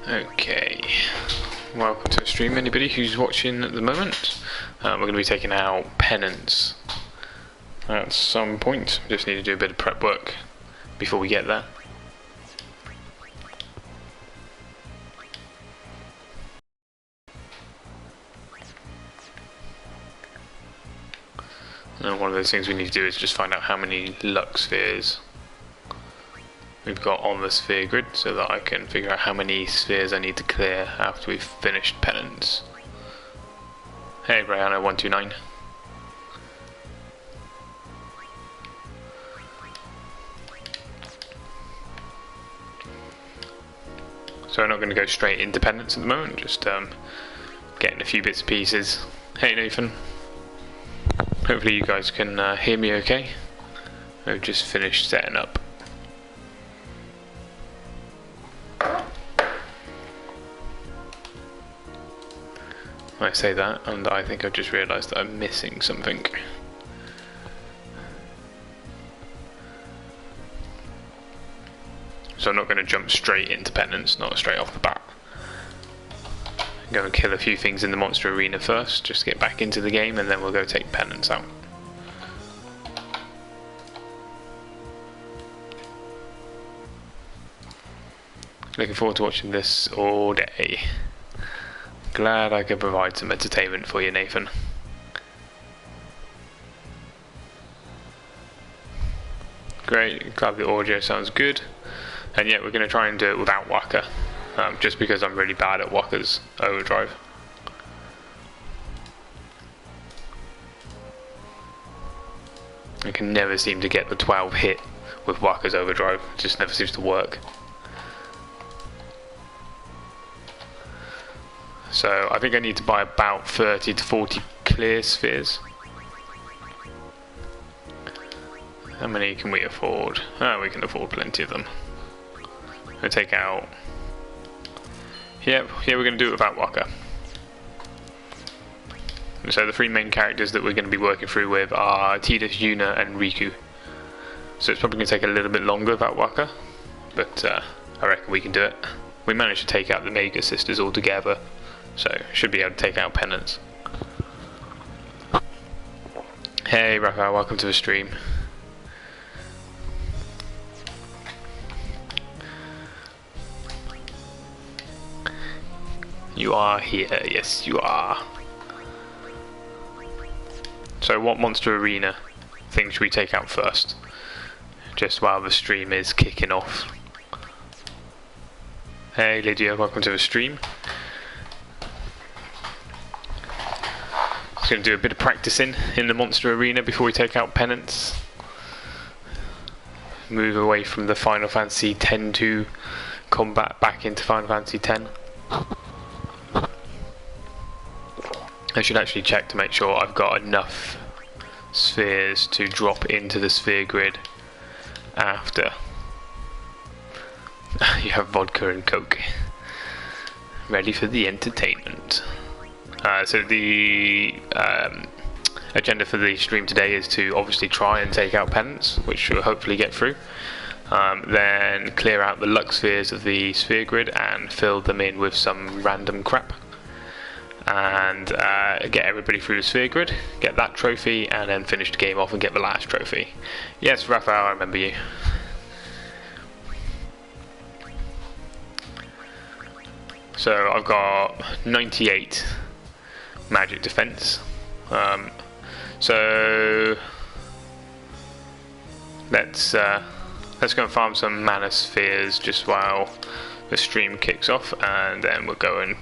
Okay, welcome to the stream, anybody who's watching at the moment. We're going to be taking out Penance at some point. Just need to do a bit of prep work before we get there. And one of those things we need to do is just find out how many luck spheres we've got on the sphere grid so that I can figure out how many spheres I need to clear after we've finished Penance. Hey Brianna129. So I'm not going to go straight into Penance at the moment, just getting a few bits and pieces. Hey Nathan. Hopefully you guys can hear me okay. I've just finished setting up. I say that, and I think I've just realised that I'm missing something. So I'm not going to jump straight into Penance, not straight off the bat. Go and kill a few things in the monster arena first, just get back into the game, and then we'll go take Penance out. Looking forward to watching this all day. Glad I could provide some entertainment for you, Nathan. Great, glad the audio sounds good. And yet we're going to try and do it without Waka, just because I'm really bad at Waka's overdrive. I can never seem to get the 12 hit with Waka's overdrive, it just never seems to work. So I think I need to buy about 30 to 40 clear spheres. How many can we afford? Oh, we can afford plenty of them. We'll take out... Yep, yeah, we're going to do it without Waka. So the three main characters that we're going to be working through with are Tidus, Yuna and Riku. So it's probably going to take a little bit longer without Waka, but I reckon we can do it. We managed to take out the Mega Sisters altogether, so should be able to take out Penance. Hey Raphael, welcome to the stream. You are here, yes you are. So what monster arena thing should we take out first? Just while the stream is kicking off. Hey Lydia, welcome to the stream. Just going to do a bit of practicing in the monster arena before we take out Penance. Move away from the Final Fantasy X-2 combat back into Final Fantasy X. I should actually check to make sure I've got enough spheres to drop into the sphere grid after. You have vodka and coke. Ready for the entertainment. So the agenda for the stream today is to obviously try and take out Penance, which we'll hopefully get through. Then clear out the luck spheres of the sphere grid and fill them in with some random crap. And get everybody through the sphere grid, get that trophy, and then finish the game off and get the last trophy. Yes, Raphael, I remember you. So I've got 98 magic defense. So let's go and farm some mana spheres just while the stream kicks off, and then we'll go and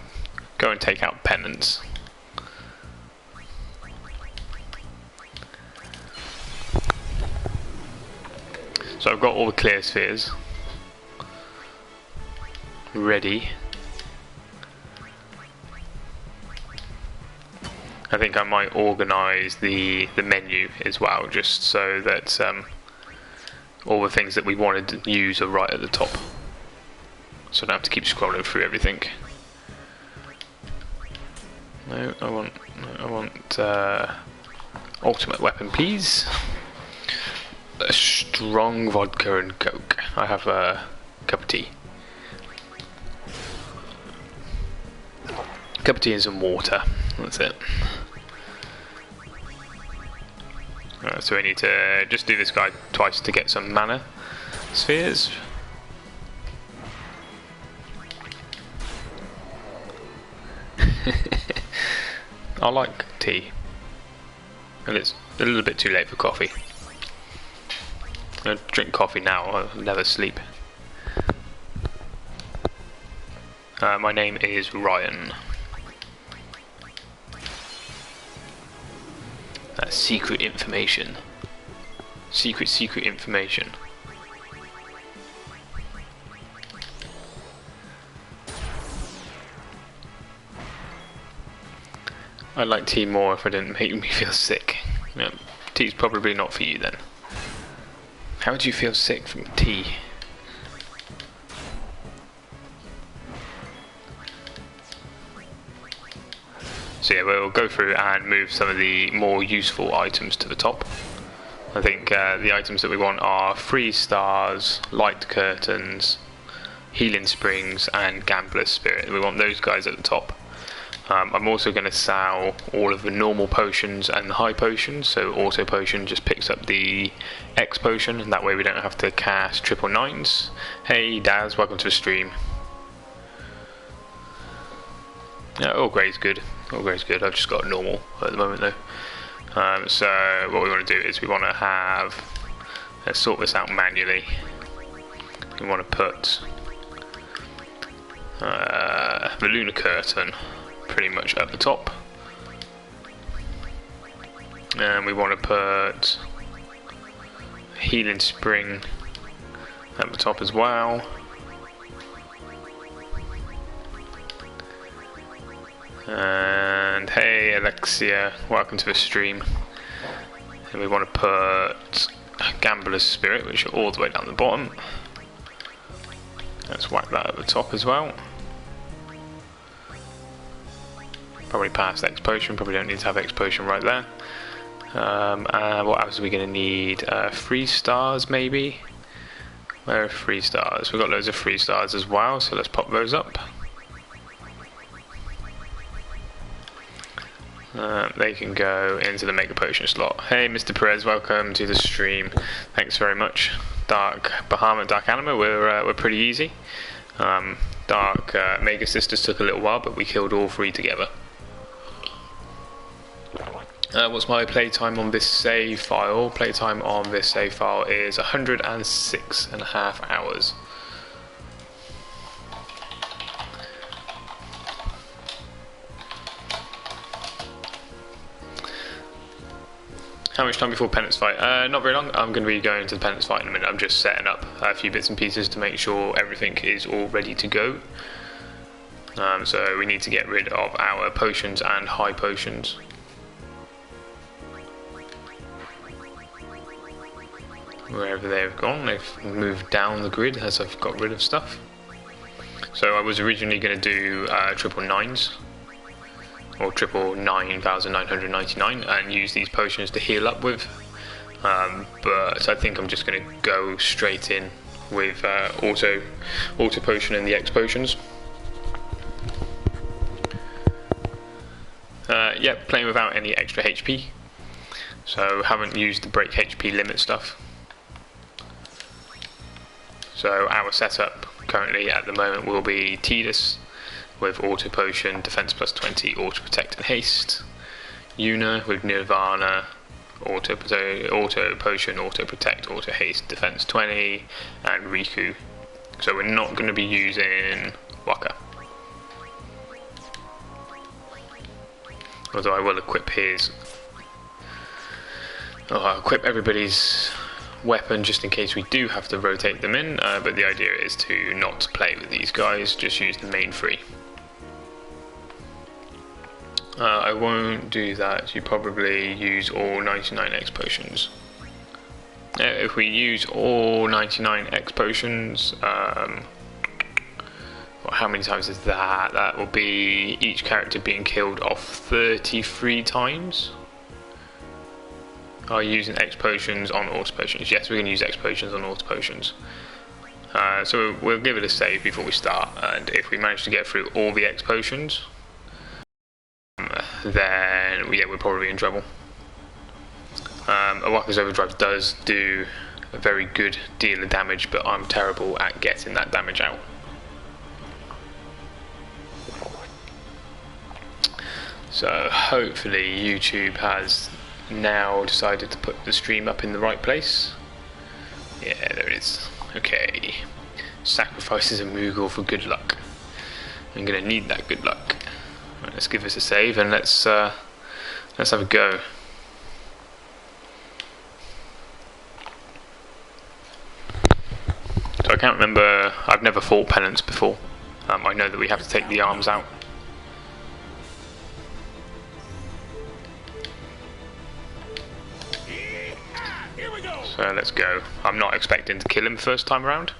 take out Penance. So I've got all the clear spheres ready. I think I might organise the menu as well, just so that all the things that we wanted to use are right at the top, so I don't have to keep scrolling through everything. No, I want ultimate weapon, please. A strong vodka and coke. I have a cup of tea. Cup of tea and some water. That's it. So we need to just do this guy twice to get some mana spheres. I like tea, and it's a little bit too late for coffee. I drink coffee now, I'll never sleep. My name is Ryan. That's secret information. Secret information. I'd like tea more if it didn't make me feel sick. No, tea's probably not for you then. How would you feel sick from tea? So yeah, we'll go through and move some of the more useful items to the top. I think the items that we want are freeze stars, light curtains, healing springs, and gambler's spirit. We want those guys at the top. I'm also going to sell all of the normal potions and the high potions, so auto potion just picks up the X potion, and that way we don't have to cast triple nines. Hey Daz, welcome to the stream. Yeah, all grey's good. All grey's good. I've just got normal at the moment though. So what we want to do is we want to have, let's sort this out manually. We want to put the lunar curtain pretty much at the top, and we want to put healing spring at the top as well. And hey Alexia, welcome to the stream. And we want to put gambler's spirit, which are all the way down the bottom. Let's whack that at the top as well. Probably past X potion, probably don't need to have X potion right there. What else are we going to need? 3 stars maybe? Where are 3 stars? We've got loads of 3 stars as well, so let's pop those up. They can go into the Mega Potion slot. Hey Mr. Perez, welcome to the stream. Thanks very much. Dark Bahamut, Dark Anima, we're pretty easy. Dark Mega Sisters took a little while, but we killed all 3 together. What's my playtime on this save file? Playtime on this save file is 106.5 hours. How much time before Penance fight? Not very long. I'm going to be going to the Penance fight in a minute. I'm just setting up a few bits and pieces to make sure everything is all ready to go. So we need to get rid of our potions and high potions. Wherever they've gone, they've moved down the grid as I've got rid of stuff. So I was originally going to do triple nines, or 99999, and use these potions to heal up with, but I think I'm just going to go straight in with auto potion and the X potions. Yep, playing without any extra HP, so haven't used the break HP limit stuff. So our setup currently at the moment will be Tidus with auto potion, defense plus 20, auto protect and haste. Yuna with Nirvana, auto potion, auto protect, auto haste, defense 20, and Riku. So we're not going to be using Waka. Although I will equip his. I'll equip everybody's weapon just in case we do have to rotate them in, but the idea is to not play with these guys, just use the main 3. I won't do that. You probably use all 99 X potions. If we use all 99 X potions, well, how many times is that? That will be each character being killed off 33 times. Are you using X potions on auto potions? Yes, we're going to use X potions on auto potions. So we'll give it a save before we start, and if we manage to get through all the X potions, then yeah, we're probably in trouble. Awaka's Overdrive does do a very good deal of damage, but I'm terrible at getting that damage out. So hopefully YouTube has now decided to put the stream up in the right place. Yeah, there it is. Okay. Sacrifices a Moogle for good luck. I'm gonna need that good luck. Right, let's give this a save and let's have a go. So I can't remember. I've never fought Penance before. I know that we have to take the arms out. So let's go. I'm not expecting to kill him first time around,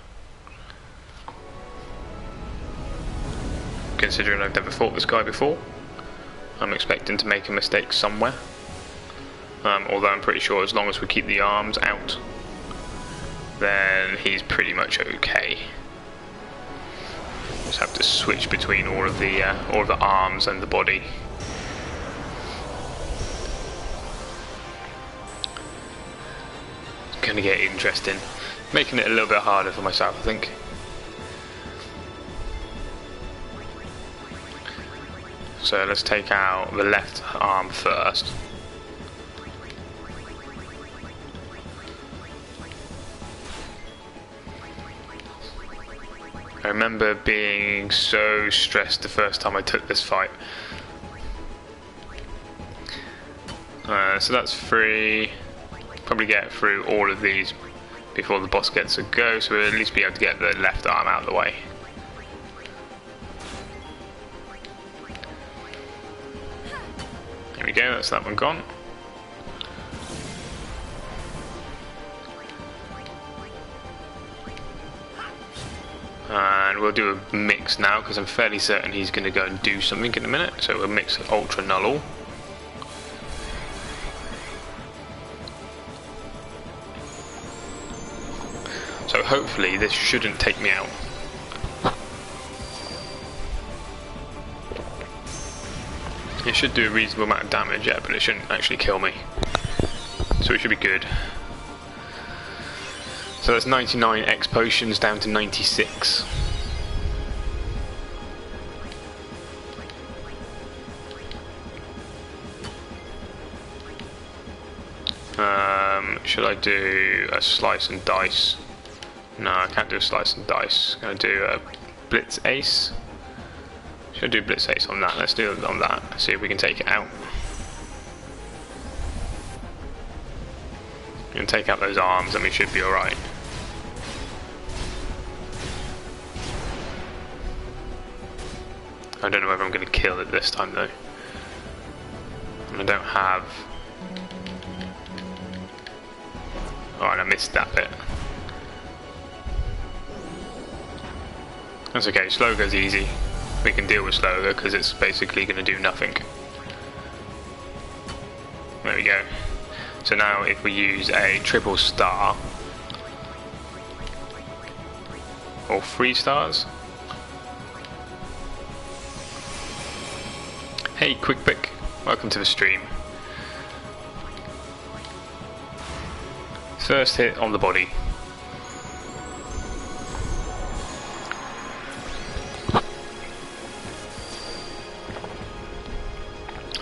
considering I've never fought this guy before. I'm expecting to make a mistake somewhere, although I'm pretty sure as long as we keep the arms out, then he's pretty much okay. Just have to switch between all of the arms and the body. Gonna get interesting, making it a little bit harder for myself, I think. So let's take out the left arm first. I remember being so stressed the first time I took this fight. So that's 3. Probably get through all of these before the boss gets a go, so we'll at least be able to get the left arm out of the way. There we go, that's that one gone. And we'll do a mix now, because I'm fairly certain he's going to go and do something in a minute, so we'll mix Ultra Null. So hopefully this shouldn't take me out. It should do a reasonable amount of damage, yeah, but it shouldn't actually kill me. So it should be good. So that's 99 X potions down to 96. Should I do a slice and dice? No, I can't do a slice and dice. I'm going to do a Blitz Ace. Should I do Blitz Ace on that? Let's do it on that. See if we can take it out. We can take out those arms and we should be alright. I don't know whether I'm going to kill it this time though. And I don't have... Oh, and I missed that bit. That's okay, Slowgo's easy. We can deal with Slowgo because it's basically going to do nothing. There we go. So now if we use a triple star, or 3 stars. Hey Quick Pick, welcome to the stream. First hit on the body.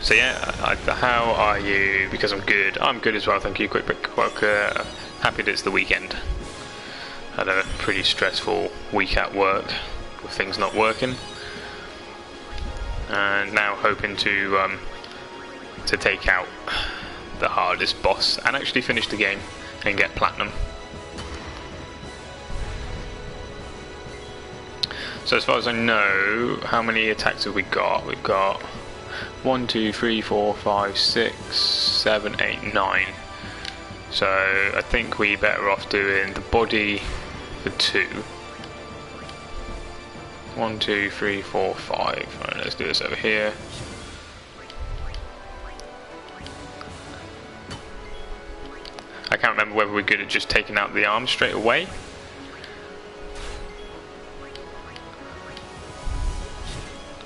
So yeah, how are you? Because I'm good. I'm good as well, thank you, Quick Pick. Well, happy that it's the weekend. Had a pretty stressful week at work with things not working, and now hoping to take out the hardest boss and actually finish the game and get platinum. So as far as I know, how many attacks have we got? We've got 1, 2, 3, 4, 5, 6, 7, 8, 9. So I think we're better off doing the body for 2. 1, 2, 3, 4, 5. Right, let's do this over here. I can't remember whether we're good at just taking out the arms straight away.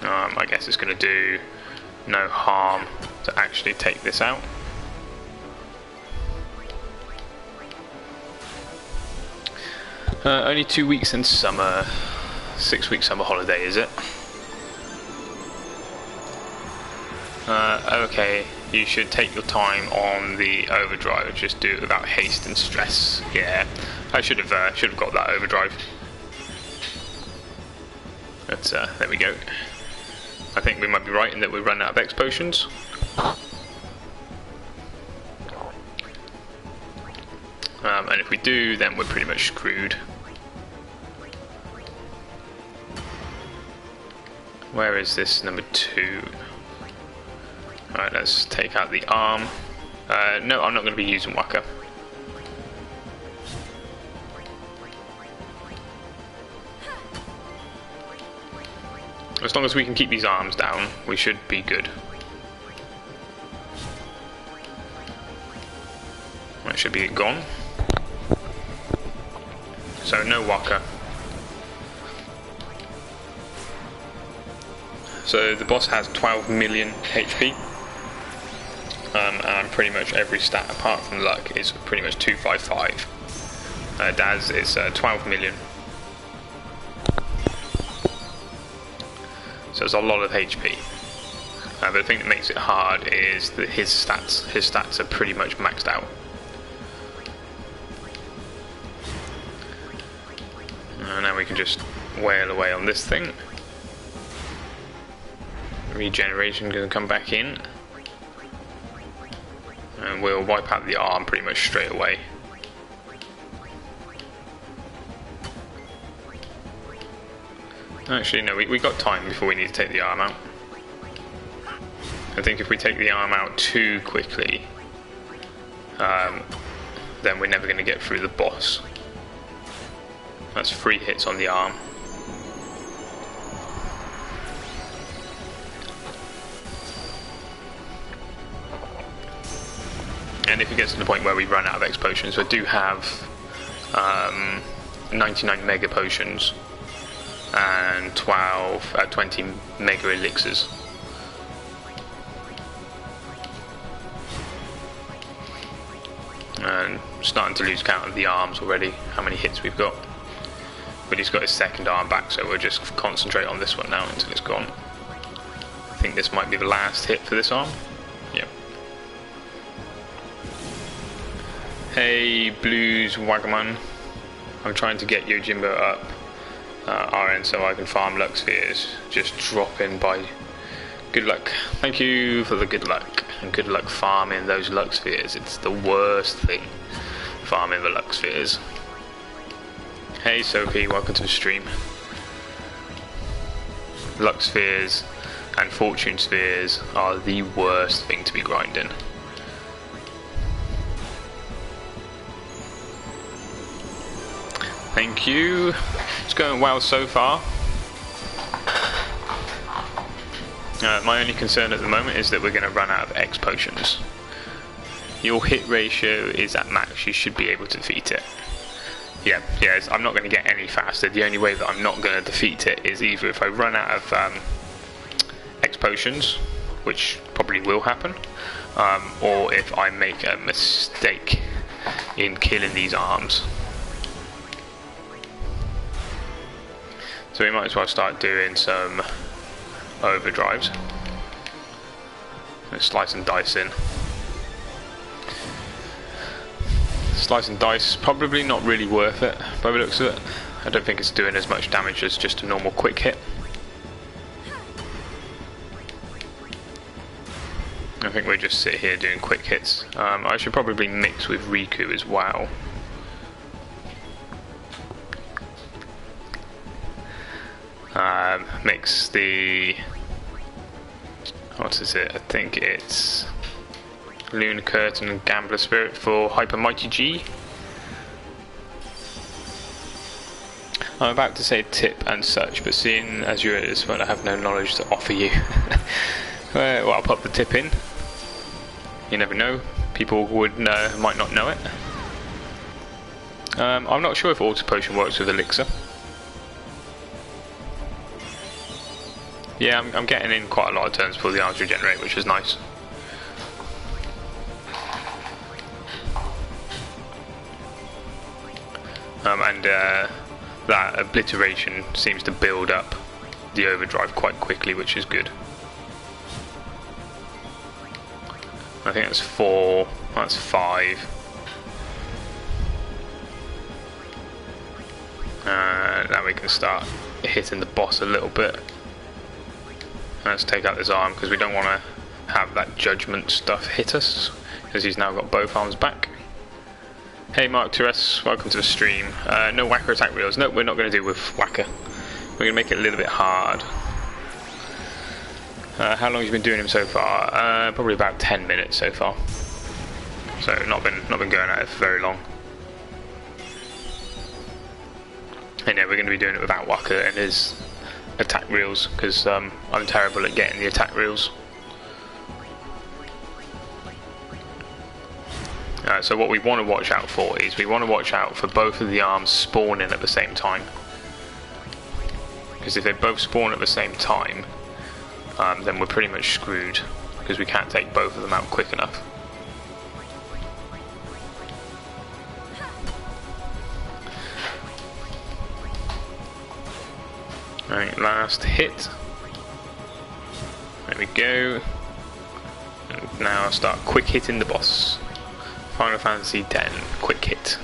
I guess it's going to do no harm to actually take this out. Only 2 weeks in summer. 6-week summer holiday, is it? Okay, you should take your time on the overdrive. Just do it without haste and stress. Yeah, I should have got that overdrive. But there we go. I think we might be right in that we run out of X potions. And if we do, then we're pretty much screwed. Where is this number 2? Alright, let's take out the arm. No, I'm not going to be using Waka. As long as we can keep these arms down, we should be good. That should be gone. So no Waka. So the boss has 12 million HP. And pretty much every stat apart from luck is pretty much 255. Daz is 12 million. So it's a lot of HP. But the thing that makes it hard is that his stats are pretty much maxed out. And now we can just wail away on this thing. Regeneration going to come back in. And we'll wipe out the arm pretty much straight away. Actually, no, we got time before we need to take the arm out. I think if we take the arm out too quickly, then we're never going to get through the boss. That's 3 hits on the arm. And if it gets to the point where we run out of X potions, we do have 99 mega potions and 20 mega elixirs. And starting to lose count of the arms already, how many hits we've got. But he's got his second arm back, so we'll just concentrate on this one now until it's gone. I think this might be the last hit for this arm. Yep. Hey, Blues Wagaman. I'm trying to get Yojimbo up RN so I can farm luck spheres. Just drop in by. Good luck. Thank you for the good luck. And good luck farming those luck spheres. It's the worst thing, farming the luck spheres. Hey Sophie, welcome to the stream. Luck spheres and fortune spheres are the worst thing to be grinding. Thank you. It's going well so far. My only concern at the moment is that we're going to run out of X potions. Your hit ratio is at max. You should be able to defeat it. Yeah, I'm not going to get any faster. The only way that I'm not going to defeat it is either if I run out of X potions, which probably will happen, or if I make a mistake in killing these arms. So we might as well start doing some overdrives. Let's slice and dice in. Slice and dice, probably not really worth it by the looks of it. I don't think it's doing as much damage as just a normal quick hit. I think we'll just sit here doing quick hits. I should probably mix with Riku as well. Mix the, what is it? I think it's Lunar Curtain and Gambler Spirit for Hyper Mighty G. I'm about to say tip and such, but seeing as you're at this point, I have no knowledge to offer you. Well, I'll pop the tip in. You never know. People would know, might not know it. I'm not sure if Auto Potion works with Elixir. Yeah, I'm getting in quite a lot of turns before the arms regenerate, which is nice. And that obliteration seems to build up the overdrive quite quickly, which is good. I think that's 4, that's 5. Now we can start hitting the boss a little bit. Let's take out this arm because we don't want to have that judgment stuff hit us, because he's now got both arms back. Hey Mark Torres, welcome to the stream. No whacker attack wheels. Nope, we're not going to do with whacker. We're going to make it a little bit hard. How long have you been doing him so far? Probably about 10 minutes so far. So not been going at it for very long. And yeah, we're going to be doing it without whacker and his attack reels, because I'm terrible at getting the attack reels. So what we want to watch out for is we want to watch out for both of the arms spawning at the same time. Because if they both spawn at the same time, then we're pretty much screwed, because we can't take both of them out quick enough. Alright, last hit. There we go. And now I'll start quick hitting the boss. Final Fantasy X, quick hit.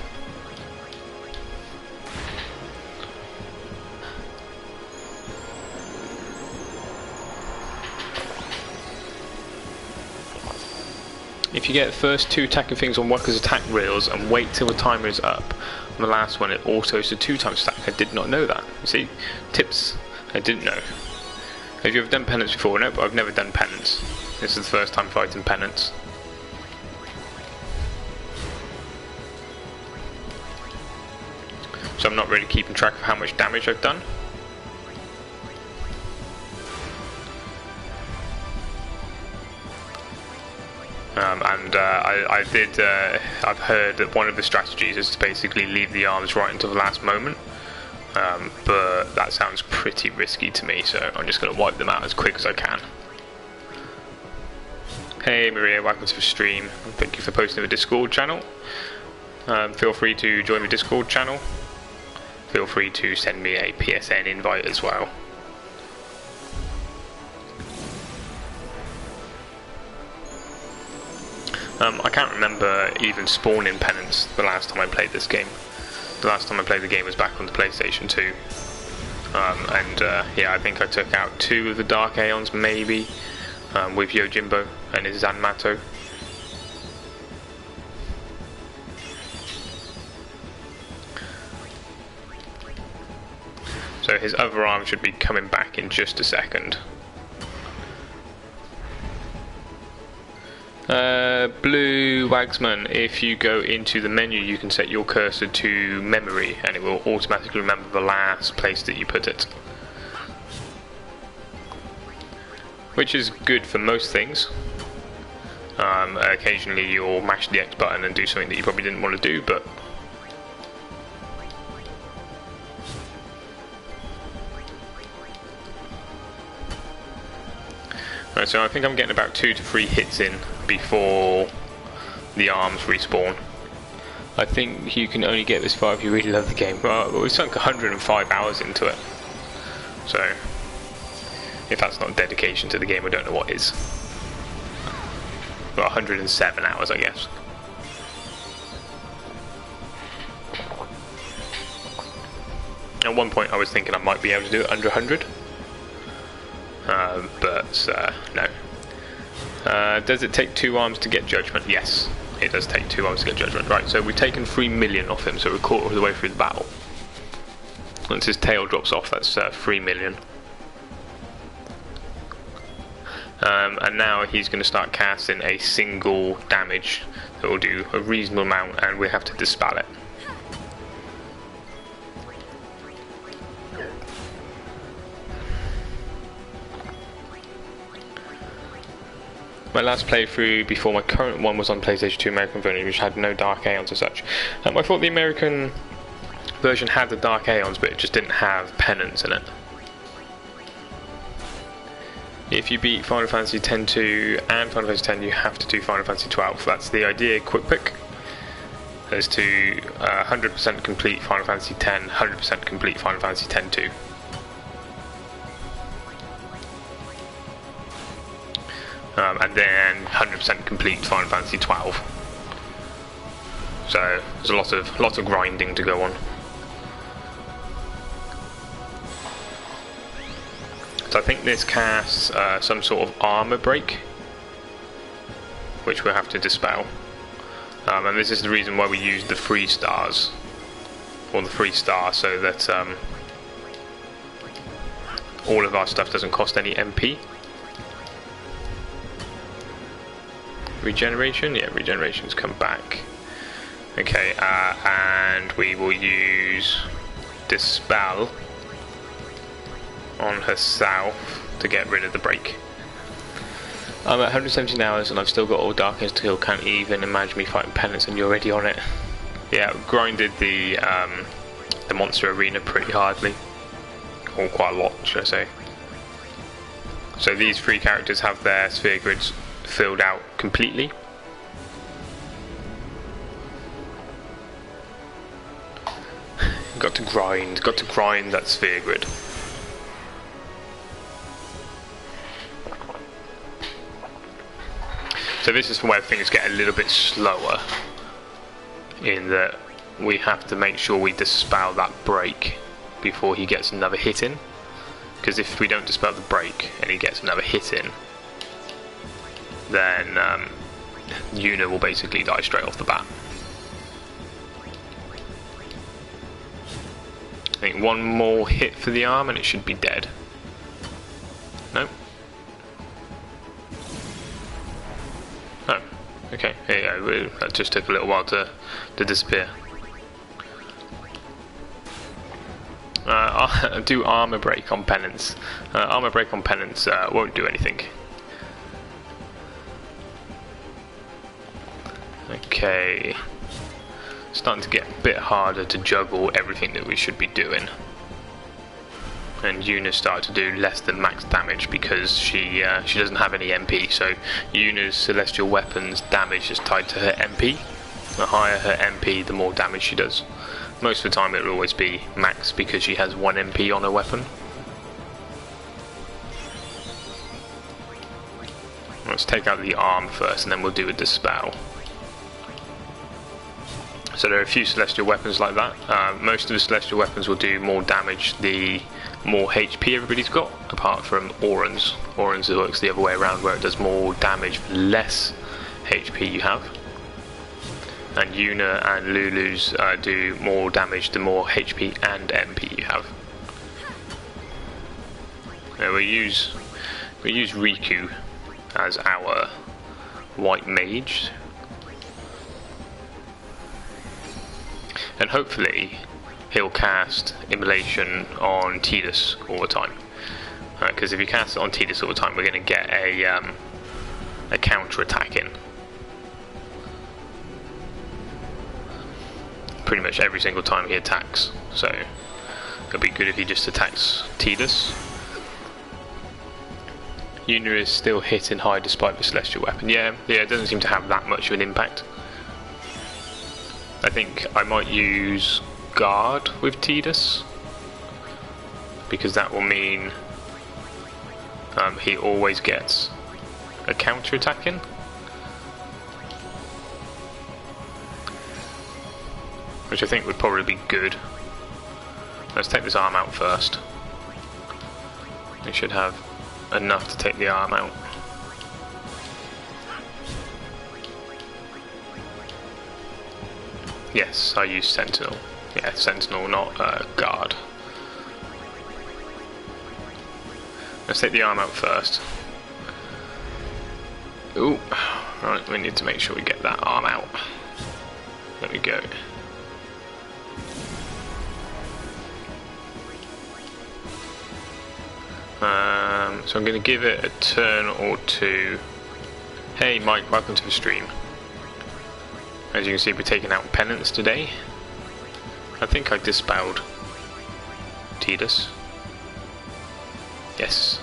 If you get the first 2 attacking things on whacker's attack rails and wait till the timer is up, on the last one it autos to 2-time stack. I did not know that. You see? Tips I didn't know. Have you ever done Penance before? Nope, I've never done Penance. This is the first time fighting Penance. So I'm not really keeping track of how much damage I've done. I've heard that one of the strategies is to basically leave the arms right until the last moment, but that sounds pretty risky to me, so I'm just going to wipe them out as quick as I can. Hey Maria, welcome to the stream. Thank you for posting the Discord channel. Feel free to join the Discord channel. Feel free to send me a PSN invite as well. I can't remember even spawning Penance the last time I played this game. The last time I played the game was back on the PlayStation 2. Yeah, I think I took out 2 of the Dark Aeons maybe, with Yojimbo and his Zanmato. So his other arm should be coming back in just a second. Blue Wagsman, if you go into the menu you can set your cursor to memory and it will automatically remember the last place that you put it. Which is good for most things. Occasionally you'll mash the X button and do something that you probably didn't want to do, but right, so I think I'm getting about 2 to 3 hits in before the arms respawn. I think you can only get this far if you really love the game. Well, we've sunk 105 hours into it. So, if that's not dedication to the game, I don't know what is. Well, 107 hours, I guess. At one point I was thinking I might be able to do it under 100. No. Does it take 2 arms to get judgment? Yes, it does take 2 arms to get judgment. Right, so we've taken 3 million off him, so we're a quarter of the way through the battle. Once his tail drops off, that's 3 million. And now he's going to start casting a single damage that will do a reasonable amount, and we have to dispel it. My last playthrough before my current one was on PlayStation 2 American version, which had no Dark Aeons as such. I thought the American version had the Dark Aeons, but it just didn't have Penance in it. If you beat Final Fantasy X-2 and Final Fantasy X, you have to do Final Fantasy 12. That's the idea. Quick pick is to 100% complete Final Fantasy X, 100% complete Final Fantasy X-2. And then 100% complete Final Fantasy 12. So there's a lot of grinding to go on. So I think this casts some sort of armor break, which we'll have to dispel. And this is the reason why we use the 3 stars, or the 3 stars, so that all of our stuff doesn't cost any MP. Regeneration? Yeah, regeneration's come back. Okay, and we will use Dispel on herself to get rid of the break. I'm at 117 hours and I've still got all Dark Aeons to kill. Can't even imagine me fighting Penance and you're already on it. Yeah, grinded the monster arena pretty hardly. Or quite a lot, should I say. So these 3 characters have their sphere grids filled out completely. Got to grind that sphere grid. So this is where things get a little bit slower, in that we have to make sure we dispel that break before he gets another hit in. Because if we don't dispel the break and he gets another hit in, then Yuna will basically die straight off the bat. I think one more hit for the arm and it should be dead. No? Oh, okay. Here you go. That just took a little while to disappear. I'll do armor break on Penance. Armor break on Penance won't do anything. Okay. Starting to get a bit harder to juggle everything that we should be doing. And Yuna's started to do less than max damage because she doesn't have any MP. So Yuna's celestial weapons damage is tied to her MP. The higher her MP, the more damage she does. Most of the time it will always be max because she has 1 MP on her weapon. Let's take out the arm first and then we'll do a dispel. So there are a few celestial weapons like that. Most of the celestial weapons will do more damage the more HP everybody's got, apart from Auron's. Auron's works the other way around, where it does more damage for less HP you have. And Yuna and Lulu's do more damage the more HP and MP you have. Now we use Riku as our white mage. And hopefully he'll cast Immolation on Tidus all the time. Because if he casts it on Tidus all the time, we're going to get a counter attack in. Pretty much every single time he attacks. So it'll be good if he just attacks Tidus. Yuna is still hitting high despite the celestial weapon. Yeah, it doesn't seem to have that much of an impact. I think I might use Guard with Tidus, because that will mean he always gets a counter attack in. Which I think would probably be good. Let's take this arm out first. We should have enough to take the arm out. Yes, I use Sentinel. Yeah, Sentinel, not Guard. Let's take the arm out first. Ooh, right, we need to make sure we get that arm out. There we go. So I'm going to give it a turn or two. Hey Mike, welcome to the stream. As you can see, we're taking out Penance today. I think I dispelled Tidus. Yes.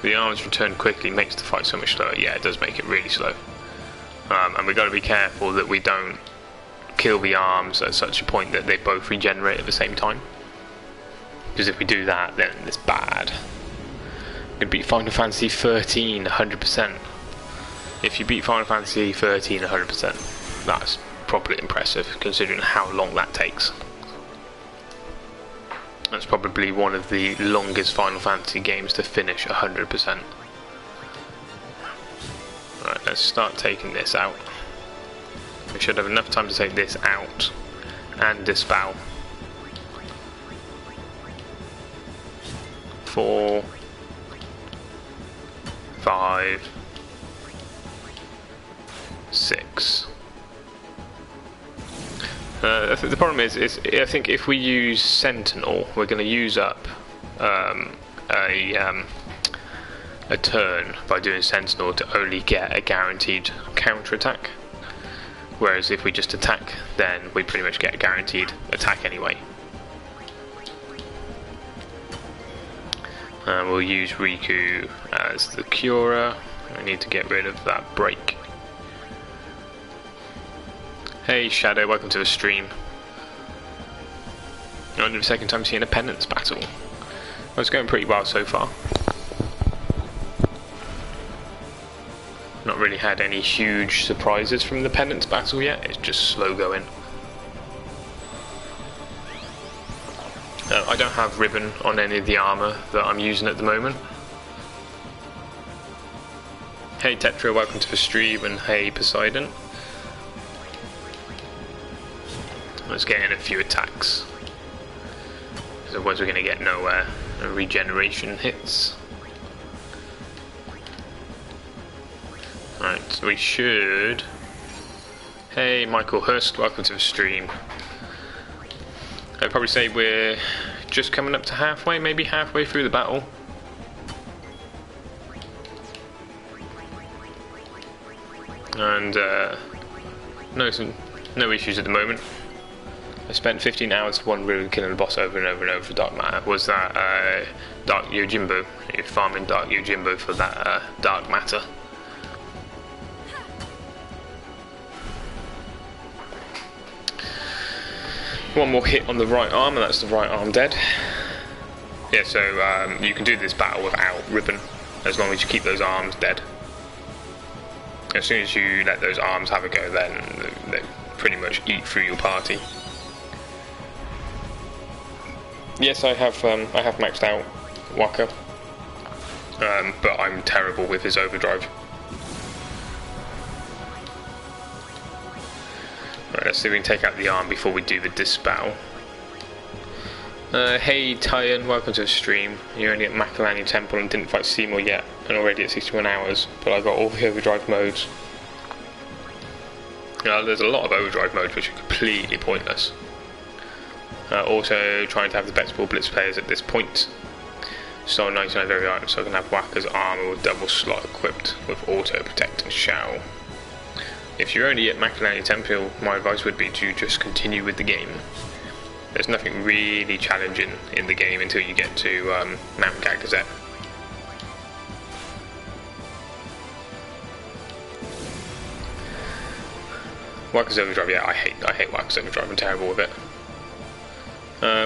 the arms return quickly makes the fight so much slower. Yeah, it does make it really slow. And we've got to be careful that we don't kill the arms at such a point that they both regenerate at the same time. Because if we do that, then it's bad. We're going to beat Final Fantasy 13 100%. If you beat Final Fantasy 13 100%, that's properly impressive considering how long that takes. That's probably one of the longest Final Fantasy games to finish 100%. Right, let's start taking this out. We should have enough time to take this out and dispel. 4, 5, 6. The problem is I think if we use Sentinel, we're going to use up a turn by doing Sentinel to only get a guaranteed counter attack. Whereas if we just attack, then we pretty much get a guaranteed attack anyway. We'll use Riku as the Cura. I need to get rid of that break. Hey Shadow, welcome to the stream. Only the second time seeing a Penance battle. Well, it's going pretty well so far. Not really had any huge surprises from the Penance battle yet, it's just slow going. I don't have ribbon on any of the armour that I'm using at the moment. Hey Tetra, welcome to the stream, and hey Poseidon. Let's get in a few attacks. Otherwise we're going to get nowhere. Regeneration hits. Right, so we should... Hey Michael Hurst, welcome to the stream. I'd probably say we're just coming up to halfway, maybe halfway through the battle. And no issues at the moment. I spent 15 hours for one rune killing the boss over and over and over for Dark Matter. Was that Dark Yojimbo? You're farming Dark Yojimbo for that Dark Matter. One more hit on the right arm, and that's the right arm dead. Yeah, so you can do this battle without ribbon, as long as you keep those arms dead. As soon as you let those arms have a go, then they pretty much eat through your party. Yes, I have maxed out Waka, but I'm terrible with his overdrive. Right, let's see if we can take out the arm before we do the dispel. Hey Tyan, welcome to the stream. You're only at Macalani Temple and didn't fight Seymour yet, and already at 61 hours, but I got all the overdrive modes. There's a lot of overdrive modes which are completely pointless. Also trying to have the best ball blitz players at this point. Still 99 very items, so I can have Wacker's armor with double slot equipped with auto protect and shower. If you're only at Macalani Temple, my advice would be to just continue with the game. There's nothing really challenging in the game until you get to Mount Gagazet. Wacker's Overdrive, yeah, I hate Wacker's Overdrive, I'm terrible with it.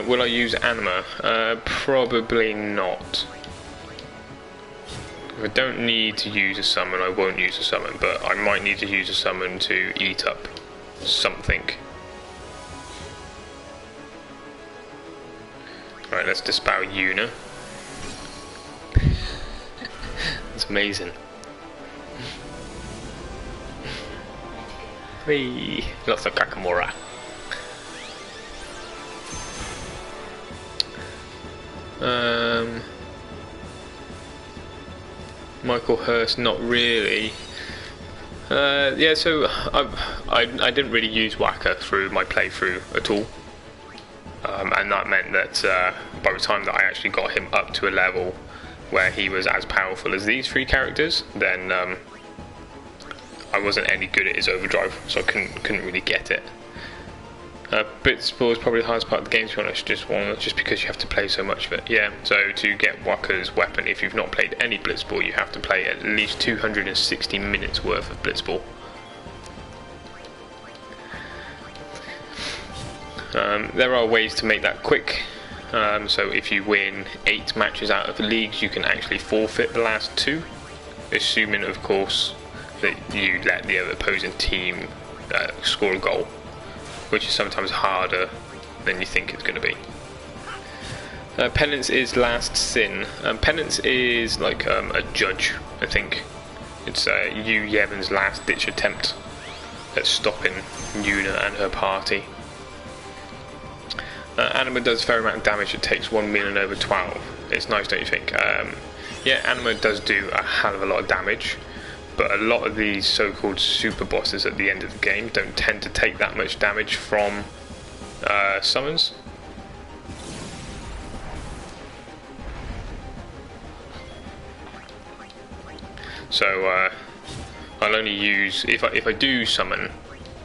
Will I use Anima? Probably not. If I don't need to use a summon, I won't use a summon, but I might need to use a summon to eat up something. Right, let's dispel Yuna. That's amazing. Whee! Lots of Kakamura. Michael Hurst, not really. Yeah, so I didn't really use Wacker through my playthrough at all. And that meant that by the time that I actually got him up to a level where he was as powerful as these three characters, then I wasn't any good at his overdrive, so I couldn't really get it. Blitzball is probably the hardest part of the game, to be honest, just because you have to play so much of it. Yeah, so to get Wakka's weapon, if you've not played any Blitzball, you have to play at least 260 minutes worth of Blitzball. There are ways to make that quick. So if you win 8 matches out of the leagues, you can actually forfeit the last 2, assuming, of course, that you let the other opposing team score a goal, which is sometimes harder than you think it's going to be. Penance is Last Sin. Penance is like a judge, I think. It's Yu Yevon's last ditch attempt at stopping Yuna and her party. Anima does a fair amount of damage. It takes 1 million over 12. It's nice, don't you think? Yeah, Anima does do a hell of a lot of damage, but a lot of these so-called super bosses at the end of the game don't tend to take that much damage from summons. So I'll only use, if I do summon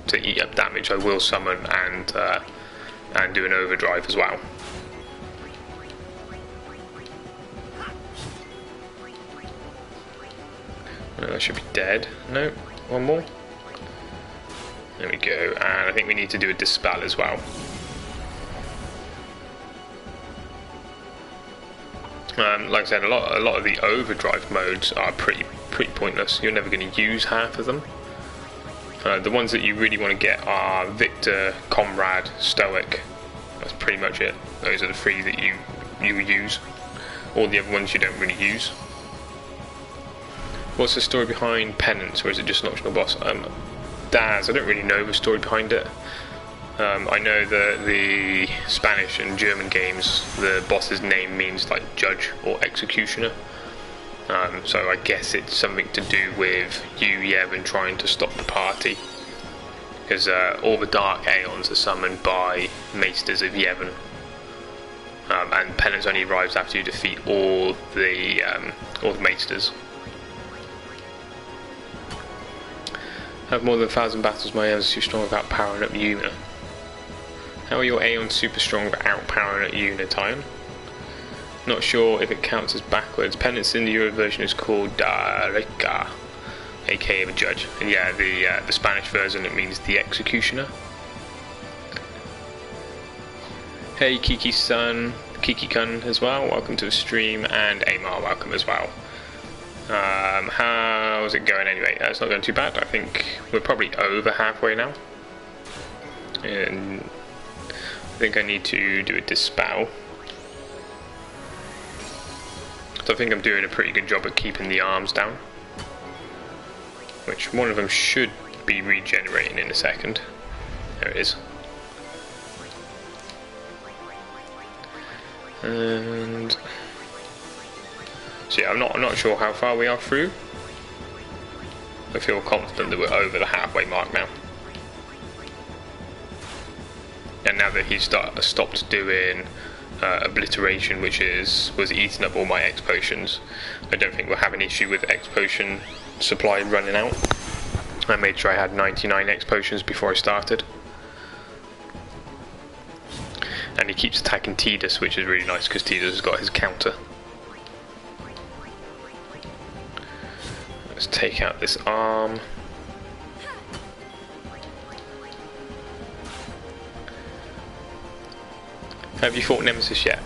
to eat up damage, I will summon and do an overdrive as well. That should be dead. No, one more. There we go. And I think we need to do a dispel as well. Like I said, a lot of the overdrive modes are pretty pointless. You're never going to use half of them. The ones that you really want to get are Victor, Comrade, Stoic. That's pretty much it. Those are the 3 that you use. All the other ones you don't really use. What's the story behind Penance, or is it just an optional boss? Daz, I don't really know the story behind it. I know that the Spanish and German games, the boss's name means like judge or executioner. So I guess it's something to do with Yu Yevon trying to stop the party. Because all the Dark Aeons are summoned by Maesters of Yeven. And Penance only arrives after you defeat all the Maesters. Have more than 1,000 battles, my Aeon's too strong without powering up Yuna. How are your Aeons super strong without powering up Yuna, time? Not sure if it counts as backwards. Penance in the Euro version is called Darka, aka the judge. And yeah, the Spanish version, it means the executioner. Hey Kiki-san, Kiki-kun as well, welcome to the stream, and Amar, welcome as well. How's it going anyway? It's not going too bad. I think we're probably over halfway now. And I think I need to do a dispel. So I think I'm doing a pretty good job at keeping the arms down. Which one of them should be regenerating in a second. There it is. And so yeah, I'm not sure how far we are through. I feel confident that we're over the halfway mark now. And now that he's stopped doing obliteration, which was eating up all my X potions, I don't think we'll have an issue with X potion supply running out. I made sure I had 99 X potions before I started. And he keeps attacking Tidus, which is really nice because Tidus has got his counter. Let's take out this arm. Have you fought Nemesis yet?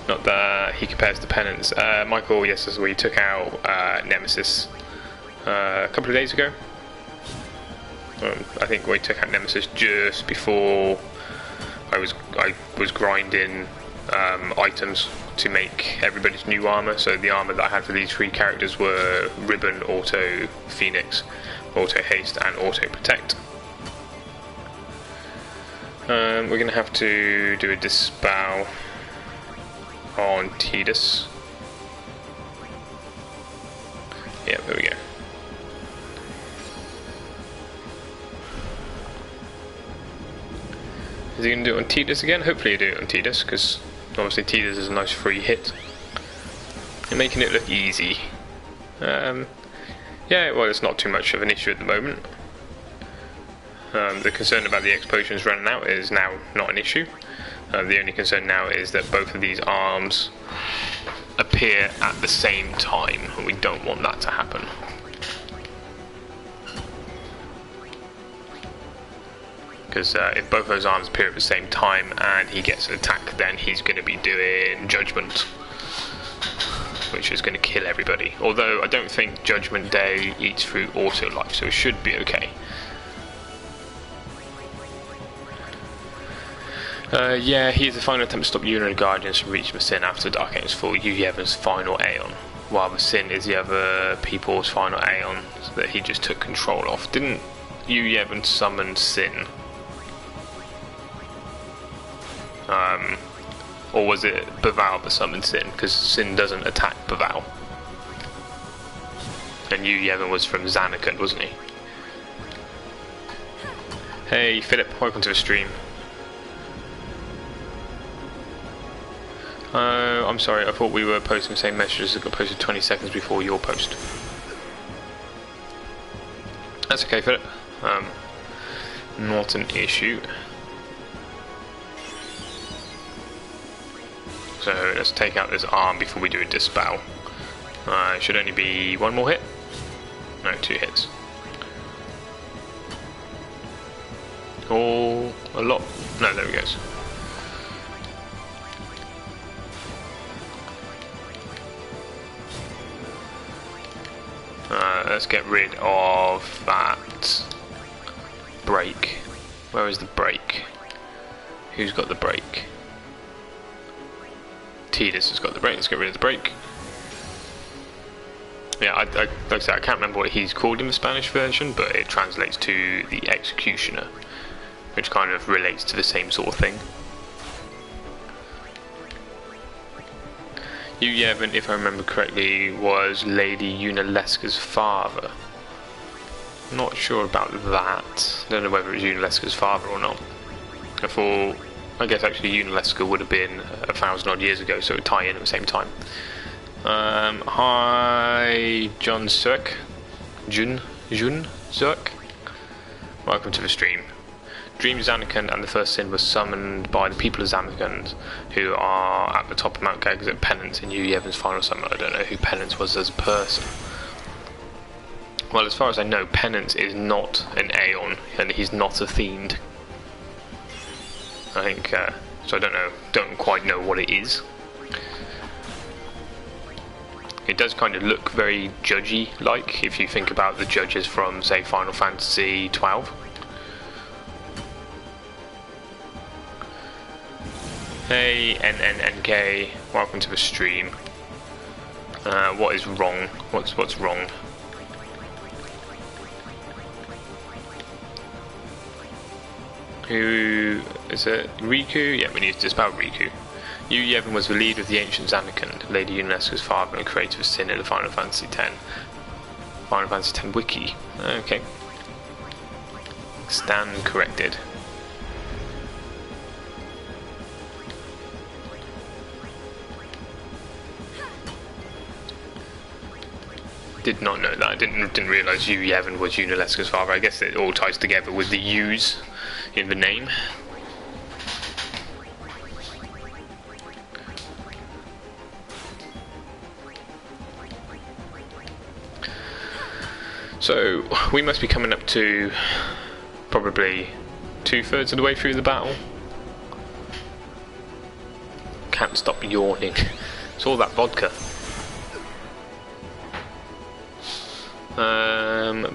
Not that he compares to Penance. Michael, yes, as we took out Nemesis a couple of days ago. I think we took out Nemesis just before I was grinding items to make everybody's new armor. So the armor that I had for these 3 characters were Ribbon, Auto Phoenix, Auto Haste, and Auto Protect. We're going to have to do a dispel on Tidus. Yeah, there we go. Is he going to do it on Tidus again? Hopefully he'll do it on Tidus, because obviously Tidus is a nice free hit. You're making it look easy. Yeah, well, it's not too much of an issue at the moment. The concern about the X potions running out is now not an issue. The only concern now is that both of these arms appear at the same time, and we don't want that to happen. Because if both those arms appear at the same time and he gets an attack, then he's going to be doing Judgment, which is going to kill everybody. Although I don't think Judgment Day eats through auto life, so it should be okay. Yeah, he's the final attempt to stop Yu and the Guardians from reaching the Sin after Dark Aeons for Yu Yevon's final Aeon, while the Sin is the other people's final Aeon that he just took control of. Didn't Yu Yevon summon Sin? Or was it Baval that summoned Sin? Because Sin doesn't attack Baval. And Yu Yevon was from Zanarkand, wasn't he? Hey Philip, welcome to the stream. I'm sorry, I thought we were posting the same messages that got posted 20 seconds before your post. That's okay, Philip. Not an issue. So let's take out this arm before we do a dispel. It should only be one more hit. No, 2 hits. Oh, a lot. No, there he goes. Let's get rid of that break. Where is the break? Who's got the break? Tidus has got the break. Let's get rid of the break. Yeah, like I said, I can't remember what he's called in the Spanish version, but it translates to the Executioner, which kind of relates to the same sort of thing. Yu Yevon, if I remember correctly, was Lady Yunalesca's father. Not sure about that. Don't know whether it was Yunalesca's father or not. I guess actually Yunalesca would have been 1,000 odd years ago, so it would tie in at the same time. Hi, John Zurk. Jun Zurk. Welcome to the stream. Dream Zanarkand and the first Sin was summoned by the people of Zanarkand, who are at the top of Mount Gags at Penance in Yu Yevon's final summon. I don't know who Penance was as a person. Well, as far as I know, Penance is not an Aeon, and he's not a Fiend. I think, so I don't quite know what it is. It does kind of look very judgy-like, if you think about the judges from, say, Final Fantasy 12. Hey NNNK, welcome to the stream. What is wrong? What's wrong? Who is it? Riku? Yeah, we need to dispel Riku. Yu Yevon was the leader of the ancient Zanarkand, Lady Yunalesca's father and creator of Sin in the Final Fantasy X. Final Fantasy X wiki. Okay. Stand corrected. Did not know that. I didn't realise Yu Yevon was Yunalesca's father. I guess it all ties together with the U's in the name. So we must be coming up to probably 2/3 of the way through the battle. Can't stop yawning. It's all that vodka.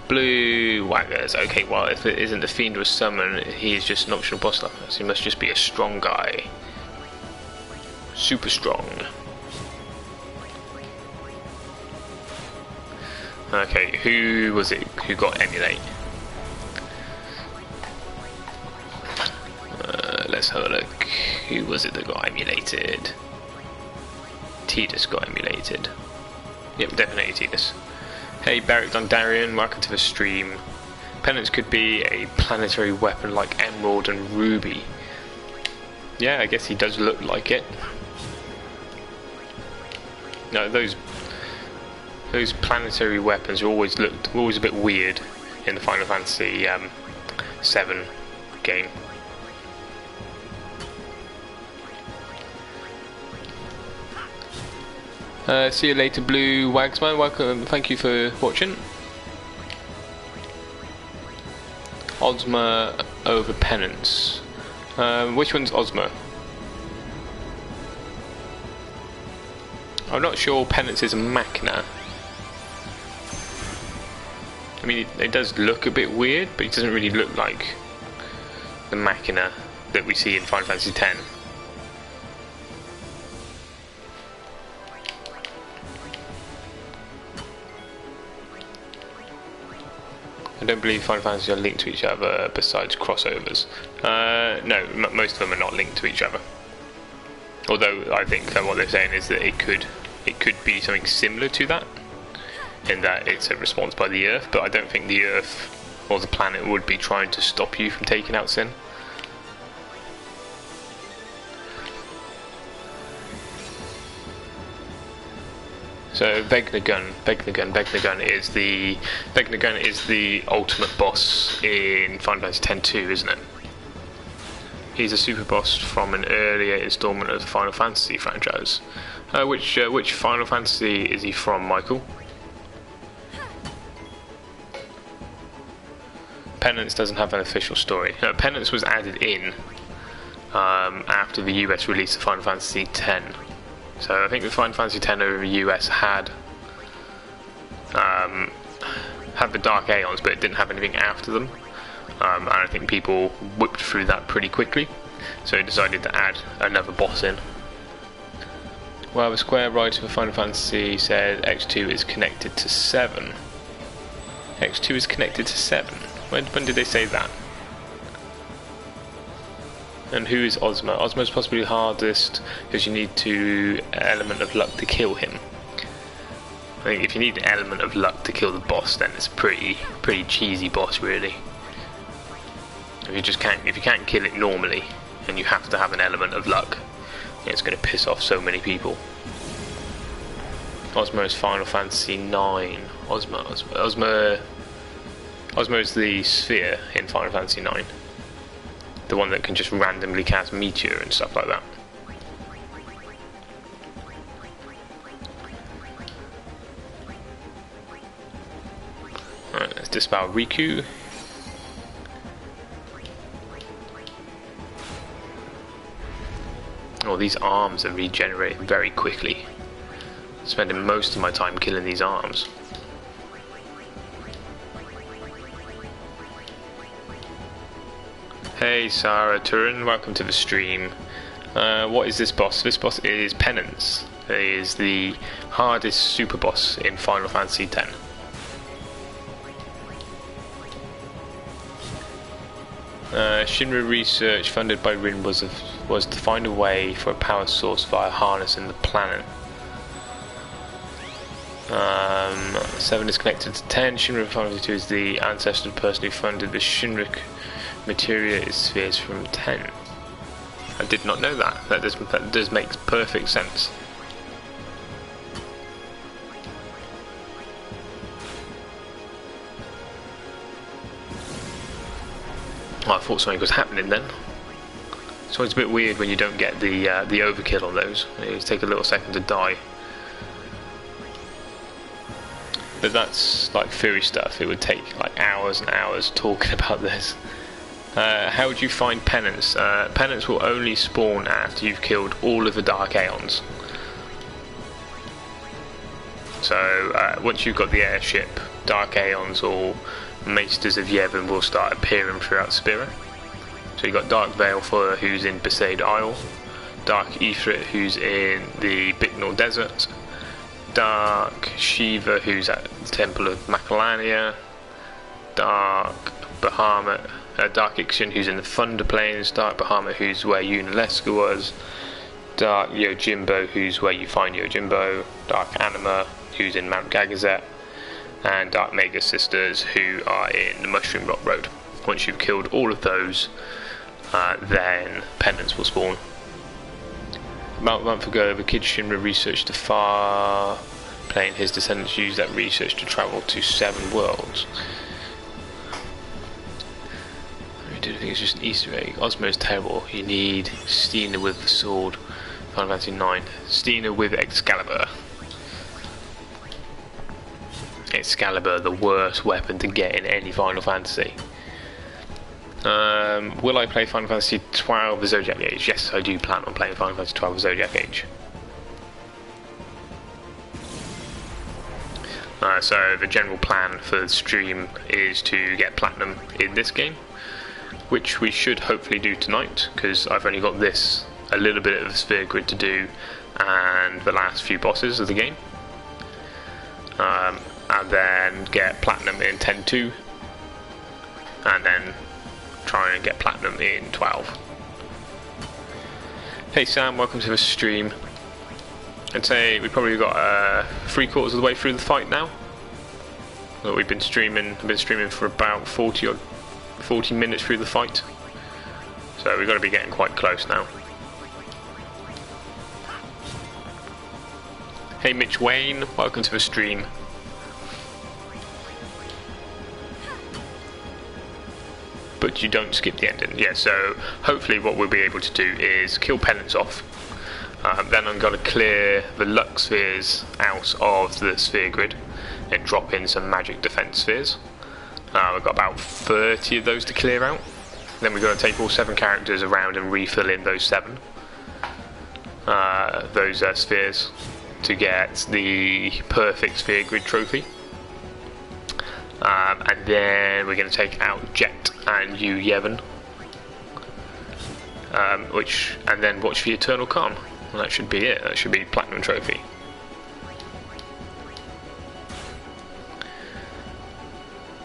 Blue Waggers. Okay, well, if it isn't the Fiend was summoned, he is just an optional boss level, so he must just be a strong guy. Super strong. Okay, who was it who got Emulate? Let's have a look. Who was it that got emulated? Tidus got emulated. Yep, definitely Tidus. Hey Beric Dondarian, welcome to the stream. Penance could be a planetary weapon like Emerald and Ruby. Yeah, I guess he does look like it. No, those planetary weapons are always a bit weird in the Final Fantasy 7 game. See you later, Blue Wagsman. Welcome. Thank you for watching. Ozma over Penance. Which one's Ozma? I'm not sure Penance is a Machina. I mean, it does look a bit weird, but it doesn't really look like the Machina that we see in Final Fantasy X. I don't believe Final Fantasy are linked to each other besides crossovers. No, most of them are not linked to each other. Although I think that what they're saying is that it could be something similar to that, in that it's a response by the Earth, but I don't think the Earth or the planet would be trying to stop you from taking out Sin. So Vegna Gun is the ultimate boss in Final Fantasy X-2, isn't it? He's a super boss from an earlier installment of the Final Fantasy franchise. Which Final Fantasy is he from, Michael? Penance doesn't have an official story. Penance was added in after the US release of Final Fantasy X. So I think the Final Fantasy X over the US had the Dark Aeons, but it didn't have anything after them. And I think people whipped through that pretty quickly, so they decided to add another boss in. Well, the Square writer for Final Fantasy said X2 is connected to 7. X2 is connected to 7. When did they say that? And who is Ozma? Ozma is possibly the hardest because you need an element of luck to kill him. I think if you need an element of luck to kill the boss, then it's a pretty cheesy boss, really. If you can't kill it normally, and you have to have an element of luck, it's going to piss off so many people. Ozma is Final Fantasy IX. Ozma is the sphere in Final Fantasy IX. The one that can just randomly cast meteor and stuff like that. Alright, let's dispel Riku. Oh, these arms are regenerating very quickly. Spending most of my time killing these arms. Hey Sarah Turin, welcome to the stream. What is this boss? This boss is Penance. It is the hardest super boss in Final Fantasy X. Shinra research funded by Rin was to find a way for a power source via harnessing the planet. 7 is connected to 10. Shinra Final Fantasy 2 is the ancestor of the person who funded the Shinra materia spheres from 10. I did not know that. That does make perfect sense. Oh, I thought something was happening then. So it's a bit weird when you don't get the overkill on those. It take a little second to die. But that's like theory stuff. It would take like hours and hours talking about this. How would you find Penance? Penance will only spawn after you've killed all of the Dark Aeons. So once you've got the airship, Dark Aeons or Maesters of Yeven will start appearing throughout Spira. So you've got Dark Veilfire, who's in Besaid Isle, Dark Ifrit, who's in the Bicknell Desert, Dark Shiva, who's at the Temple of Macalania, Dark Bahamut, Dark Ixion, who's in the Thunder Plains, Dark Bahamut, who's where Unalesca was, Dark Yojimbo, who's where you find Yojimbo, Dark Anima, who's in Mount Gagazet, and Dark Mega Sisters, who are in the Mushroom Rock Road. Once you've killed all of those, then Penance will spawn. About a month ago, the kid Shinra researched the far plane. His descendants used that research to travel to 7 worlds. do think it's just an Easter egg. Osmo is terrible. You need Stina with the sword. Final Fantasy 9. Stina with Excalibur. Excalibur, the worst weapon to get in any Final Fantasy. Will I play Final Fantasy 12 the Zodiac Age? Yes, I do plan on playing Final Fantasy 12 the Zodiac Age. So the general plan for the stream is to get Platinum in this game, which we should hopefully do tonight, because I've only got this, a little bit of Sphere Grid to do, and the last few bosses of the game. And then get Platinum in 10-2, and then try and get Platinum in 12. Hey Sam, welcome to the stream. I'd say we've probably got 3/4 of the way through the fight now. We've been streaming for about 40 minutes through the fight, so we've got to be getting quite close now. Hey Mitch Wayne, welcome to the stream. But you don't skip the ending. Yeah, so hopefully what we'll be able to do is kill Penance off. Then I'm going to clear the luck spheres out of the sphere grid and drop in some magic defense spheres. We've got about 30 of those to clear out. Then we've got to take all 7 characters around and refill in those 7 spheres to get the perfect sphere grid trophy. And then we're going to take out Jecht and Yu Yevon, and then watch the Eternal Calm. And that should be it. That should be Platinum Trophy.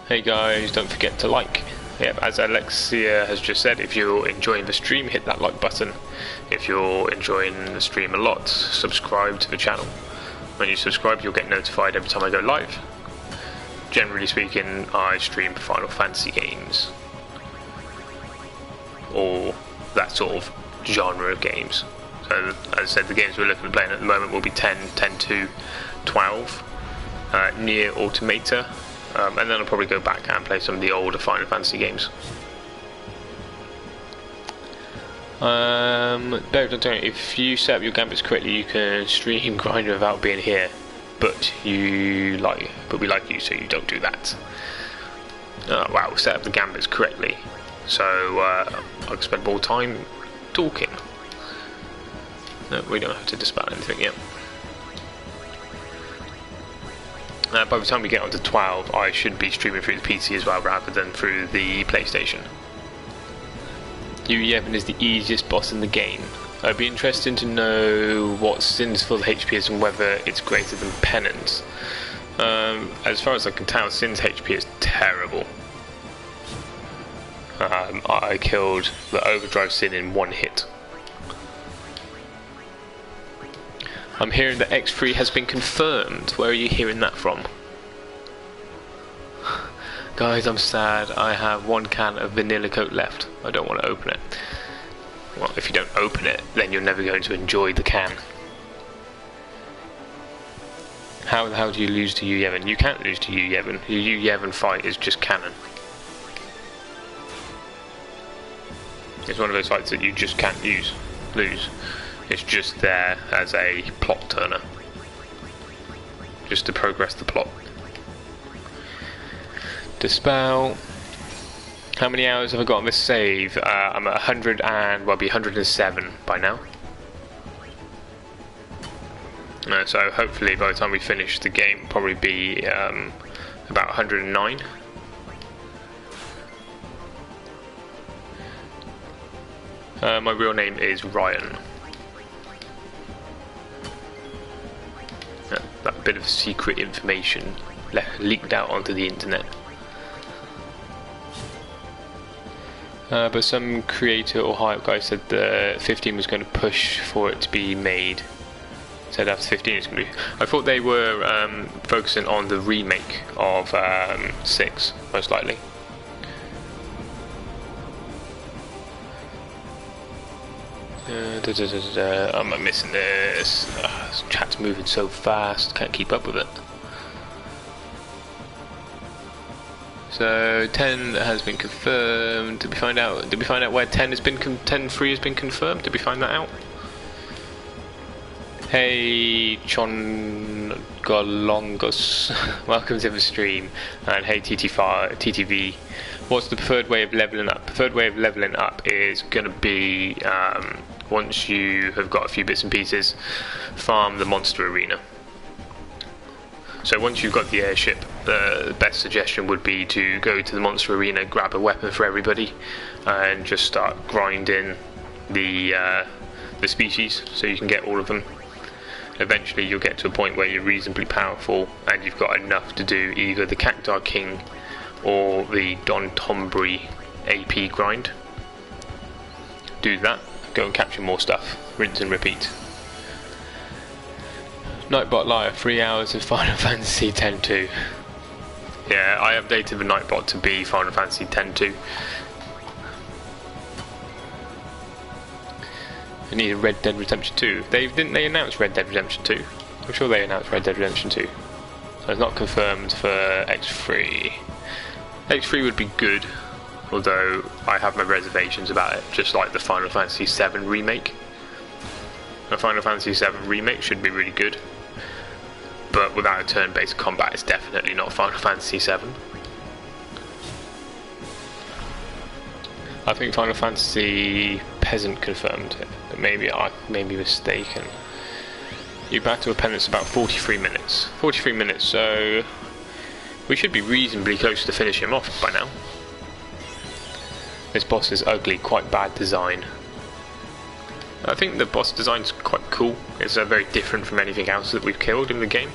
Hey guys, don't forget to like. Yep, as Alexia has just said, if you're enjoying the stream, hit that like button. If you're enjoying the stream a lot, subscribe to the channel. When you subscribe, you'll get notified every time I go live. Generally speaking, I stream Final Fantasy games, or that sort of genre of games. So, as I said, the games we're looking at playing at the moment will be 10, 10-2, 12, Nier Automata, and then I'll probably go back and play some of the older Final Fantasy games. If you set up your gambits correctly, you can stream Grinder without being here. But we like you, so you don't do that. Wow, set up the gambits correctly, so I can spend more time talking. No, we don't have to dispel anything yet. By the time we get onto 12, I should be streaming through the PC as well, rather than through the PlayStation. Yu Yevon is the easiest boss in the game. It'd be interesting to know what Sin's full HP is and whether it's greater than Penance. As far as I can tell, Sin's HP is terrible. I killed the Overdrive Sin in 1 hit. I'm hearing that X3 has been confirmed. Where are you hearing that from? Guys, I'm sad. I have 1 can of Vanilla Coke left. I don't want to open it. Well, if you don't open it, then you're never going to enjoy the can. How the hell do you lose to Yu Yevon? You can't lose to Yu Yevon. The Yu Yevon fight is just canon. It's one of those fights that you just can't lose. It's just there as a plot turner, just to progress the plot. Dispel. How many hours have I got on this save? I'm at 100 and, well, I'll be 107 by now. So hopefully by the time we finish the game, it'll probably be about 109. My real name is Ryan. That bit of secret information leaked out onto the internet. But some creator or hype guy said that 15 was going to push for it to be made. Said after 15 it's going to be... I thought they were focusing on the remake of 6, most likely. Am I missing this? This chat's moving so fast, can't keep up with it. So 10 has been confirmed. Did we find out? Did we find out where 10 has been? 10-3 has been confirmed. Did we find that out? Hey Chongolongus, welcome to the stream. And hey TTV, what's the preferred way of leveling up? Preferred way of leveling up is going to be once you have got a few bits and pieces, farm the monster arena. So once you've got the airship, the best suggestion would be to go to the monster arena, grab a weapon for everybody, and just start grinding the species so you can get all of them. Eventually you'll get to a point where you're reasonably powerful and you've got enough to do either the Cactar King or the Don Tombri AP grind. Do that, go and capture more stuff, rinse and repeat. Nightbot Live, 3 hours of Final Fantasy X-2. Yeah, I updated the Nightbot to be Final Fantasy X-2. I need a Red Dead Redemption 2. Didn't they announce Red Dead Redemption 2? I'm sure they announced Red Dead Redemption 2. So it's not confirmed for X3. X3 would be good, although I have my reservations about it, just like the Final Fantasy VII remake. The Final Fantasy VII remake should be really good, but without a turn-based combat, it's definitely not Final Fantasy VII. I think Final Fantasy Peasant confirmed it, but maybe I may be mistaken. You battle with Penance about 43 minutes. 43 minutes, so we should be reasonably close to finish him off by now. This boss is ugly, quite bad design. I think the boss design's quite cool. It's very different from anything else that we've killed in the game.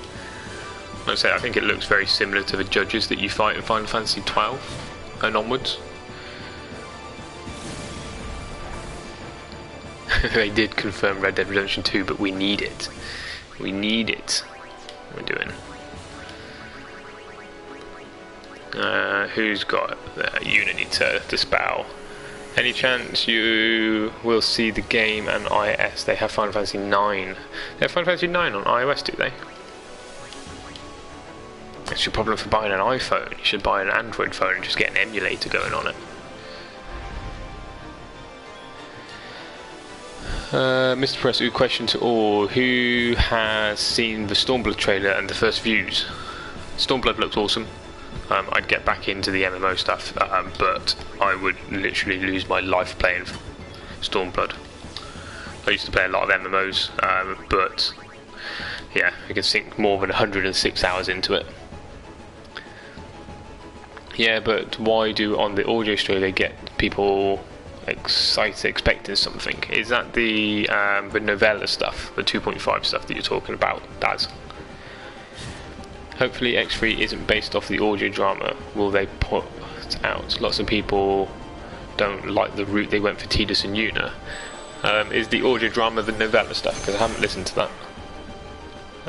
Like I say, I think it looks very similar to the judges that you fight in Final Fantasy XII and onwards. They did confirm Red Dead Redemption 2, but we need it. We need it. What are we doing? Who's got Unity to dispel? Any chance you will see the game and iOS? They have Final Fantasy 9. They have Final Fantasy 9 on iOS, do they? That's your problem for buying an iPhone. You should buy an Android phone and just get an emulator going on it. Mr. Press, question to all. Who has seen the Stormblood trailer and the first views? Stormblood looks awesome. I'd get back into the MMO stuff, but I would literally lose my life playing Stormblood. I used to play a lot of MMOs, but yeah, I can sink more than 106 hours into it. Yeah, but why do on the audio stream they get people excited, expecting something? Is that the novella stuff, the 2.5 stuff that you're talking about, Daz? Hopefully X3 isn't based off the audio drama. Will they put out? Lots of people don't like the route they went for Tidus and Yuna. Is the audio drama the novella stuff? Because I haven't listened to that.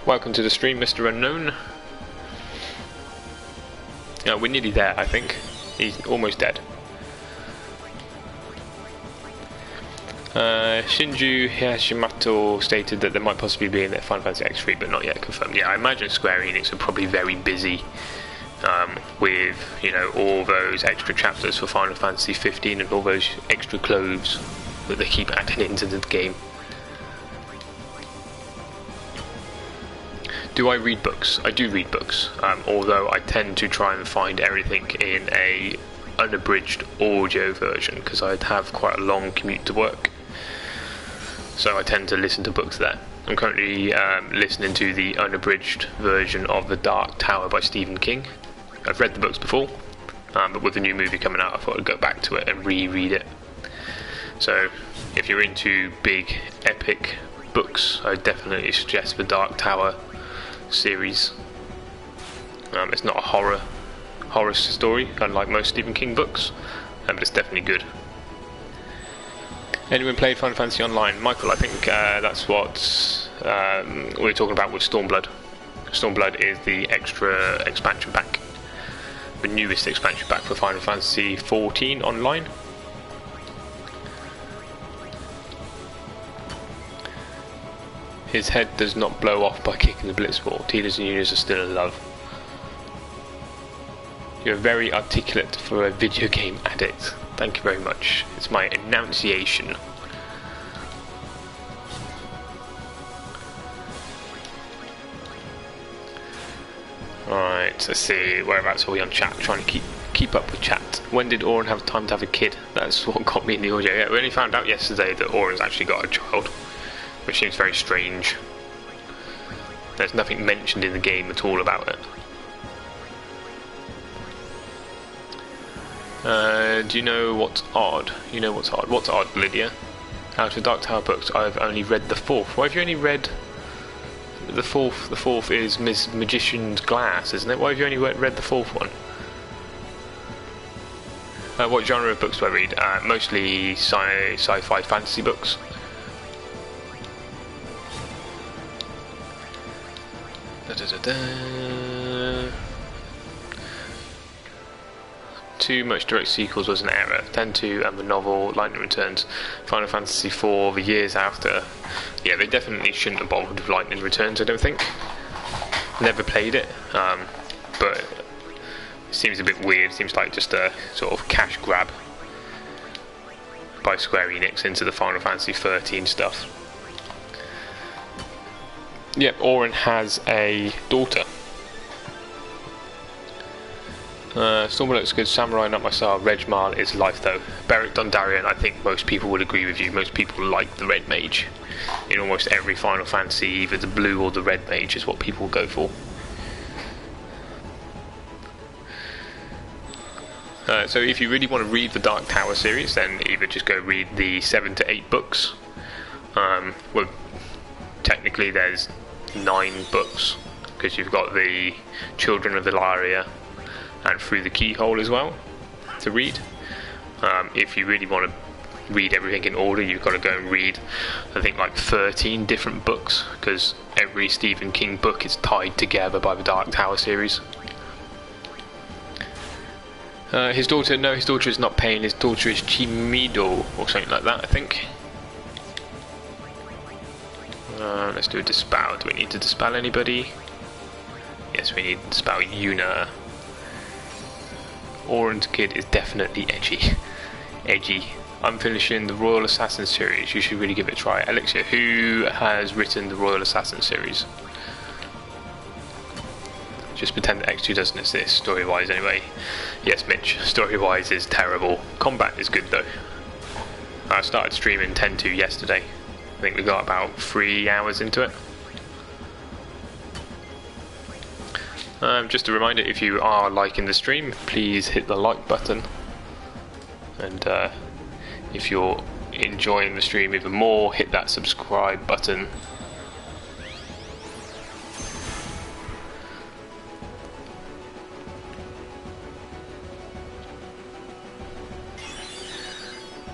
Welcome to the stream, Mr. Unknown. We're nearly there, I think. He's almost dead. Shinju Hashimoto stated that there might possibly be in their Final Fantasy X3, but not yet confirmed. Yeah, I imagine Square Enix are probably very busy with, you know, all those extra chapters for Final Fantasy 15 and all those extra clothes that they keep adding into the game. Do I read books? I do read books, although I tend to try and find everything in a unabridged audio version because I'd have quite a long commute to work. So I tend to listen to books there. I'm currently listening to the unabridged version of The Dark Tower by Stephen King. I've read the books before, but with the new movie coming out I thought I'd go back to it and reread it. So if you're into big epic books, I definitely suggest The Dark Tower series. It's not a horror story, unlike most Stephen King books, but it's definitely good. Anyone played Final Fantasy Online? Michael, I think that's what we're talking about with Stormblood. Stormblood is the extra expansion pack, the newest expansion pack for Final Fantasy 14 Online. His head does not blow off by kicking the Blitzball. Tidus and Yunas are still in love. You're very articulate for a video game addict. Thank you very much. It's my enunciation. Alright, let's see, whereabouts are we on chat? Trying to keep up with chat. When did Oren have time to have a kid? That's what got me in the audio. Yeah, we only found out yesterday that Oren's actually got a child, which seems very strange. There's nothing mentioned in the game at all about it. Do you know what's odd? You know what's odd? What's odd, Lydia? Out of Dark Tower books, I've only read the 4th. Why have you only read the 4th? The 4th is Miss Magician's Glass, isn't it? Why have you only read the 4th one? What genre of books do I read? Mostly sci-fi fantasy books. Too much direct sequels was an error. 10-2 and the novel Lightning Returns. Final Fantasy IV the years after. Yeah, they definitely shouldn't have bothered with Lightning Returns, I don't think. Never played it, but it seems a bit weird. Seems like just a sort of cash grab by Square Enix into the Final Fantasy 13 stuff. Yep, Oren has a daughter. Stormer looks good, Samurai not my style, Regmal is life though. Beric Dondarrion, I think most people would agree with you. Most people like the Red Mage. In almost every Final Fantasy, either the blue or the Red Mage is what people go for. So if you really want to read the Dark Tower series, then either just go read the 7 to 8 books. Well, technically there's 9 books, because you've got the Children of Ilaria and Through the Keyhole as well to read. If you really want to read everything in order, you've got to go and read, I think, like 13 different books, because every Stephen King book is tied together by the Dark Tower series. His daughter is not Pain, his daughter is Chimido or something like that, I think. Let's do a dispel. Do we need to dispel anybody? Yes, we need to dispel Yuna. Oren's kid is definitely edgy. Edgy. I'm finishing the Royal Assassin series. You should really give it a try. Elixir, who has written the Royal Assassin series? Just pretend that X2 doesn't exist, story-wise anyway. Yes, Mitch, story-wise is terrible. Combat is good though. I started streaming 10-2 yesterday. I think we got about 3 hours into it. Just a reminder, if you are liking the stream, please hit the like button. And if you're enjoying the stream even more, hit that subscribe button.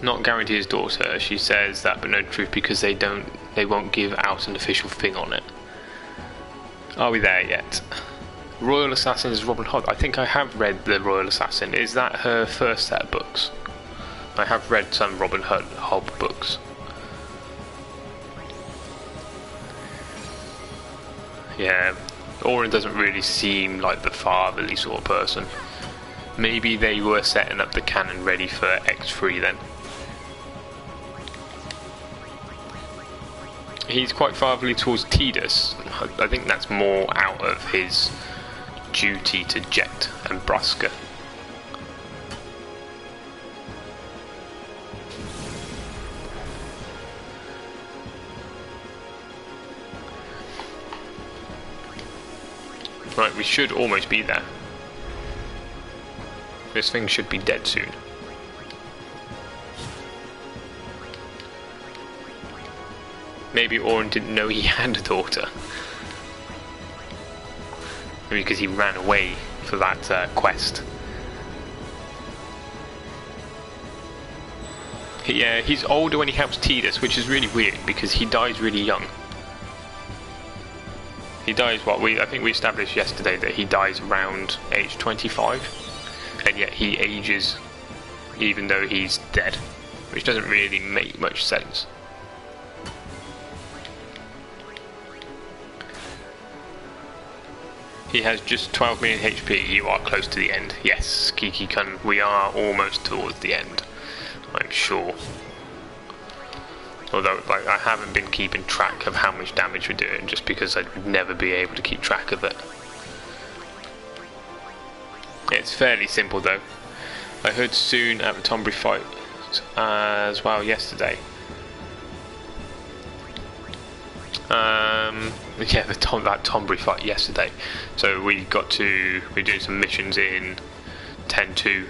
Not guarantee his daughter. She says that, but no truth, because they won't give out an official thing on it. Are we there yet? Royal Assassin is Robin Hood. I think I have read the Royal Assassin. Is that her first set of books? I have read some Robin Hood books. Yeah, Oren doesn't really seem like the fatherly sort of person. Maybe they were setting up the canon ready for X3 then. He's quite fatherly towards Tidus. I think that's more out of his duty to Jecht and Braska. Right, we should almost be there. This thing should be dead soon. Maybe Oren didn't know he had a daughter. Maybe because he ran away for that quest. He's older when he helps Tidus, which is really weird because he dies really young. He dies, I think we established yesterday that he dies around age 25, and yet he ages even though he's dead, which doesn't really make much sense. He has just 12 million HP. You are close to the end. Yes, Kiki-kun, we are almost towards the end, I'm sure. Although, like, I haven't been keeping track of how much damage we're doing, just because I'd never be able to keep track of it. It's fairly simple though. I heard soon at the Tombury fight as well yesterday. Yeah, that Tombury fight yesterday. So we're doing some missions in 10-2,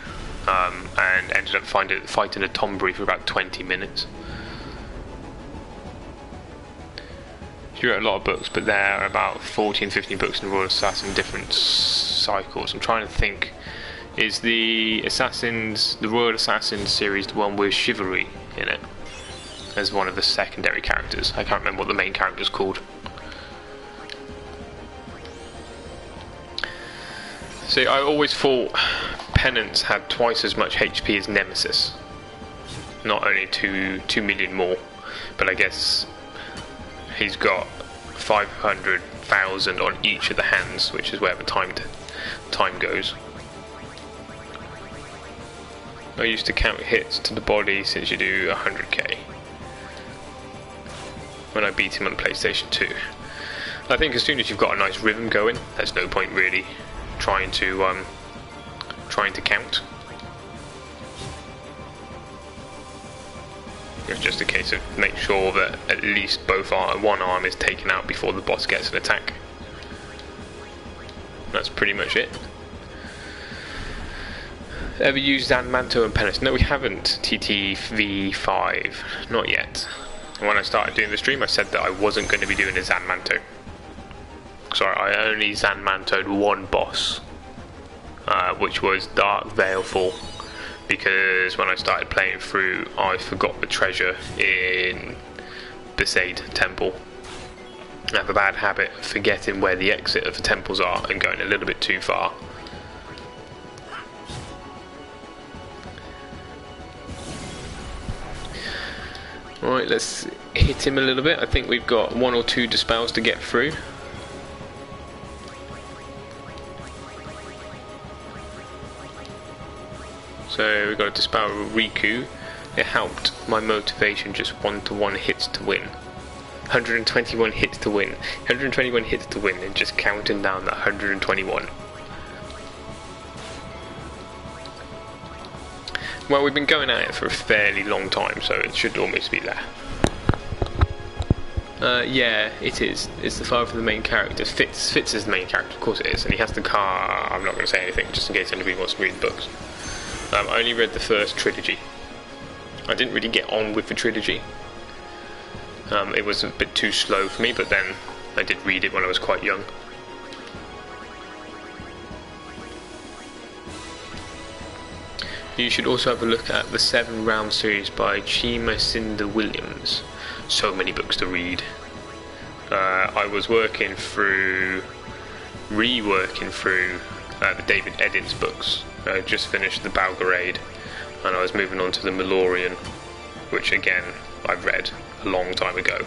and ended up fighting a Tombury for about 20 minutes. She wrote a lot of books, but there are about 14, 15 books in the Royal Assassin, different cycles. I'm trying to think, is the Royal Assassin series the one with Chivalry in it as one of the secondary characters? I can't remember what the main character's called. See, I always thought Penance had twice as much HP as Nemesis. Not only 2 million more, but I guess he's got 500,000 on each of the hands, which is where the time goes. I used to count hits to the body since you do 100k. When I beat him on PlayStation 2. I think as soon as you've got a nice rhythm going, there's no point really trying to count. It's just a case of make sure that at least one arm is taken out before the boss gets an attack. That's pretty much it. Ever used Zanmanto and Penance? No, we haven't. TTV5, not yet. When I started doing the stream, I said that I wasn't going to be doing a Zanmanto. Sorry, I only Zanmantoed one boss, which was Dark Veilful, because when I started playing through, I forgot the treasure in Besaid Temple. I have a bad habit of forgetting where the exit of the temples are and going a little bit too far. Right, let's hit him a little bit. I think we've got 1 or 2 dispels to get through. So we've got a dispel Riku. It helped my motivation, just 1-to-1 hits to win. 121 hits to win. 121 hits to win, and just counting down that 121. Well, we've been going at it for a fairly long time, so it should almost be there. Yeah, it is. It's the file for the main character. Fitz is the main character, of course it is, and he has the car. I'm not going to say anything, just in case anybody wants to read the books. I only read the first trilogy. I didn't really get on with the trilogy. It was a bit too slow for me, but then I did read it when I was quite young. You should also have a look at the 7 Round series by Chima Cinder Williams. So many books to read. I was reworking through the David Eddins books. I just finished the Balgarade, and I was moving on to the Malorian, which again I read a long time ago.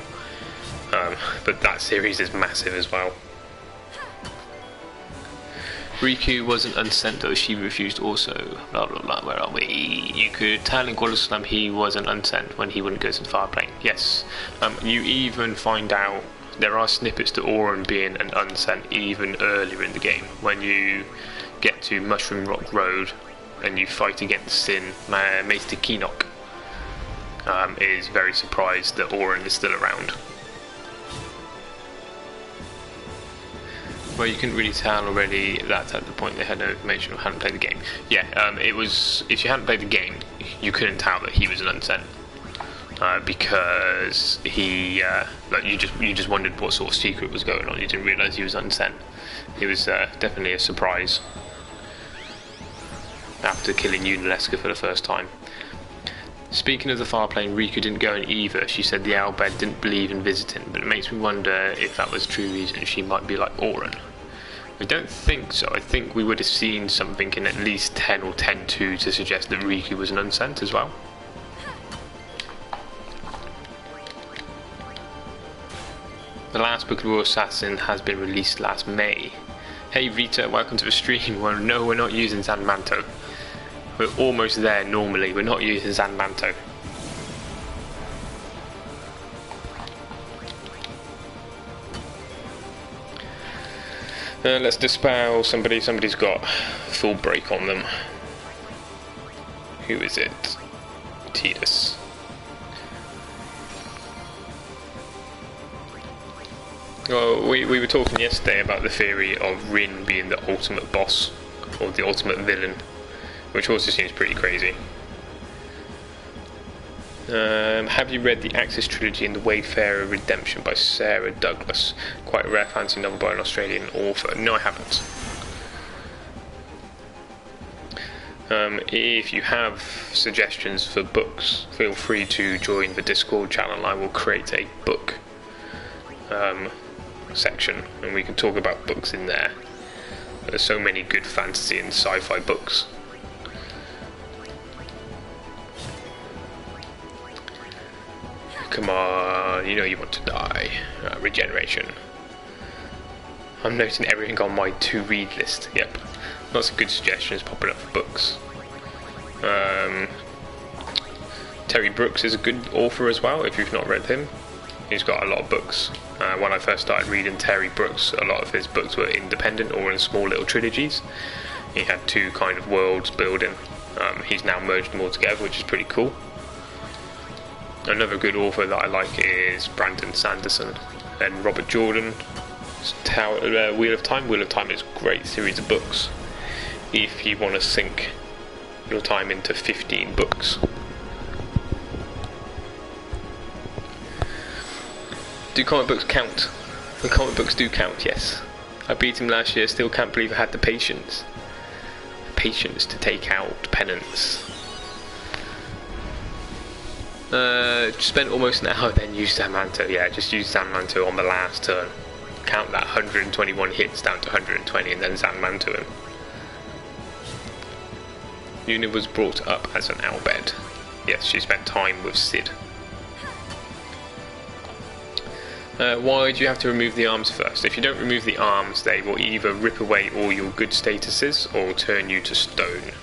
But that series is massive as well. Riku wasn't unsent though, she refused also. Blah blah blah, where are we? You could tell in Guadalajara he wasn't unsent when he wouldn't go to the fire plane. Yes. You even find out there are snippets to Auron being an unsent even earlier in the game. When you get to Mushroom Rock Road and you fight against Sin, Maester Keenock is very surprised that Auron is still around. Well, you couldn't really tell already that at the point they had no information or hadn't played the game. Yeah, it was, if you hadn't played the game, you couldn't tell that he was an unsent. Because he, like you just wondered what sort of secret was going on. You didn't realise he was unsent. It was definitely a surprise after killing Unalesca for the first time. Speaking of the far plane, Riku didn't go in either. She said the Owlbed didn't believe in visiting, but it makes me wonder if that was a true reason she might be like Auron. I don't think so. I think we would have seen something in at least 10 or 10-2 to suggest that Riku was an unsent as well. The last book of Royal Assassin has been released last May. Hey Rita, welcome to the stream. Well, no, we're not using Zanmanto. We're almost there normally. We're not using Zanmanto. Let's dispel somebody. Somebody's got full break on them. Who is it? Titus. Well, we were talking yesterday about the theory of Rin being the ultimate boss, or the ultimate villain, which also seems pretty crazy. Have you read the Axis trilogy and the Wayfarer Redemption by Sarah Douglas? Quite a rare fantasy novel by an Australian author. No, I haven't. If you have suggestions for books, feel free to join the Discord channel. I will create a book section and we can talk about books in there. There's so many good fantasy and sci-fi books. Come on, you know you want to die. Regeneration. I'm noting everything on my to-read list. Yep, lots of good suggestions popping up for books. Terry Brooks is a good author as well, if you've not read him. He's got a lot of books. When I first started reading Terry Brooks, a lot of his books were independent or in small little trilogies. He had two kind of worlds building. He's now merged them all together, which is pretty cool. Another good author that I like is Brandon Sanderson and Robert Jordan. Wheel of Time. Wheel of Time is a great series of books if you want to sink your time into 15 books. Do comic books count? The comic books do count, yes. I beat him last year, still can't believe I had the patience. Patience to take out Penance. Spent almost an hour, then used Zanmanto. Yeah, just used Zanmanto on the last turn. Count that 121 hits down to 120 and then Zanmanto him. Una was brought up as an Albed. Yes, she spent time with Sid. Why do you have to remove the arms first? If you don't remove the arms, they will either rip away all your good statuses or turn you to stone.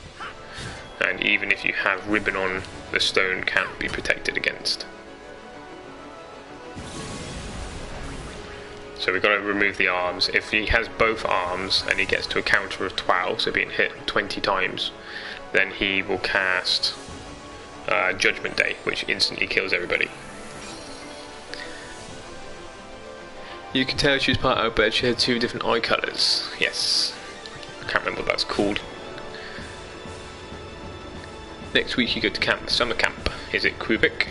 And even if you have ribbon on, the stone can't be protected against. So we've got to remove the arms. If he has both arms and he gets to a counter of 12, so being hit 20 times, then he will cast Judgment Day, which instantly kills everybody. You can tell she was part of Albed. She had two different eye colours. Yes. I can't remember what that's called. Next week you go to camp, summer camp. Is it Quebec?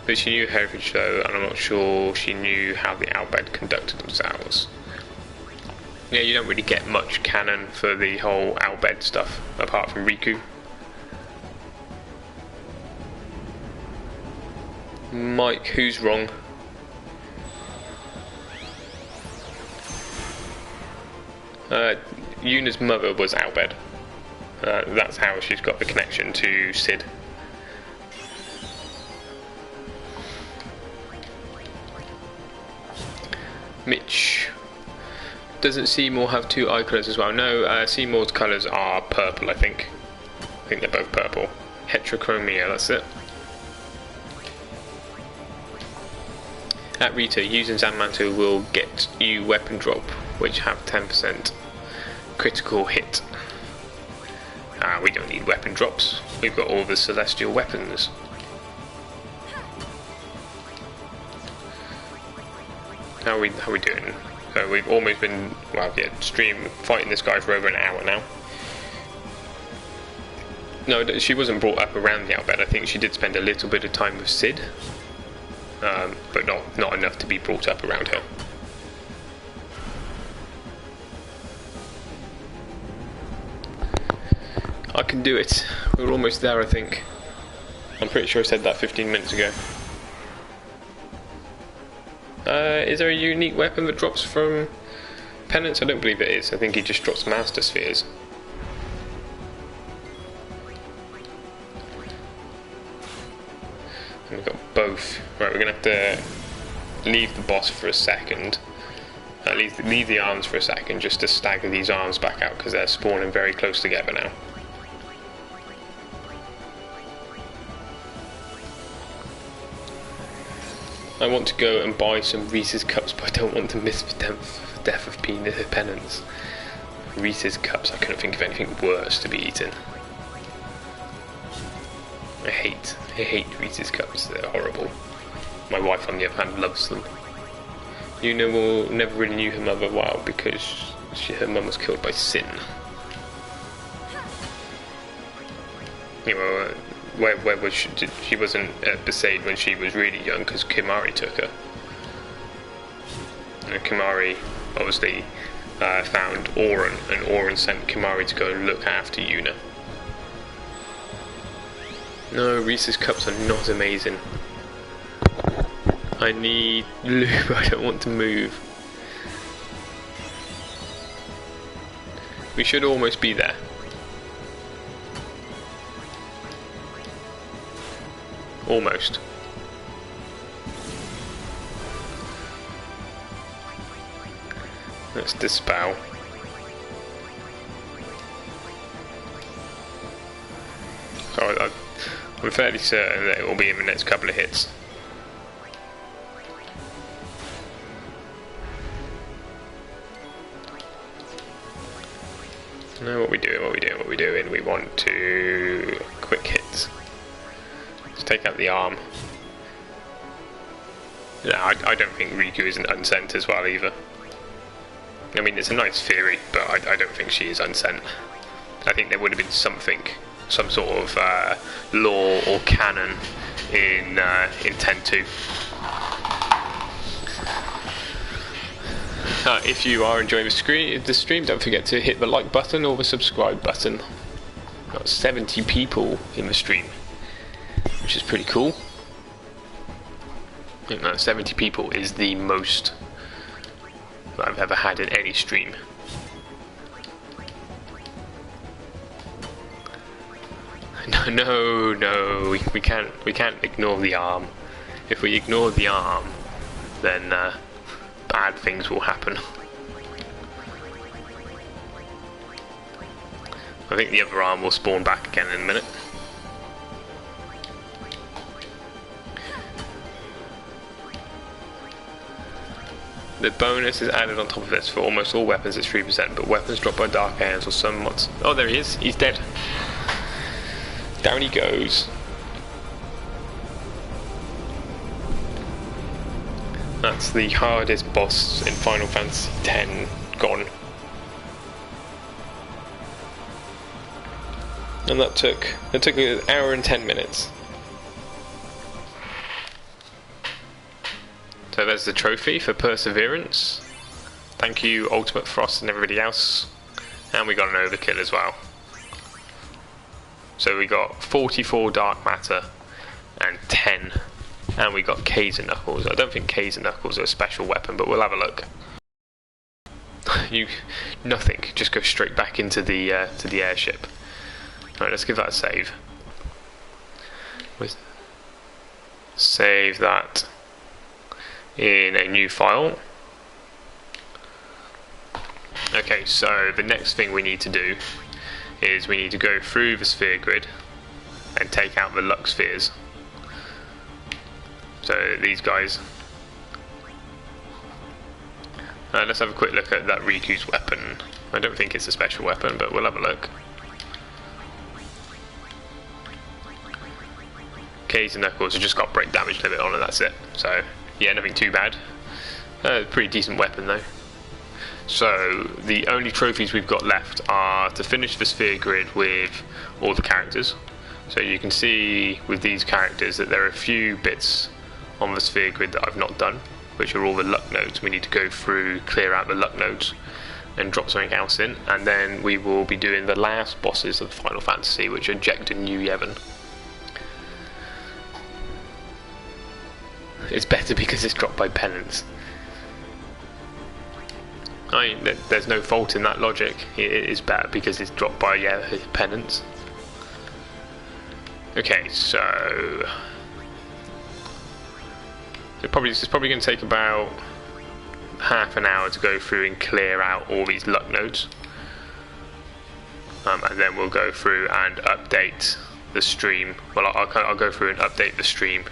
But she knew Heritage though, and I'm not sure she knew how the Albed conducted themselves. Yeah, you don't really get much canon for the whole Albed stuff, apart from Riku. Mike, who's wrong? Yuna's mother was Albed. That's how she's got the connection to Sid. Mitch. Doesn't Seymour have two eye colours as well? No, Seymour's colours are purple, I think. I think they're both purple. Heterochromia, that's it. At Rita, using Zanmanto will get you weapon drop, which have 10% critical hit. We don't need weapon drops. We've got all the celestial weapons. How are we doing? We've almost been, well, yeah, fighting this guy for over an hour now. No, she wasn't brought up around the Albed. I think she did spend a little bit of time with Sid, but not enough to be brought up around her. I can do it. We're almost there, I think. I'm pretty sure I said that 15 minutes ago. Is there a unique weapon that drops from Penance? I don't believe it is. I think he just drops Master Spheres. And we've got both. Right, we're going to have to leave the boss for a second Leave the arms for a second just to stagger these arms back out because they're spawning very close together now. I want to go and buy some Reese's Cups, but I don't want to miss the death of Penance. Reese's Cups, I couldn't think of anything worse to be eaten. I hate Reese's Cups, they're horrible. My wife, on the other hand, loves them. Yuna never really knew her mother well because her mum was killed by sin. You know, where was she? She wasn't at Besaid when she was really young because Kimari took her. And Kimari obviously found Auron, and Auron sent Kimari to go and look after Yuna. No, Reese's Cups are not amazing. I need lube, I don't want to move. We should almost be there. Almost. Let's dispel. So I'm fairly certain that it will be in the next couple of hits. No, what we doing. We want to quick hits. Let's take out the arm. No, I don't think Riku is unsent as well either. I mean, it's a nice theory, but I don't think she is unsent. I think there would have been something, some sort of lore or canon in 10.2. If you are enjoying the stream, don't forget to hit the like button or the subscribe button. Got 70 people in the stream, which is pretty cool. I think that 70 people is the most that I've ever had in any stream. No, we can't ignore the arm. If we ignore the arm, then bad things will happen. I think the other arm will spawn back again in a minute. The bonus is added on top of this for almost all weapons. It's 3%, but weapons dropped by Dark Aeons or some mods. Oh, there he is. He's dead. Down he goes. That's the hardest boss in Final Fantasy X gone. And that took an hour and 10 minutes. So there's the trophy for Perseverance. Thank you, Ultimate Frost and everybody else. And we got an overkill as well. So we got 44 Dark Matter and 10. And we got K's and Knuckles. I don't think K's and Knuckles are a special weapon, but we'll have a look. Nothing. Just go straight back into the airship. Alright, let's give that a save. Save that in a new file. Okay, so the next thing we need to do is we need to go through the sphere grid and take out the luck spheres. So these guys. Let's have a quick look at that Riku's weapon. I don't think it's a special weapon, but we'll have a look. K's and Knuckles have just got break damage limit on and that's it. So yeah, nothing too bad. Pretty decent weapon though. So the only trophies we've got left are to finish the sphere grid with all the characters. So you can see with these characters that there are a few bits on the sphere grid that I've not done, which are all the luck nodes. We need to go through, clear out the luck nodes and drop something else in, and then we will be doing the last bosses of Final Fantasy, which are Jecht and Yu Yevon. It's better because it's dropped by Penance. I mean, there's no fault in that logic. It is better because it's dropped by Penance. Okay, so it's probably going to take about half an hour to go through and clear out all these luck nodes. And then we'll go through and update the stream. Well, I'll go through and update the stream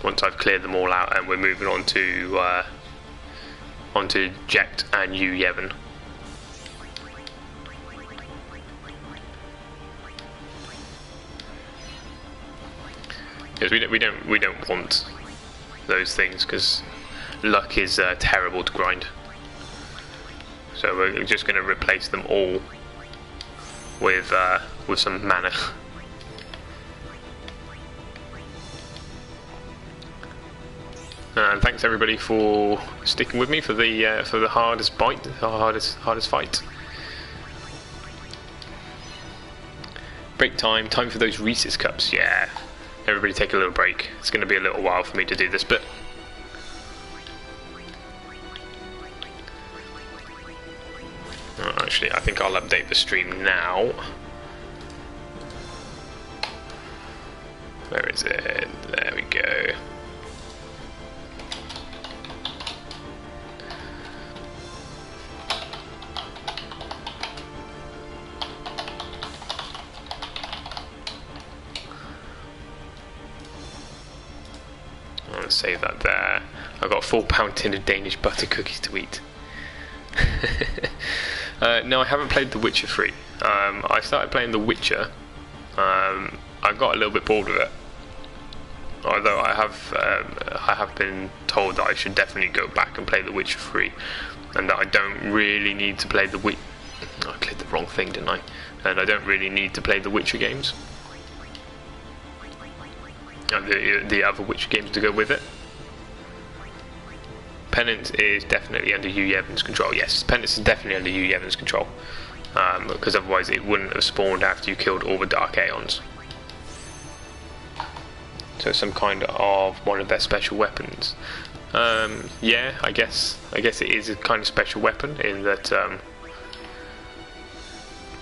once I've cleared them all out, and we're moving on to Jecht and Yu Yevon. Because we don't want those things, because luck is terrible to grind. So we're just going to replace them all with some mana. And thanks everybody for sticking with me for the hardest bite, the hardest fight. Break time for those Reese's cups. Yeah, everybody take a little break. It's going to be a little while for me to do this bit. Actually, I think I'll update the stream now. Where is it? There we go. I'll save that there. I've got a £4 tin of Danish butter cookies to eat. No, I haven't played The Witcher 3. I started playing The Witcher. I got a little bit bored with it. Although I have been told that I should definitely go back and play The Witcher 3, and that I don't really need to play the Witcher. I clicked the wrong thing, didn't I? And I don't really need to play the Witcher games. The other Witcher games to go with it. Penance is definitely under Yu Yevon's control. Yes, Penance is definitely under Yu Yevon's control, because otherwise it wouldn't have spawned after you killed all the Dark Aeons. So some kind of one of their special weapons. Yeah, I guess it is a kind of special weapon in that.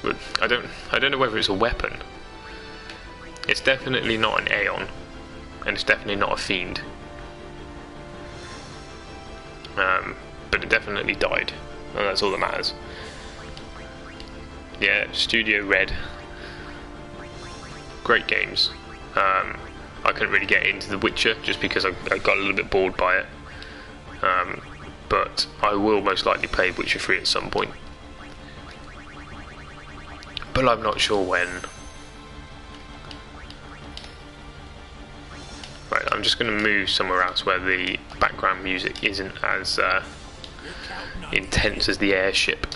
But I don't know whether it's a weapon. It's definitely not an Aeon, and it's definitely not a fiend. But it definitely died, and that's all that matters. Yeah, Studio Red. Great games. I couldn't really get into The Witcher just because I got a little bit bored by it. But I will most likely play Witcher 3 at some point. But I'm not sure when. Right, I'm just going to move somewhere else where the background music isn't as intense as the airship.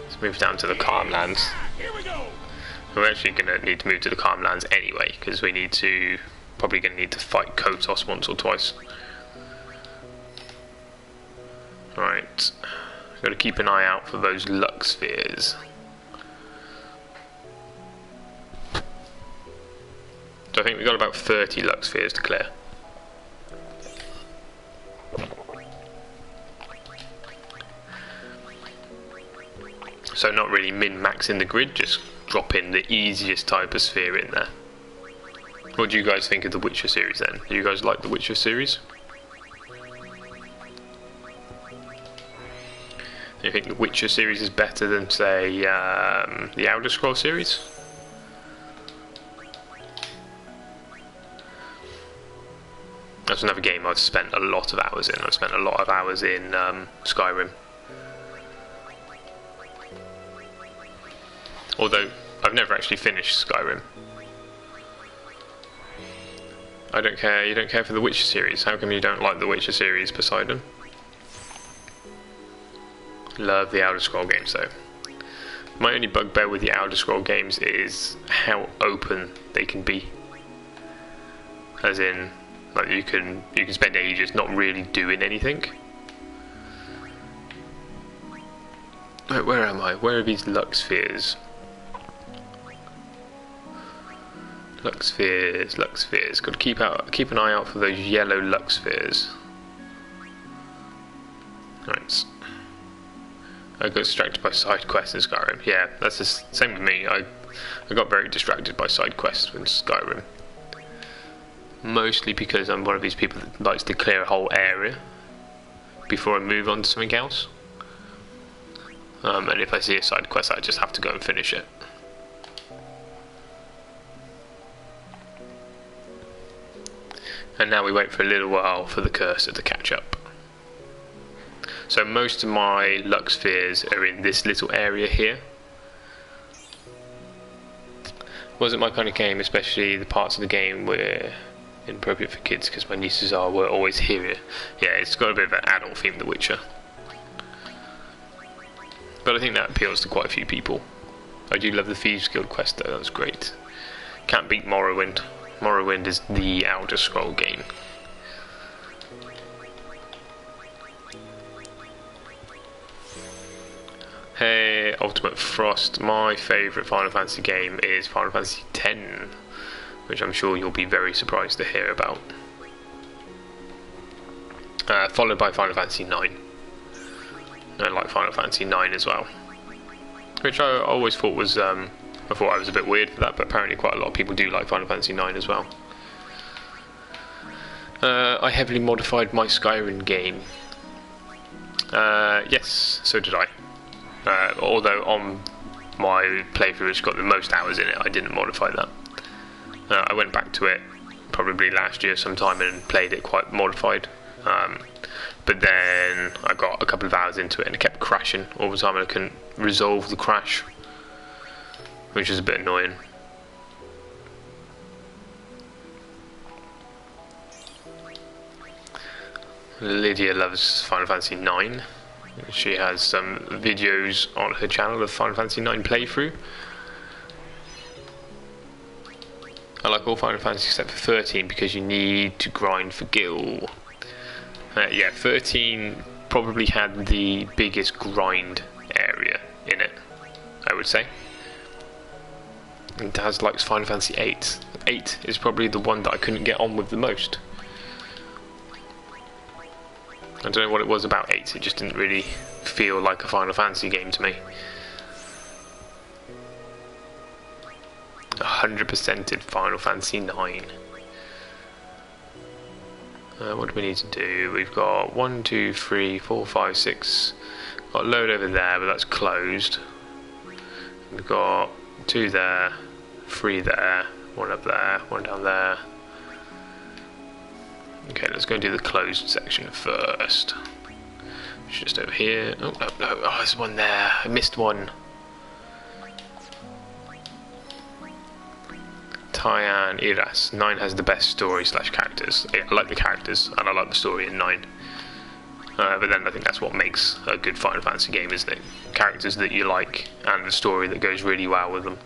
Let's move down to the calm lands. We're actually going to need to move to the calm lands anyway, because we need to probably going to need to fight Kotos once or twice. Right, got to keep an eye out for those luck spheres. So I think we've got about 30 luck spheres to clear. So not really min-maxing the grid, just drop in the easiest type of sphere in there. What do you guys think of the Witcher series then? Do you guys like the Witcher series? Do you think the Witcher series is better than, say, the Elder Scrolls series? That's another game I've spent a lot of hours in. I've spent a lot of hours in Skyrim. Although, I've never actually finished Skyrim. I don't care, you don't care for the Witcher series. How come you don't like the Witcher series, Poseidon? Love the Elder Scrolls games though. My only bugbear with the Elder Scrolls games is how open they can be. As in, like you can spend ages not really doing anything. Right, where am I? Where are these luck spheres? Luck spheres, luck spheres. Got to keep an eye out for those yellow luck spheres. Right. I got distracted by side quests in Skyrim. Yeah, that's the same with me. I got very distracted by side quests in Skyrim. mostly because I'm one of these people that likes to clear a whole area before I move on to something else. And if I see a side quest, I just have to go and finish it. And now we wait for a little while for the cursor to catch up. So most of my luck spheres are in this little area here. Wasn't my kind of game, especially the parts of the game where inappropriate for kids, because my nieces were always here. Yeah, it's got a bit of an adult theme, The Witcher. But I think that appeals to quite a few people. I do love the Thieves Guild quest though, that's great. Can't beat Morrowind. Morrowind is the Elder Scroll game. Hey, Ultimate Frost. My favourite Final Fantasy game is Final Fantasy X, which I'm sure you'll be very surprised to hear about. Followed by Final Fantasy IX. I like Final Fantasy IX as well, which I always thought was, I thought I was a bit weird for that, but apparently quite a lot of people do like Final Fantasy IX as well. I heavily modified my Skyrim game. Yes, so did I. Although on my playthrough which got the most hours in it, I didn't modify that. I went back to it probably last year sometime and played it quite modified. But then I got a couple of hours into it and it kept crashing all the time and I couldn't resolve the crash, which was a bit annoying. Lydia loves Final Fantasy IX. She has some videos on her channel of Final Fantasy IX playthrough. I like all Final Fantasy except for 13 because you need to grind for Gil. Yeah, 13 probably had the biggest grind area in it, I would say. And Daz likes Final Fantasy 8. 8 is probably the one that I couldn't get on with the most. I don't know what it was about 8, it just didn't really feel like a Final Fantasy game to me. 100%ed Final Fantasy 9. What do we need to do? We've got 1, 2, 3, 4, 5, 6. Got a load over there, but that's closed. We've got 2 there, 3 there, 1 up there, 1 down there. Okay, let's go and do the closed section first. It's just over here. Oh, no, no. Oh, there's one there. I missed one. Tyann Iras. 9 has the best story / characters. I like the characters and I like the story in 9. But then I think that's what makes a good Final Fantasy game, isn't it? Characters that you like and the story that goes really well with them.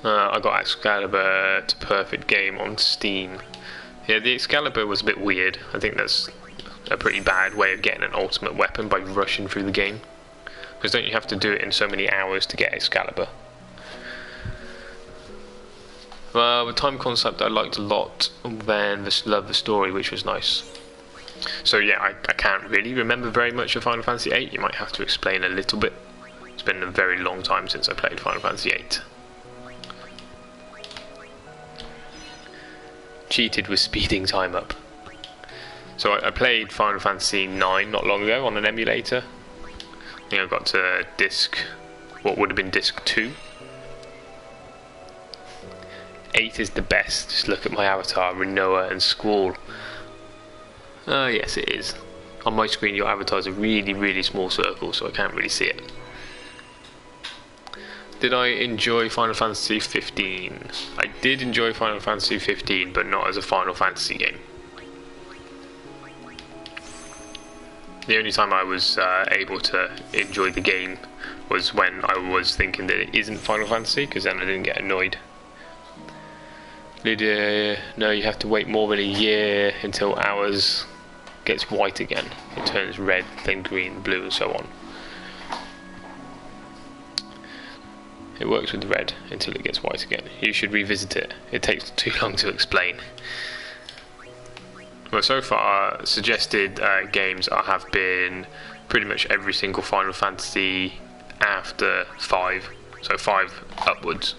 I got Excalibur to Perfect Game on Steam. Yeah, the Excalibur was a bit weird. I think that's a pretty bad way of getting an ultimate weapon, by rushing through the game. Because don't you have to do it in so many hours to get Excalibur? Well, the time concept I liked a lot, then love the story, which was nice. So yeah, I can't really remember very much of Final Fantasy VIII. You might have to explain a little bit. It's been a very long time since I played Final Fantasy VIII. Cheated with speeding time up. So I played Final Fantasy IX not long ago on an emulator. I think I got to disc, what would have been disc 2. 8 is the best. Just look at my avatar, Rinoa and Squall. Yes it is. On my screen your avatar is a really, really small circle, so I can't really see it. Did I enjoy Final Fantasy 15? I did enjoy Final Fantasy 15, but not as a Final Fantasy game. The only time I was able to enjoy the game was when I was thinking that it isn't Final Fantasy, because then I didn't get annoyed. Lydia, no, you have to wait more than a year until ours gets white again. It turns red, then green, blue, and so on. It works with red until it gets white again. You should revisit it. It takes too long to explain. Well, so far, suggested games have been pretty much every single Final Fantasy after 5. So 5 upwards.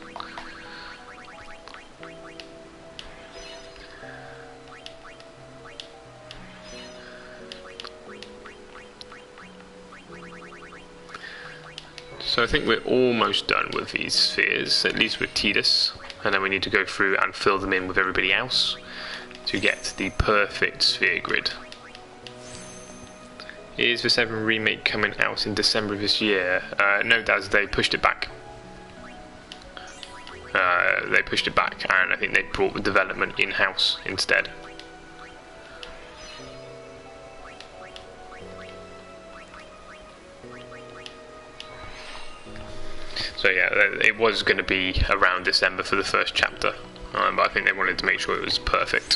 So I think we're almost done with these spheres, at least with Tidus, and then we need to go through and fill them in with everybody else to get the perfect sphere grid. Is the 7 remake coming out in December of this year? No, Daz, they pushed it back. They pushed it back, and I think they brought the development in-house instead. So yeah, it was going to be around December for the first chapter, but I think they wanted to make sure it was perfect.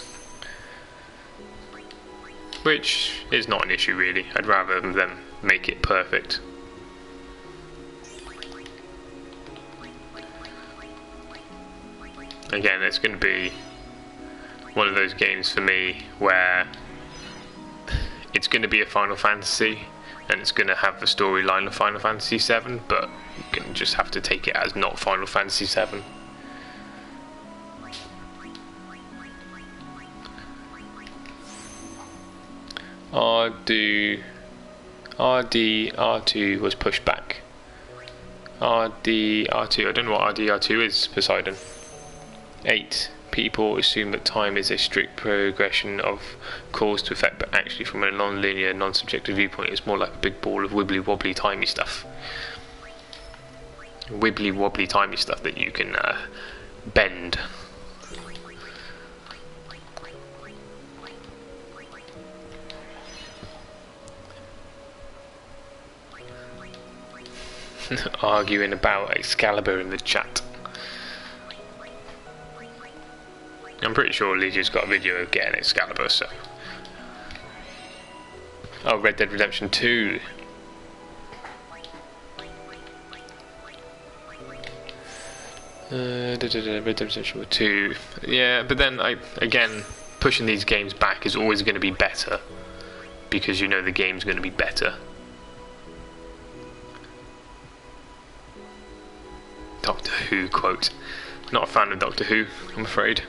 Which is not an issue really, I'd rather them make it perfect. Again, it's going to be one of those games for me where it's going to be a Final Fantasy and it's going to have the storyline of Final Fantasy VII, but you can just have to take it as not Final Fantasy VII. RDR2 was pushed back. RDR2, I don't know what RDR2 is, Poseidon. 8. People assume that time is a strict progression of cause to effect, but actually from a non-linear, non-subjective viewpoint it's more like a big ball of wibbly-wobbly timey stuff. Wibbly-wobbly timey stuff that you can bend. Arguing about Excalibur in the chat. I'm pretty sure Legion's got a video of getting Excalibur, so. Oh, Red Dead Redemption 2. Red Dead Redemption 2. Yeah, but then, again, pushing these games back is always going to be better. Because you know the game's going to be better. Doctor Who quote. Not a fan of Doctor Who, I'm afraid.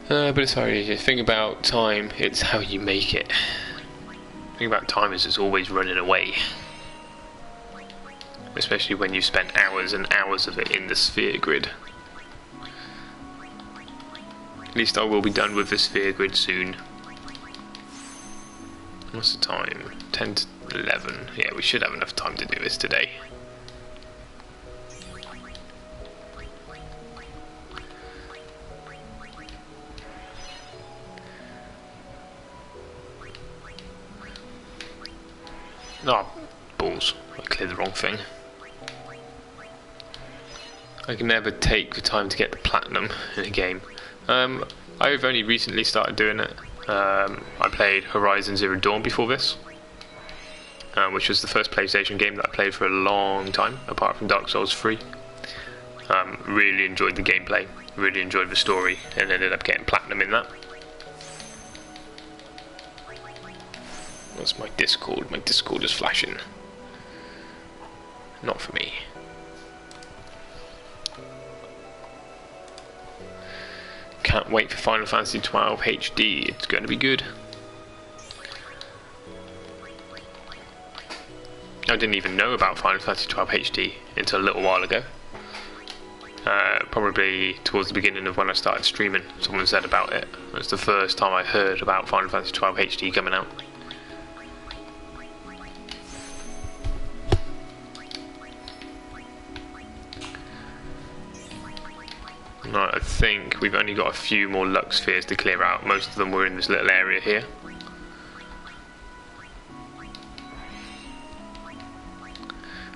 But it's hard. The thing about time, it's how you make it. The thing about time is it's always running away. Especially when you spent hours and hours of it in the sphere grid. At least I will be done with the sphere grid soon. What's the time? 10 to 11. Yeah, we should have enough time to do this today. Oh, balls. I cleared the wrong thing. I can never take the time to get the platinum in a game. I've only recently started doing it. I played Horizon Zero Dawn before this, which was the first PlayStation game that I played for a long time, apart from Dark Souls 3. Really enjoyed the gameplay, really enjoyed the story, and ended up getting platinum in that. What's my Discord? My Discord is flashing. Not for me. Can't wait for Final Fantasy 12 HD. It's going to be good. I didn't even know about Final Fantasy 12 HD until a little while ago. Probably towards the beginning of when I started streaming. Someone said about it. It was the first time I heard about Final Fantasy 12 HD coming out. Right, I think we've only got a few more luck spheres to clear out. Most of them were in this little area here.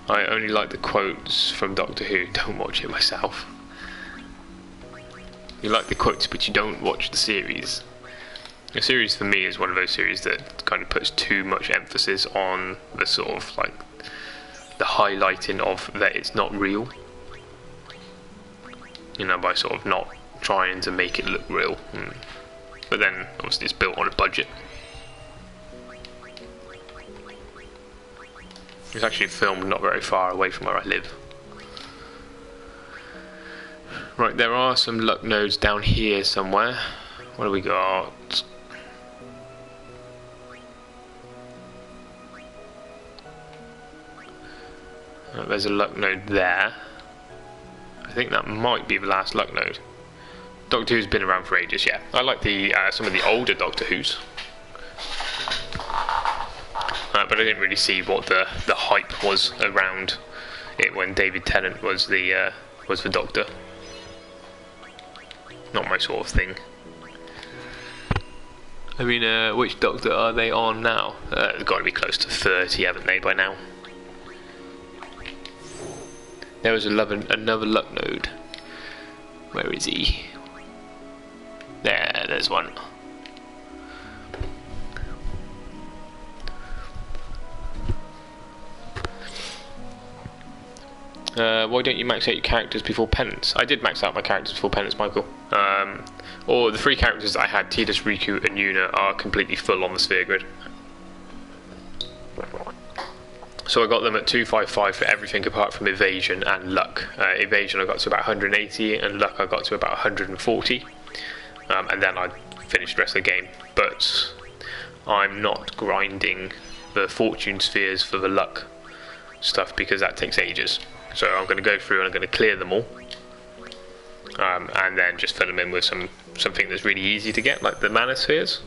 I only like the quotes from Doctor Who, don't watch it myself. You like the quotes but you don't watch the series. The series for me is one of those series that kind of puts too much emphasis on the sort of like the highlighting of that it's not real. You know, by sort of not trying to make it look real. But then, obviously, it's built on a budget. It's actually filmed not very far away from where I live. Right, there are some luck nodes down here somewhere. What do we got? There's a luck node there. I think that might be the last luck node. Doctor Who's been around for ages, yeah. I like the some of the older Doctor Who's. But I didn't really see what the hype was around it when David Tennant was the Doctor. Not my sort of thing. I mean, which Doctor are they on now? They've got to be close to 30, haven't they, by now? There was another luck node. Where is he? There's one. Why don't you max out your characters before Penance? I did max out my characters before Penance, Michael. Or the 3 characters I had, Tidus, Riku and Yuna, are completely full on the sphere grid. So I got them at 255 for everything apart from evasion and luck. Evasion I got to about 180 and luck I got to about 140. And then I finished the rest of the game. But I'm not grinding the fortune spheres for the luck stuff because that takes ages. So I'm going to go through and I'm going to clear them all. And then just fill them in with something that's really easy to get, like the mana spheres.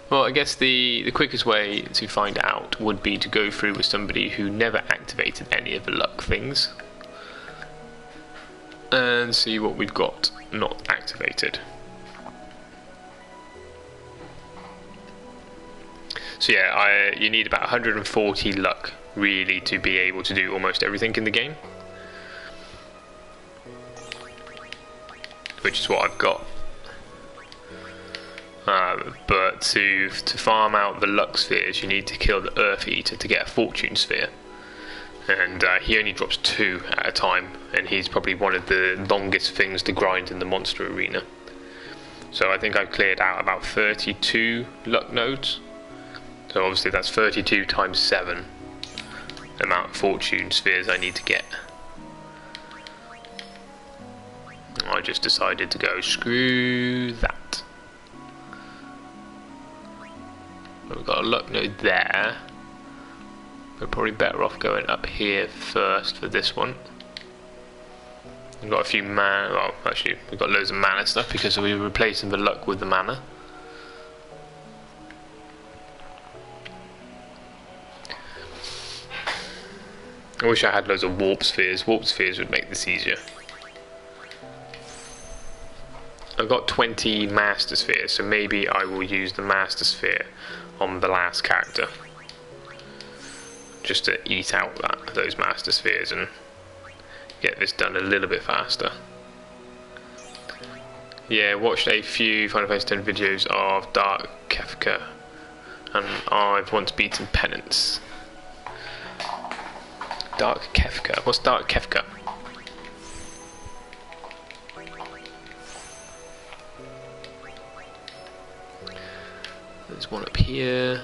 Well, I guess the quickest way to find out would be to go through with somebody who never activated any of the luck things and see what we've got not activated. So yeah, you need about 140 luck really to be able to do almost everything in the game, which is what I've got. But to farm out the luck spheres, you need to kill the Earth Eater to get a fortune sphere, and he only drops 2 at a time, and he's probably one of the longest things to grind in the monster arena. So I think I've cleared out about 32 luck nodes. So obviously that's 32 times 7 the amount of fortune spheres I need to get. I just decided to go screw that. We've got a luck node there. We're probably better off going up here first for this one. We've got a few mana, well actually we've got loads of mana stuff because we're replacing the luck with the mana. I wish I had loads of warp spheres. Warp spheres would make this easier. I've got 20 master spheres, so maybe I will use the master sphere on the last character, just to eat out those master spheres and get this done a little bit faster. Yeah, watched a few Final Fantasy X videos of Dark Kefka, and I've once beaten Penance. Dark Kefka. What's Dark Kefka? There's one up here.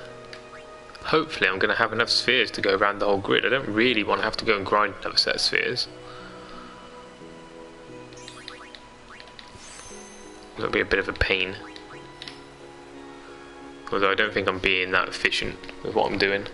Hopefully I'm going to have enough spheres to go around the whole grid. I don't really want to have to go and grind another set of spheres. That'll be a bit of a pain. Although I don't think I'm being that efficient with what I'm doing.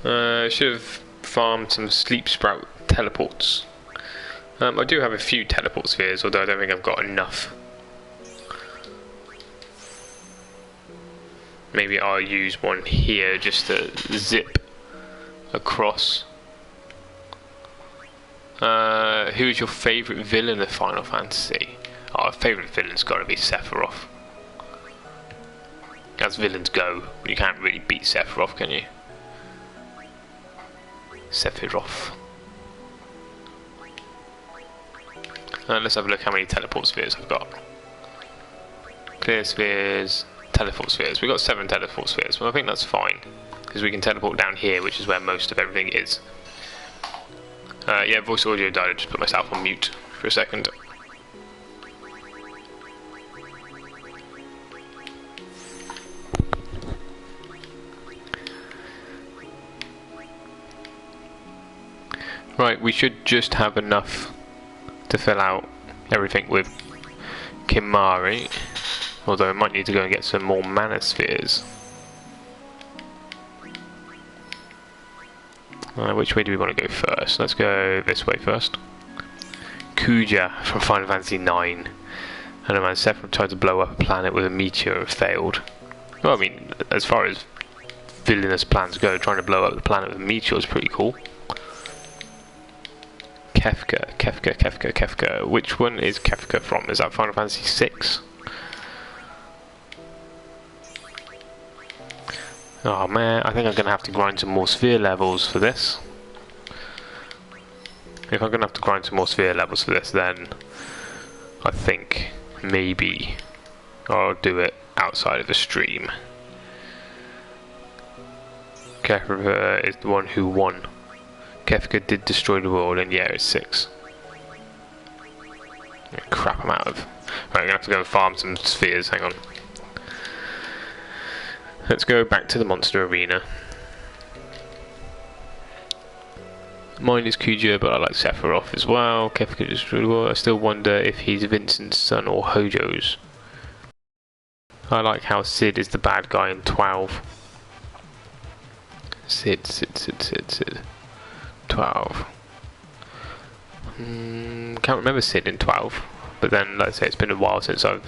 I should have farmed some sleep sprout teleports. I do have a few teleport spheres, although I don't think I've got enough. Maybe I'll use one here just to zip across. Who's your favourite villain of Final Fantasy? Our favourite villain's got to be Sephiroth. As villains go, you can't really beat Sephiroth, can you? Sephiroth. Let's have a look how many teleport spheres I've got. Clear spheres, teleport spheres. We've got 7 teleport spheres. Well, I think that's fine, because we can teleport down here, which is where most of everything is. Yeah, voice audio died. I just put myself on mute for a second. Right, we should just have enough to fill out everything with Kimari, although I might need to go and get some more mana spheres. Which way do we want to go first? Let's go this way first. Kuja from Final Fantasy IX. And a man Sephiroth tried to blow up a planet with a meteor and failed. Well, I mean, as far as villainous plans go, trying to blow up the planet with a meteor is pretty cool. Kefka. Which one is Kefka from? Is that Final Fantasy VI? Oh man, I think I'm going to have to grind some more sphere levels for this. If I'm going to have to grind some more sphere levels for this, then I think maybe I'll do it outside of the stream. Kefka is the one who won. Kefka did destroy the world, and yeah, it's 6. Crap, I'm out of. Right, I'm going to have to go and farm some spheres, hang on. Let's go back to the monster arena. Mine is Kuja, but I like Sephiroth as well. Kefka destroyed the world. I still wonder if he's Vincent's son or Hojo's. I like how Sid is the bad guy in 12. Sid. 12. Can't remember Sid in 12, but then let's say it's been a while since I've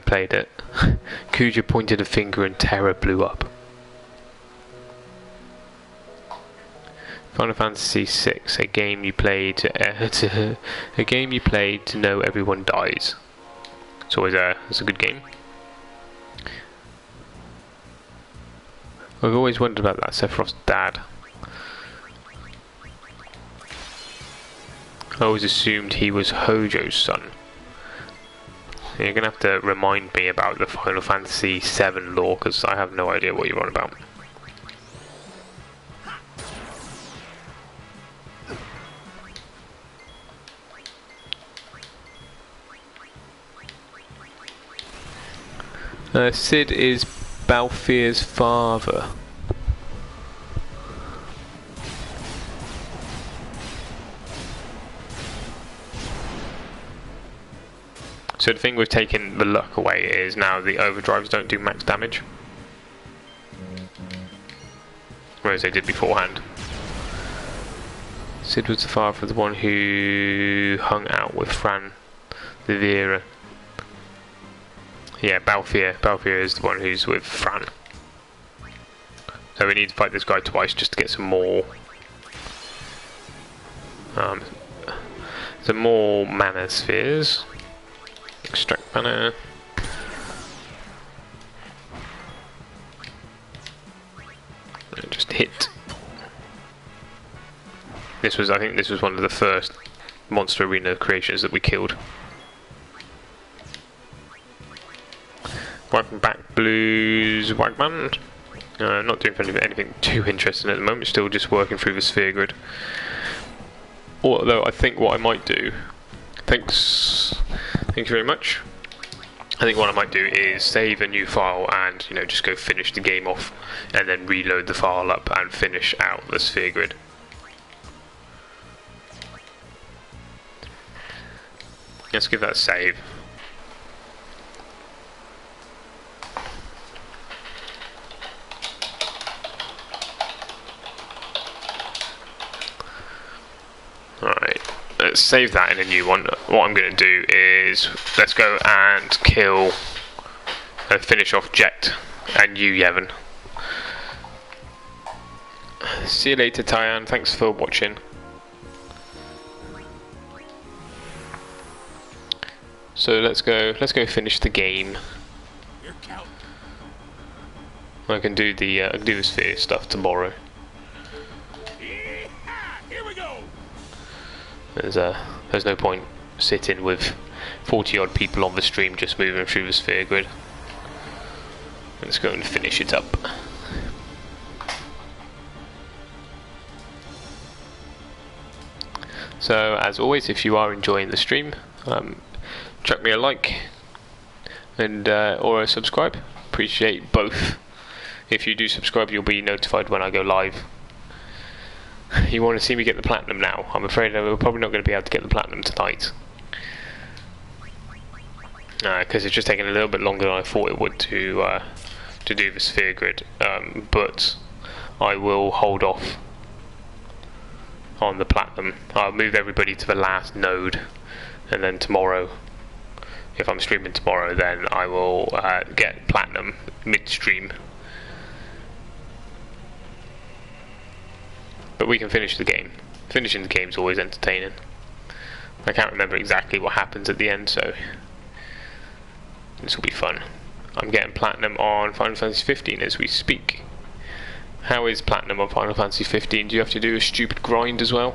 played it. Kuja pointed a finger and terror blew up. Final Fantasy VI, a game you play to know everyone dies. It's always it's a good game. I've always wondered about that Sephiroth's dad. I always assumed he was Hojo's son. You're going to have to remind me about the Final Fantasy VII lore, because I have no idea what you're on about. Sid is Balfir's father. So the thing with taking the luck away is now the overdrives don't do max damage, whereas they did beforehand. Sid was the father of the one who hung out with Fran the Vera. Yeah, Balfir is the one who's with Fran. So we need to fight this guy twice just to get some more mana spheres. Extract mana. Just hit. I think this was one of the first monster arena creations that we killed. Welcome back, Blues Wagman. Not doing anything too interesting at the moment, still just working through the sphere grid. Although I think what I might do, thank you very much. I think what I might do is save a new file and just go finish the game off, and then reload the file up and finish out the sphere grid. Let's give that a save. Alright, let's save that in a new one. What I'm going to do is, let's go and kill and finish off Jecht and Yu Yevon. See you later, Tyan. Thanks for watching. So let's go finish the game. I can do the sphere stuff tomorrow. There's There's no point sitting with 40 odd people on the stream just moving through the sphere grid. Let's go and finish it up. So as always, if you are enjoying the stream, chuck me a like and or a subscribe. Appreciate both. If you do subscribe, you'll be notified when I go live. You want to see me get the platinum now? I'm afraid we're probably not going to be able to get the platinum tonight, because it's just taking a little bit longer than I thought it would to do the sphere grid. But I will hold off on the platinum. I'll move everybody to the last node, and then tomorrow, if I'm streaming tomorrow, then I will get platinum mid-stream. But we can finish the game. Finishing the game is always entertaining. I can't remember exactly what happens at the end, so this will be fun. I'm getting platinum on Final Fantasy 15 as we speak. How is platinum on Final Fantasy 15? Do you have to do a stupid grind as well?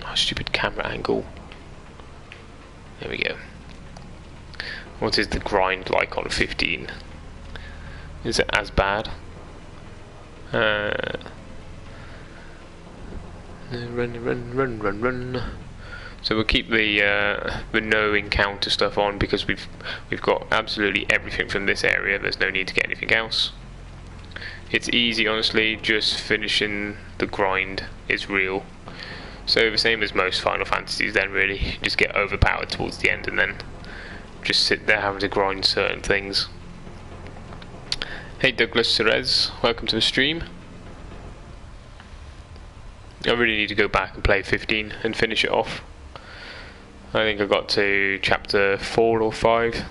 Oh, stupid camera angle. There we go. What is the grind like on 15? Is it as bad? Run. So we'll keep the no encounter stuff on because we've got absolutely everything from this area. There's no need to get anything else. It's easy, honestly. Just finishing the grind is real. So the same as most Final Fantasies then, really. Just get overpowered towards the end and then just sit there having to grind certain things. Hey Douglas Cerez, welcome to the stream. I really need to go back and play 15 and finish it off. I think I got to chapter 4 or 5.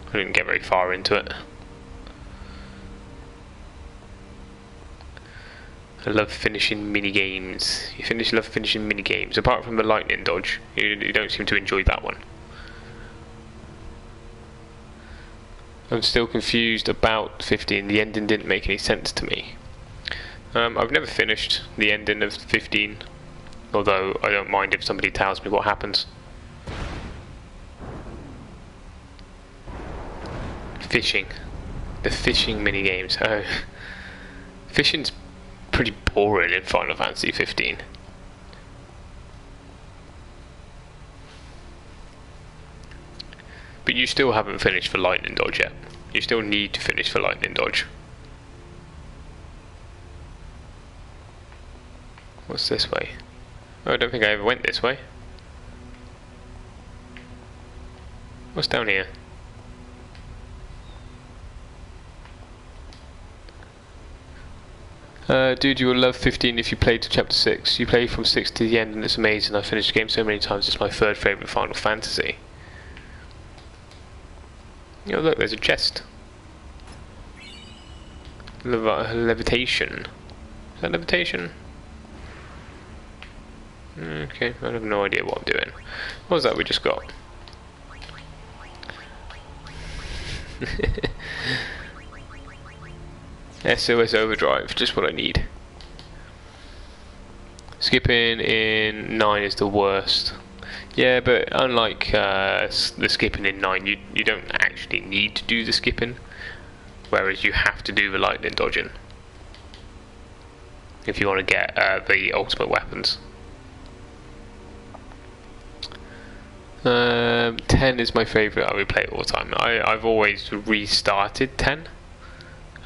I didn't get very far into it. I love finishing mini-games. Love finishing mini-games. Apart from the lightning dodge, you don't seem to enjoy that one. I'm still confused about 15. The ending didn't make any sense to me. I've never finished the ending of 15, although I don't mind if somebody tells me what happens. Fishing. The fishing mini-games. Oh. Fishing's pretty boring in Final Fantasy 15. But you still haven't finished for lightning dodge yet. You still need to finish for lightning dodge. What's this way? Oh, I don't think I ever went this way. What's down here? Dude, you will love 15 if you play to chapter 6. You play from 6 to the end and it's amazing. I've finished the game so many times, it's my third favourite Final Fantasy. Oh look, there's a chest. Levitation. Is that levitation? Okay, I have no idea what I'm doing. What was that we just got? SOS Overdrive, just what I need. Skipping in 9 is the worst. Yeah, but unlike the skipping in 9, you don't actually need to do the skipping, whereas you have to do the lightning dodging if you want to get the ultimate weapons. 10 is my favourite. I would play it all the time. I've always restarted 10,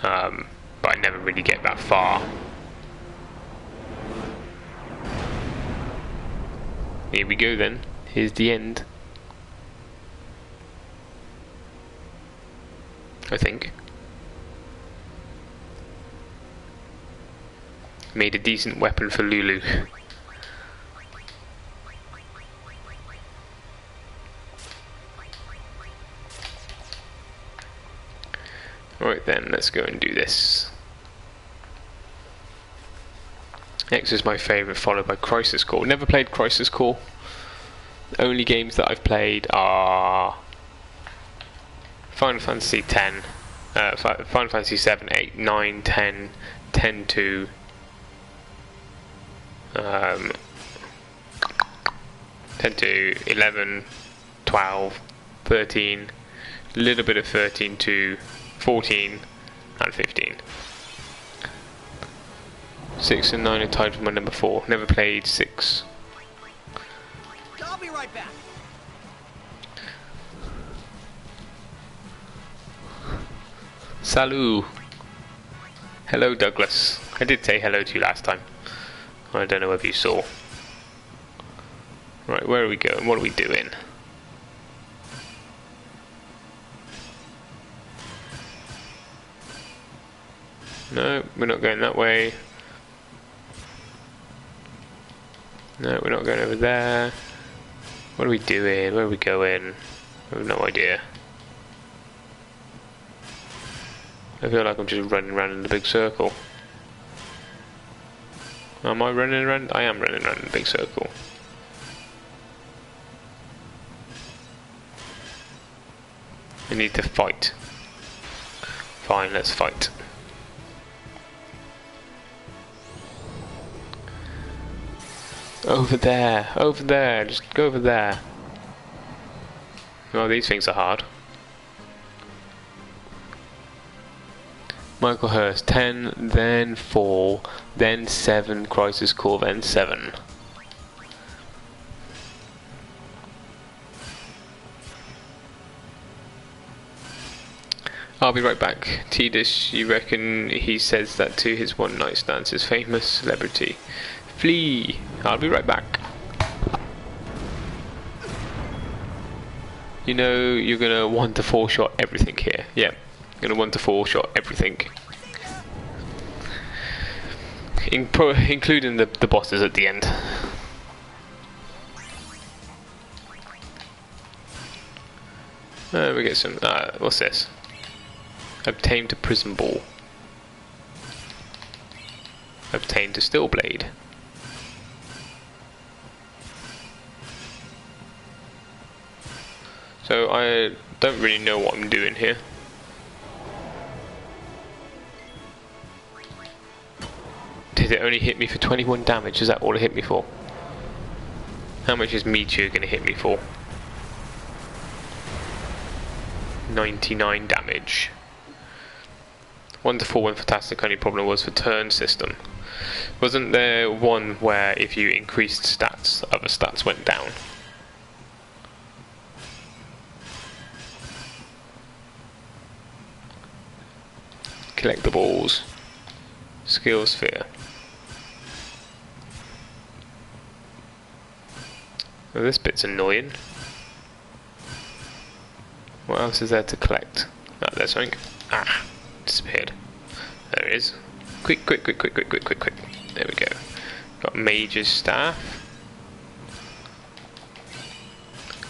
but I never really get that far. Here we go then. Here's the end. I think. Made a decent weapon for Lulu. Right then, let's go and do this. X is my favourite, followed by Crisis Core. Never played Crisis Core. The only games that I've played are Final Fantasy X, Final Fantasy 7, 8, 9, 10, 10-2. 10 to 11, 12, 13, a little bit of 13 to 14 and 15. 6 and 9 are tied for my number 4. Never played 6. I'll be right back. Salut. Hello, Douglas. I did say hello to you last time. I don't know if you saw. Right, where are we going? What are we doing? No, we're not going that way. No, we're not going over there. What are we doing? Where are we going? I have no idea. I feel like I'm just running around in the big circle. Am I running around? I am running around in a big circle. We need to fight. Fine, let's fight. Over there, just go over there. Oh, these things are hard. Michael Hurst, 10, then 4, then 7, Crisis Core, then 7. I'll be right back. T-Dish, you reckon he says that to his one night stands, his famous celebrity? Flee! I'll be right back. You know you're gonna 1 to 4 shot everything here. Yeah, you're gonna 1 to 4 shot everything. Including the bosses at the end. We get some, what's this? Obtained a prison ball. Obtained a steel blade. So I don't really know what I'm doing here. Did it only hit me for 21 damage? Is that all it hit me for? How much is Meteor going to hit me for? 99 damage. 1 to 4 went fantastic, only problem was for turn system. Wasn't there one where if you increased stats, other stats went down? Collectibles. Skill sphere. Oh, this bit's annoying. What else is there to collect? Oh, there's something. Ah, disappeared. There it is. Quick. There we go. Got Mage's Staff.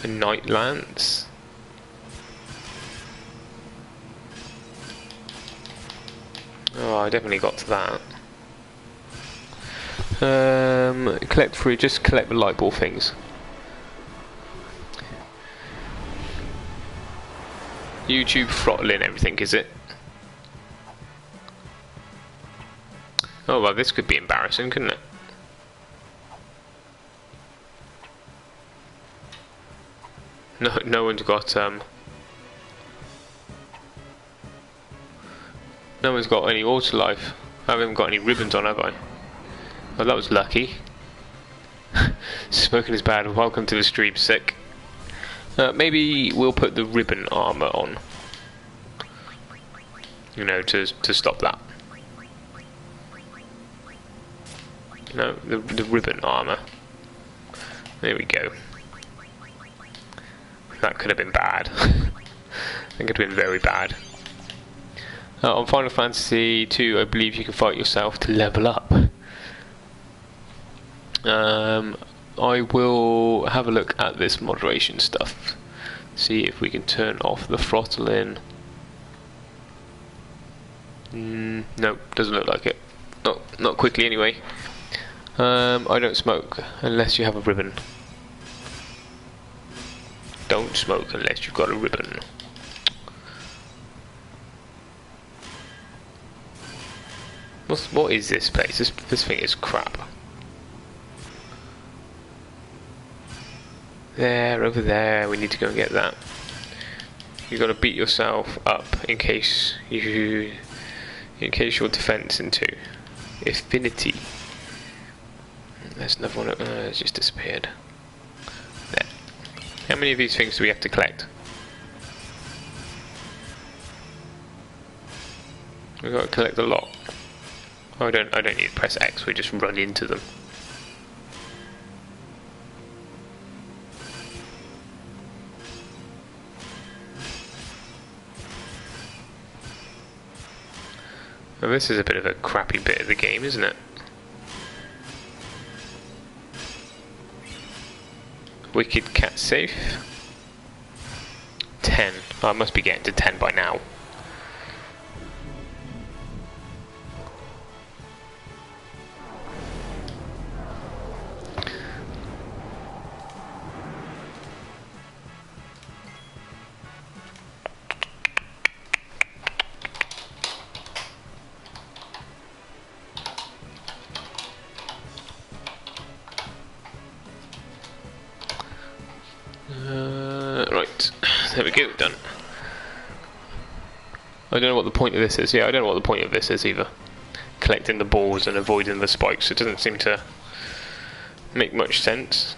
A Knight Lance. Oh, I definitely got to that. Collect free, just collect the light ball things. YouTube throttling everything, is it? Oh well, this could be embarrassing, couldn't it? No one's got no one's got any auto life. I haven't got any ribbons on, have I? Well, that was lucky. Smoking is bad. Welcome to the stream, sick. Maybe we'll put the ribbon armor on. You know, to stop that. No, the ribbon armor. There we go. That could have been bad. That could have been very bad. On Final Fantasy 2, I believe you can fight yourself to level up. I will have a look at this moderation stuff. See if we can turn off the throttling. Nope, doesn't look like it. Not quickly anyway. I don't smoke unless you have a ribbon. Don't smoke unless you've got a ribbon. What is this place? This thing is crap. There, over there. We need to go and get that. You got to beat yourself up in case your defense into infinity. There's another one. It's just disappeared. There. How many of these things do we have to collect? We've got to collect a lot. Oh, I don't need to press X. We just run into them. Well, this is a bit of a crappy bit of the game, isn't it? Wicked cat safe. 10. Oh, I must be getting to 10 by now. Right, there we go, done. I don't know what the point of this is. Yeah, I don't know what the point of this is either. Collecting the balls and avoiding the spikes. It doesn't seem to make much sense.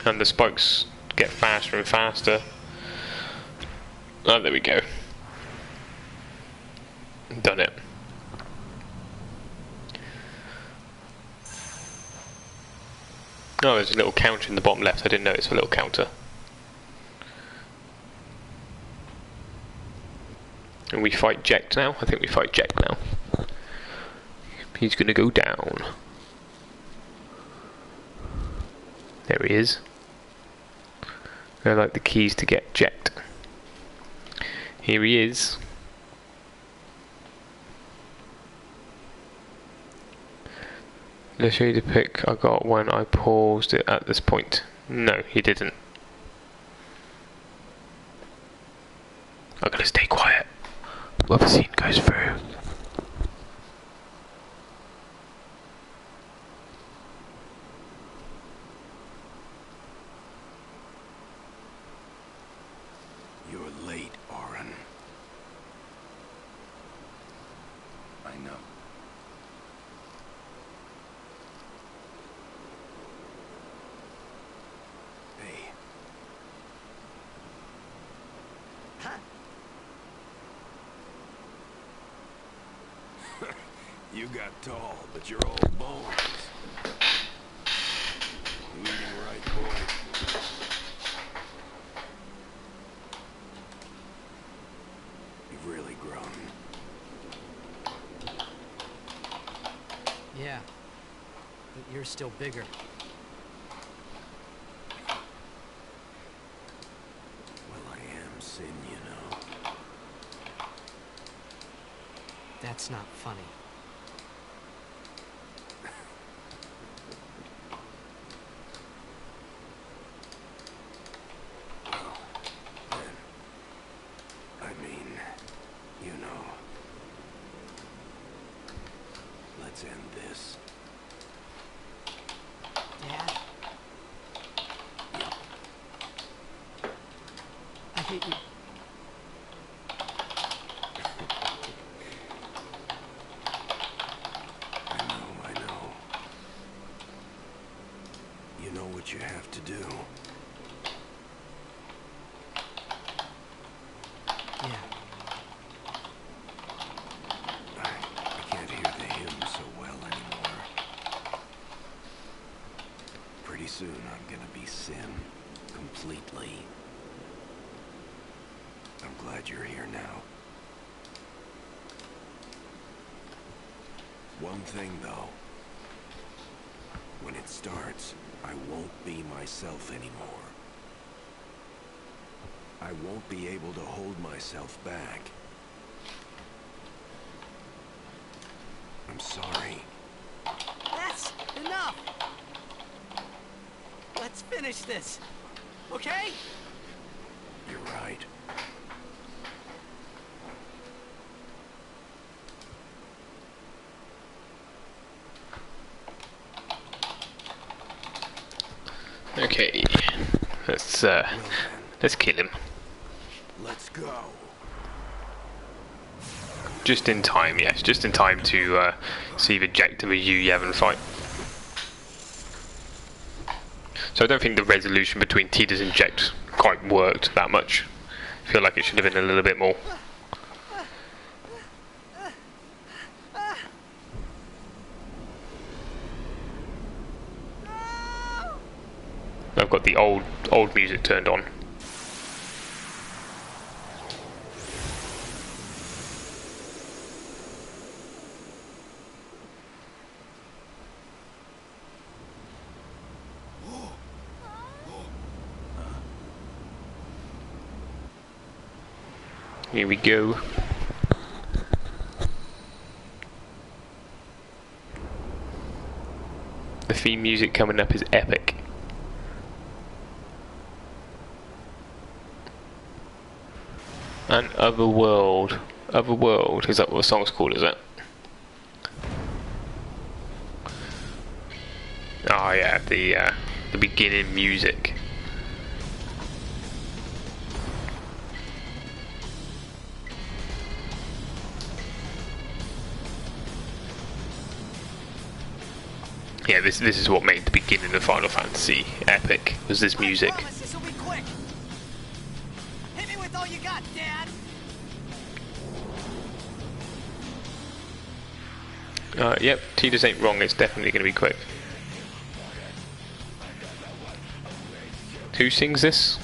And the spikes get faster and faster. Oh, there we go. Done it. Oh, there's a little counter in the bottom left. I didn't notice a little counter. And we fight Jecht now? I think we fight Jecht now. He's gonna go down. There he is. I like the keys to get Jecht. Here he is. Let's show you the pick I got when I paused it at this point. No, he didn't. I'm gonna stay quiet while the scene goes through. You're late, Oren. I know. Hey. You got tall, but you're all bones. Leading right, boy. You've really grown. Yeah. But you're still bigger. Well, I am Sin, you know. That's not funny. Let's end this. Dad? I hate you. I know. You know what you have to do. Yeah. I can't hear the hymn so well anymore. Pretty soon I'm gonna be Sin. Completely. I'm glad you're here now. One thing though. When it starts, I won't be myself anymore. I won't be able to hold myself back. I'm sorry. That's enough! Let's finish this, okay? You're right. Okay, let's kill him. Let's go. Just in time, yes, just in time to see the Jecht and the Yu Yevon fight. So I don't think the resolution between Tidus and Jecht quite worked that much. I feel like it should have been a little bit more. I've got the old music turned on. Here we go. The theme music coming up is epic. And Otherworld. Otherworld, is that what the song's called, is it? Oh yeah, the beginning music. Yeah, this is what made the beginning of Final Fantasy epic, was this music. I promise this will be quick. Hit me with all you got, Dad. Yep, Tidus ain't wrong, it's definitely going to be quick. Who sings this?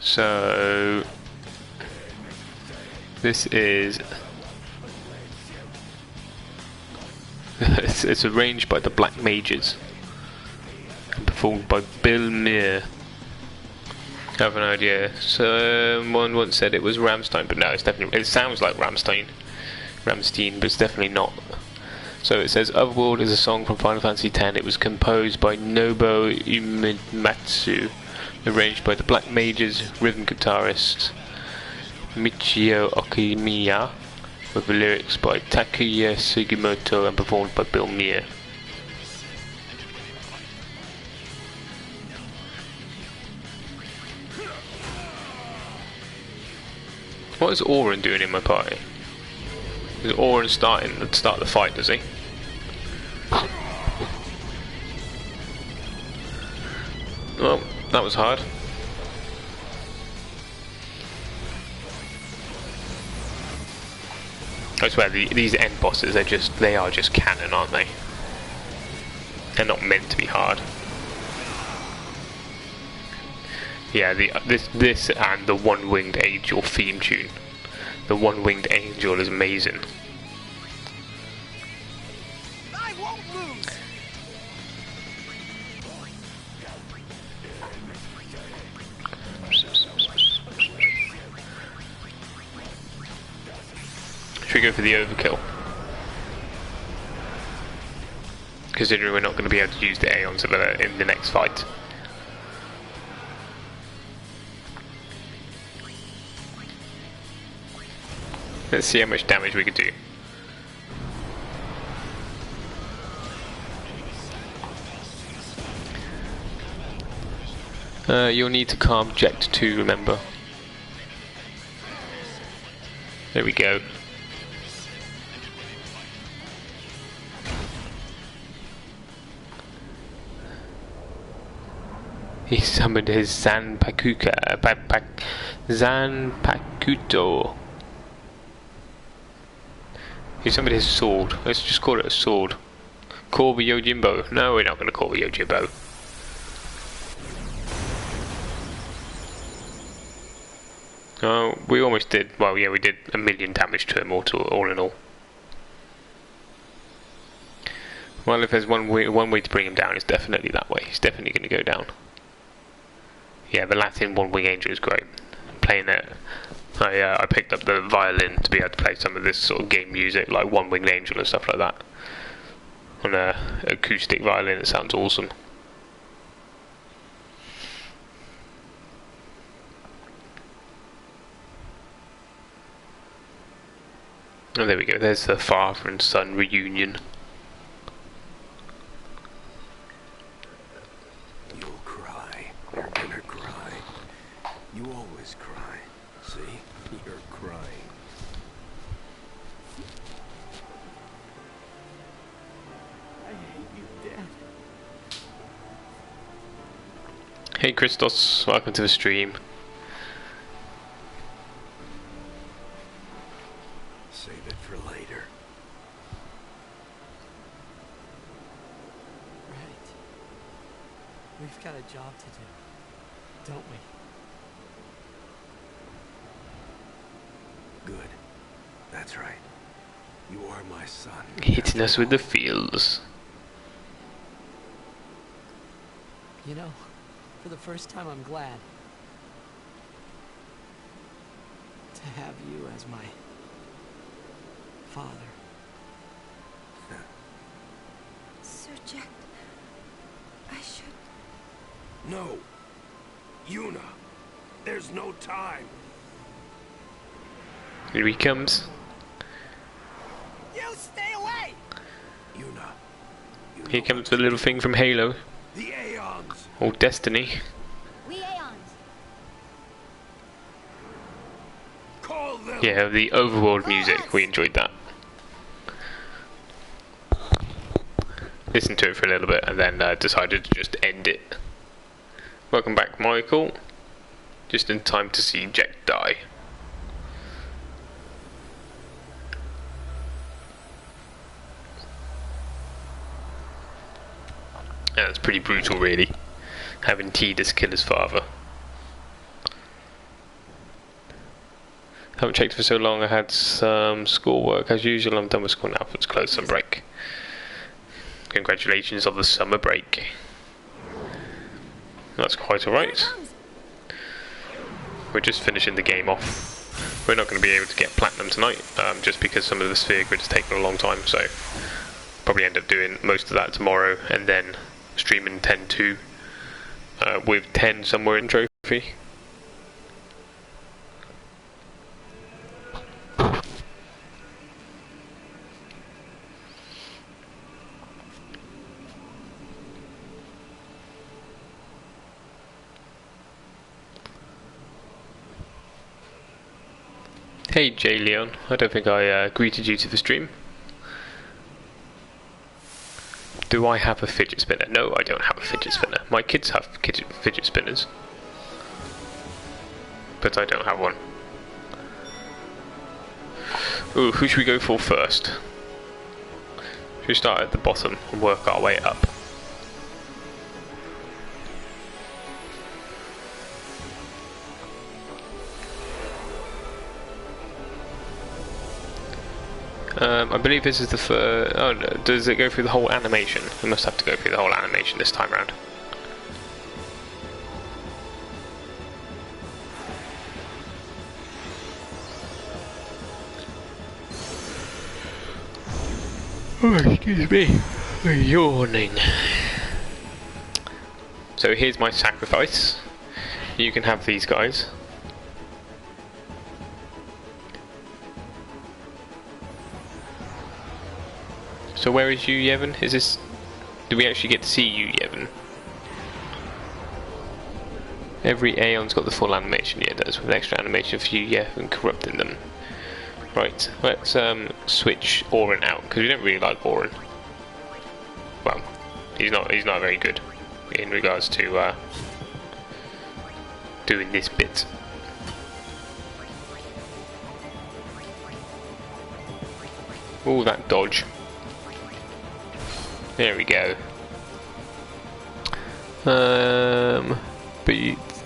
So this is it's arranged by the Black Mages and performed by Bill Muir. I have an idea. Someone once said it was Rammstein, but no, it's definitely, it sounds like Rammstein, but it's definitely not. So it says Otherworld is a song from Final Fantasy X. It was composed by Nobuo Uematsu, arranged by the Black Mages, rhythm guitarist Michio Okimiya, with the lyrics by Takuya Sugimoto and performed by Bill Muir. What is Auron doing in my party? Is Auron starting to start the fight, does he? Well, that was hard. I swear, these end bosses, they are just canon, aren't they? They're not meant to be hard. Yeah, this and the One-Winged Angel theme tune. The One-Winged Angel is amazing. I won't lose. Should we go for the overkill? Considering we're not going to be able to use the Aeons in the next fight. Let's see how much damage we can do. You'll need to calm Jecht too, remember. There we go. He summoned his Zanpakuto. He summoned his sword. Let's just call it a sword. Call the Yojimbo. No, we're not going to call the Yojimbo. Oh, we almost did. Well, yeah, we did 1 million damage to him all in all. Well, if there's one way to bring him down, it's definitely that way. He's definitely going to go down. Yeah, the Latin One-Wing Angel is great. Playing I picked up the violin to be able to play some of this sort of game music, like One Winged Angel and stuff like that. On a acoustic violin, it sounds awesome. Oh, there we go, there's the father and son reunion. You'll cry. You're gonna cry. You always cry. See? You're crying. I hate you, Dad. Hey Christos, welcome to the stream. Save it for later. Right. We've got a job to do, don't we? Good. That's right. You are my son. Hitting us with the feels. You know, for the first time I'm glad to have you as my father. Sir Jecht, I should... No! Yuna! There's no time! Here he comes. You stay away! Yuna. Here comes the little thing from Halo, The Aeons! or Destiny. We Aeons. Call them! Yeah, the overworld music, we enjoyed that. Listened to it for a little bit and then decided to just end it. Welcome back, Michael. Just in time to see Jecht die. Yeah, it's pretty brutal, really, having Tidus kill his father. Haven't checked for so long. I had some schoolwork as usual. I'm done with school now for it's close on break. Congratulations on the summer break. That's quite alright. We're just finishing the game off. We're not going to be able to get platinum tonight, just because some of the sphere grid has taken a long time, so probably end up doing most of that tomorrow and then streaming 10-2 with 10 somewhere in trophy. Hey J Leon, I don't think I greeted you to the stream. Do I have a fidget spinner? No, I don't have a fidget spinner. My kids have fidget spinners, but I don't have one. Ooh, who should we go for first? Should we start at the bottom and work our way up? I believe this is the first... Oh no, does it go through the whole animation? It must have to go through the whole animation this time around. Oh, excuse me. We're yawning. So here's my sacrifice. You can have these guys. So where is Yu Yevon? Is this... Do we actually get to see Yu Yevon? Every Aeon's got the full animation, yeah it does, with extra animation for Yu Yevon corrupting them. Right, let's switch Auron out, because we don't really like Auron. Well, he's not very good in regards to doing this bit. Ooh, that dodge. There we go.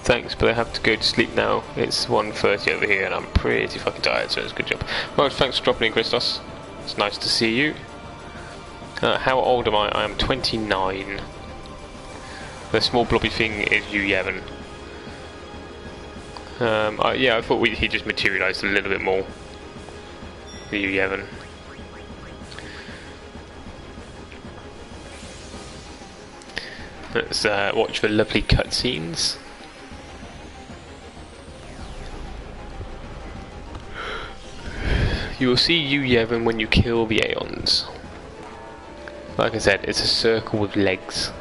Thanks, but I have to go to sleep now. It's 1:30 over here and I'm pretty fucking tired, so it's a good job. Well, thanks for dropping in, Christos. It's nice to see you. How old am I? I am 29. The small blobby thing is Yu Yevon. Yeah, I thought he just materialised a little bit more. The Yu Yevon. Let's watch the lovely cutscenes. You will see Yu Yevon when you kill the Aeons. Like I said, it's a circle with legs.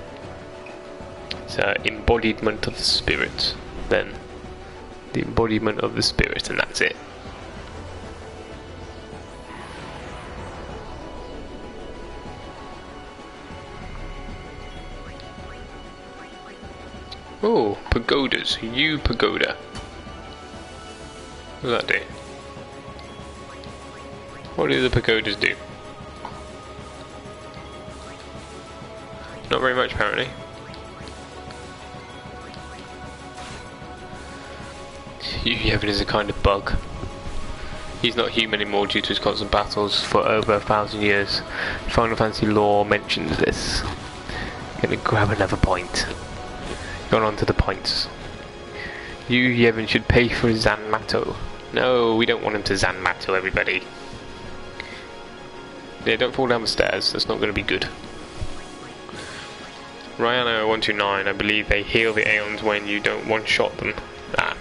It's an embodiment of the spirit, then. The embodiment of the spirit, and that's it. Oh, pagodas. Yu pagoda. What does that do? What do the pagodas do? Not very much, apparently. Yu Yevon is a kind of bug. He's not human anymore due to his constant battles for over 1,000 years. Final Fantasy lore mentions this. Gonna grab another point. Going on to the points. Yu Yevon should pay for Zanmato. No, we don't want him to Zanmato, everybody. Yeah, don't fall down the stairs. That's not going to be good. Ryano 129, I believe they heal the Aeons when you don't one-shot them. Ah.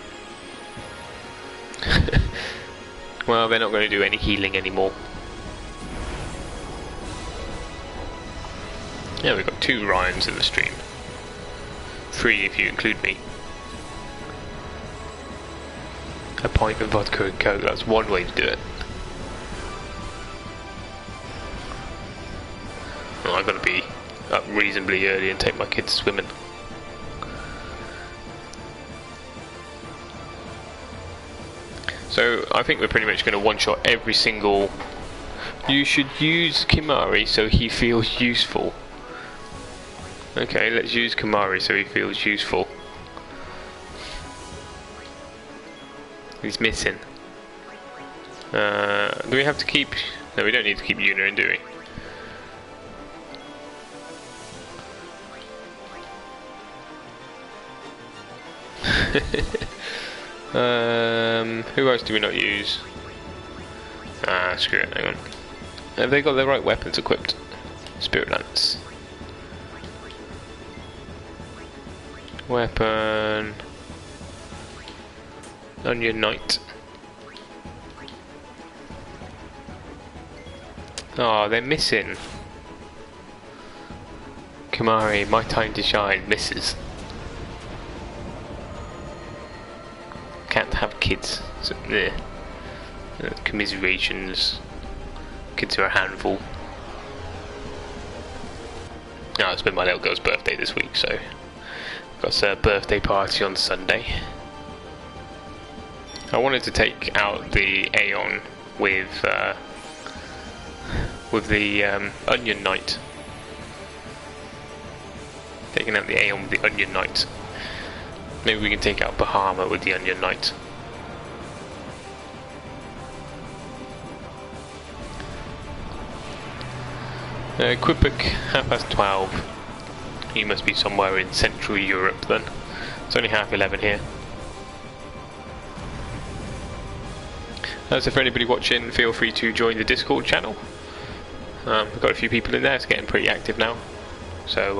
Well, they're not going to do any healing anymore. Yeah, we've got 2 Ryans in the stream. 3 if you include me. A pint of vodka and coke, that's one way to do it. Well, I've got to be up reasonably early and take my kids swimming. So I think we're pretty much going to one-shot every single... You should use Kimari so he feels useful. Okay, let's use Kimari so he feels useful. He's missing. Do we have to keep... No, we don't need to keep Yuna in, do we? Who else do we not use? Ah, screw it, hang on. Have they got the right weapons equipped? Spirit Lance. Weapon. Onion Knight. Oh, they're missing. Kimari, my time to shine, misses. Can't have kids. So, commiserations. Kids are a handful. Oh, it's been my little girl's birthday this week, so got a birthday party on Sunday. I wanted to take out the Aeon with the Onion Knight. Taking out the Aeon with the Onion Knight. Maybe we can take out Bahama with the Onion Knight. Quippic, 12:30. You must be somewhere in Central Europe then. It's only 11:30 here. So for anybody watching, feel free to join the Discord channel. We've got a few people in there, it's getting pretty active now. So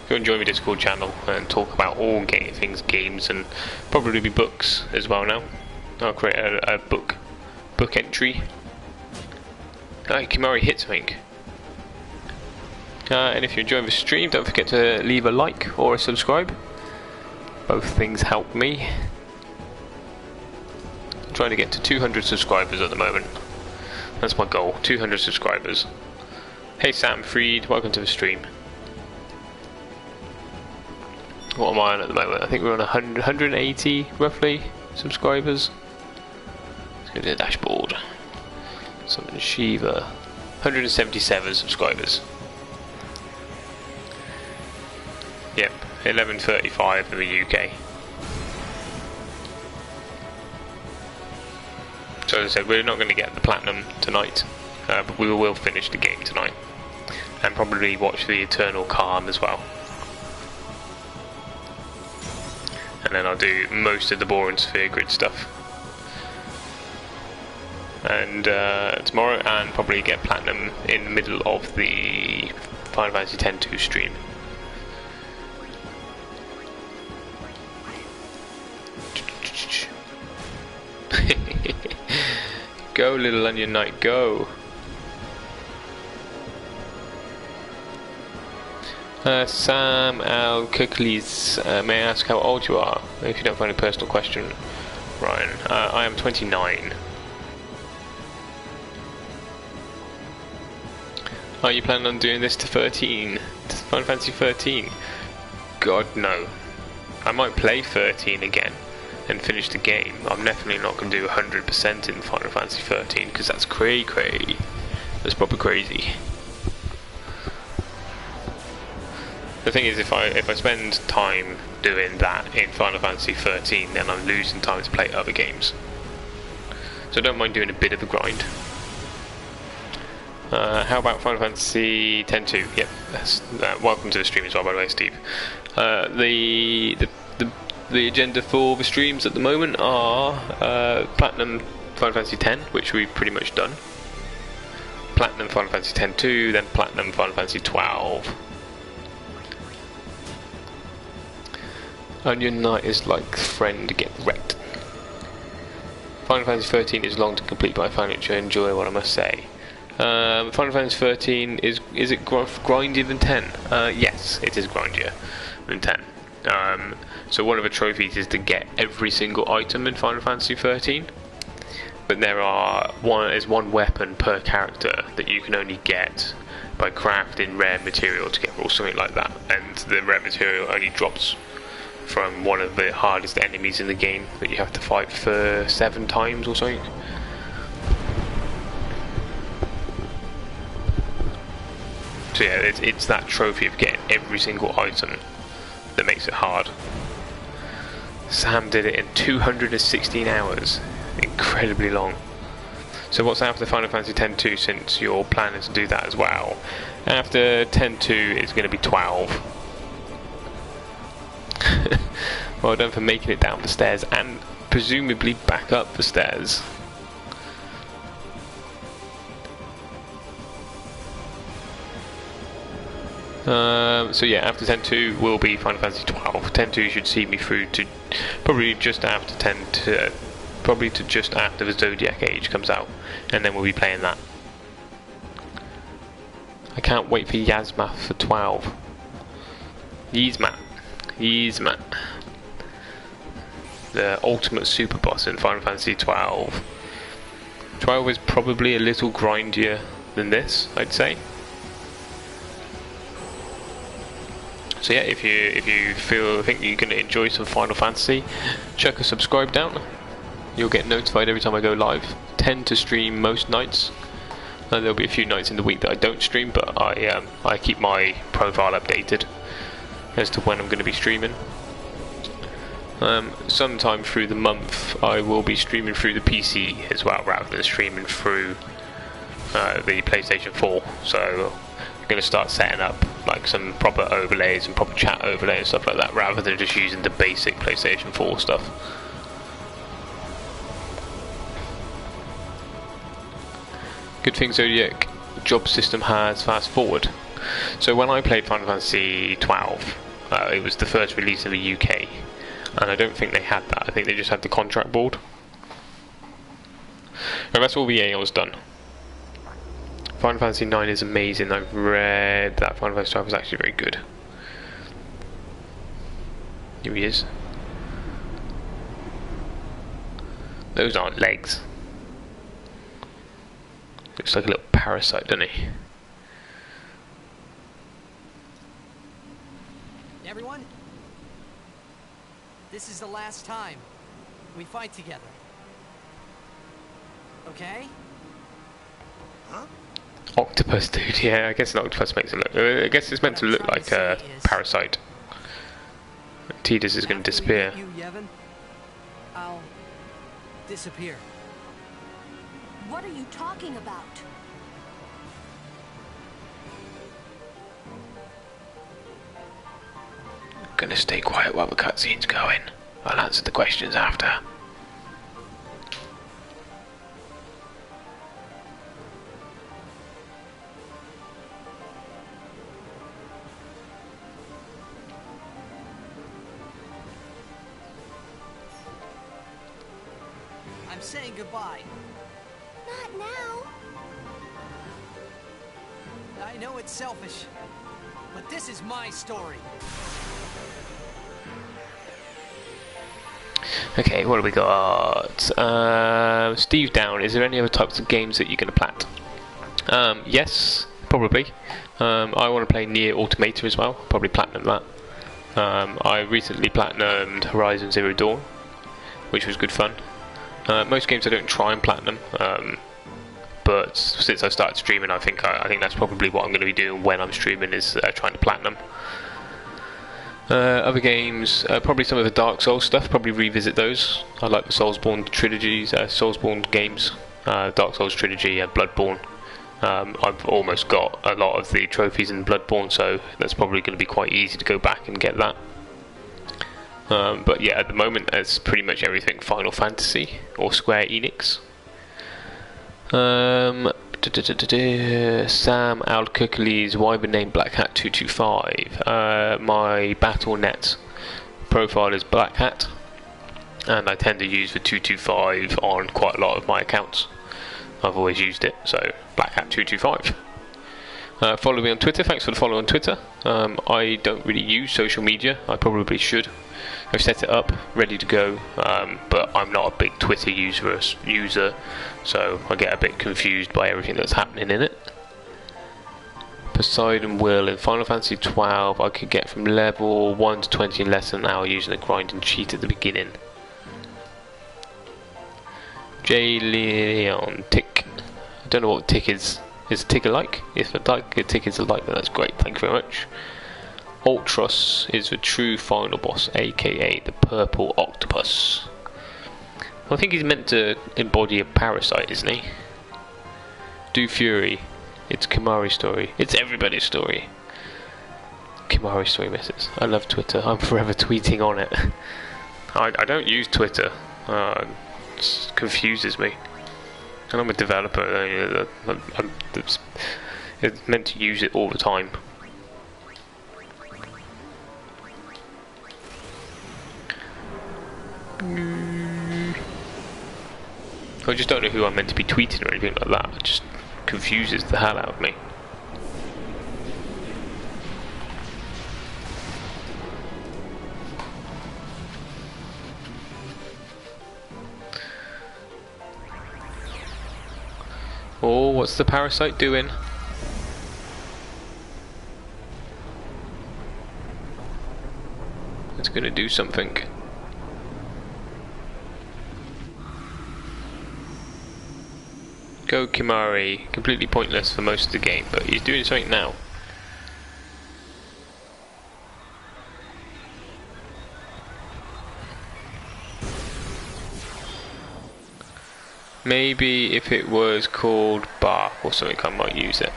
go and join my Discord channel and talk about all things games, and probably be books as well now. I'll create a book entry. Hey, Kimari hit something. And if you're enjoying the stream, don't forget to leave a like or a subscribe. Both things help me. I'm trying to get to 200 subscribers at the moment. That's my goal, 200 subscribers. Hey Sam Freed, welcome to the stream. What am I on at the moment? I think we're on 180 roughly subscribers. Let's go to the dashboard. Summon Shiva. 177 subscribers. Yep, 11:35 in the UK. So as I said, we're not going to get the platinum tonight, but we will finish the game tonight. And probably watch the Eternal Calm as well. and then I'll do most of the boring sphere grid stuff. And tomorrow, and probably get platinum in the middle of the Final Fantasy X-2 stream. Go, little onion knight, go! Sam Al Kirklees, may I ask how old you are? If you don't find a personal question, Ryan. I am 29. Are you planning on doing this to 13? To Final Fantasy 13? God, no. I might play 13 again and finish the game. I'm definitely not going to do 100% in Final Fantasy 13 because that's cray. That's proper crazy. The thing is, if I spend time doing that in Final Fantasy 13, then I'm losing time to play other games. So I don't mind doing a bit of a grind. How about Final Fantasy X-2? Yep. Welcome to the stream as well, by the way, Steve. The agenda for the streams at the moment are Platinum Final Fantasy X, which we've pretty much done. Platinum Final Fantasy X-2, then Platinum Final Fantasy 12. Onion Knight is like friend, get wrecked. Final Fantasy 13 is long to complete, but I find it to enjoy what I must say. Final Fantasy 13 is it grindier than 10? Yes, it is grindier than 10. So one of the trophies is to get every single item in Final Fantasy 13, but there is one weapon per character that you can only get by crafting rare material together or something like that, and the rare material only drops from one of the hardest enemies in the game that you have to fight for 7 times or something. So yeah, it's that trophy of getting every single item that makes it hard. Sam did it in 216 hours. Incredibly long. So what's after Final Fantasy X-2, since you're planning to do that as well? After X-2 it's going to be 12. Well done for making it down the stairs and presumably back up the stairs. So yeah, after X-2 will be Final Fantasy 12. X-2 should see me through to probably just after just after the Zodiac Age comes out, and then we'll be playing that. I can't wait for Yasmath for 12. Yasmath. The ultimate superboss in Final Fantasy 12. 12 is probably a little grindier than this, I'd say. So yeah, if you think you can enjoy some Final Fantasy, chuck a subscribe down. You'll get notified every time I go live. Tend to stream most nights. There'll be a few nights in the week that I don't stream, but I keep my profile updated as to when I'm going to be streaming. Sometime through the month I will be streaming through the PC as well, rather than streaming through the PlayStation 4. So I'm going to start setting up like some proper overlays and proper chat overlays and stuff like that, rather than just using the basic PlayStation 4 stuff. Good thing Zodiac job system has fast forward. So when I played Final Fantasy 12, it was the first release in the UK, and I don't think they had that. I think they just had the contract board. And that's all the Aeon's done. Final Fantasy 9 is amazing. I've read that Final Fantasy 12 is actually very good. Here he is. Those aren't legs. Looks like a little parasite, doesn't he? Everyone, this is the last time we fight together. Okay? Huh? Octopus, dude. Yeah, I guess an octopus makes it look. I guess it's meant to look like a parasite. Tidus is going to disappear. Yu Yevon, I'll disappear. What are you talking about? I'm gonna stay quiet while the cutscene's going. I'll answer the questions after. I'm saying goodbye. Not now. I know it's selfish, but this is my story. Okay, what do we got? Steve Down, is there any other types of games that you're going to plat? Yes, probably. I want to play Nier Automata as well, probably platinum that. I recently platinumed Horizon Zero Dawn, which was good fun. Most games I don't try and platinum, but since I started streaming, I think that's probably what I'm going to be doing when I'm streaming, is trying to platinum. Other games, probably some of the Dark Souls stuff, probably revisit those. I like the Soulsborne trilogies, Soulsborne games, Dark Souls trilogy and Bloodborne. I've almost got a lot of the trophies in Bloodborne, so that's probably going to be quite easy to go back and get that. But yeah, at the moment it's pretty much everything Final Fantasy or Square Enix. Sam Alcookley's Wyvern name Black Hat 225. My Battle.net profile is Black Hat, and I tend to use the 225 on quite a lot of my accounts. I've always used it, so Black Hat 225. Follow me on Twitter. Thanks for the follow on Twitter. I don't really use social media. I probably should. I've set it up, ready to go, but I'm not a big Twitter user, so I get a bit confused by everything that's happening in it. Poseidon Will, in Final Fantasy 12, I could get from level 1 to 20 in less than an hour using a grind and cheat at the beginning. J. Leon Tick. I don't know what tick is. Is a tick alike? If a tick is alike, then that's great. Thank you very much. Ultros is the true final boss, aka the purple octopus. I think he's meant to embody a parasite, isn't he? Do Fury, it's Kimari's story. It's everybody's story. Kimari's story misses. I love Twitter. I'm forever tweeting on it. I don't use Twitter. It confuses me. And I'm a developer. I'm meant to use it all the time. I just don't know who I'm meant to be tweeting or anything like that. It just confuses the hell out of me. Oh, what's the parasite doing? It's gonna do something. Go Kimari, completely pointless for most of the game, but he's doing something now. Maybe if it was called Bark or something, I might use it.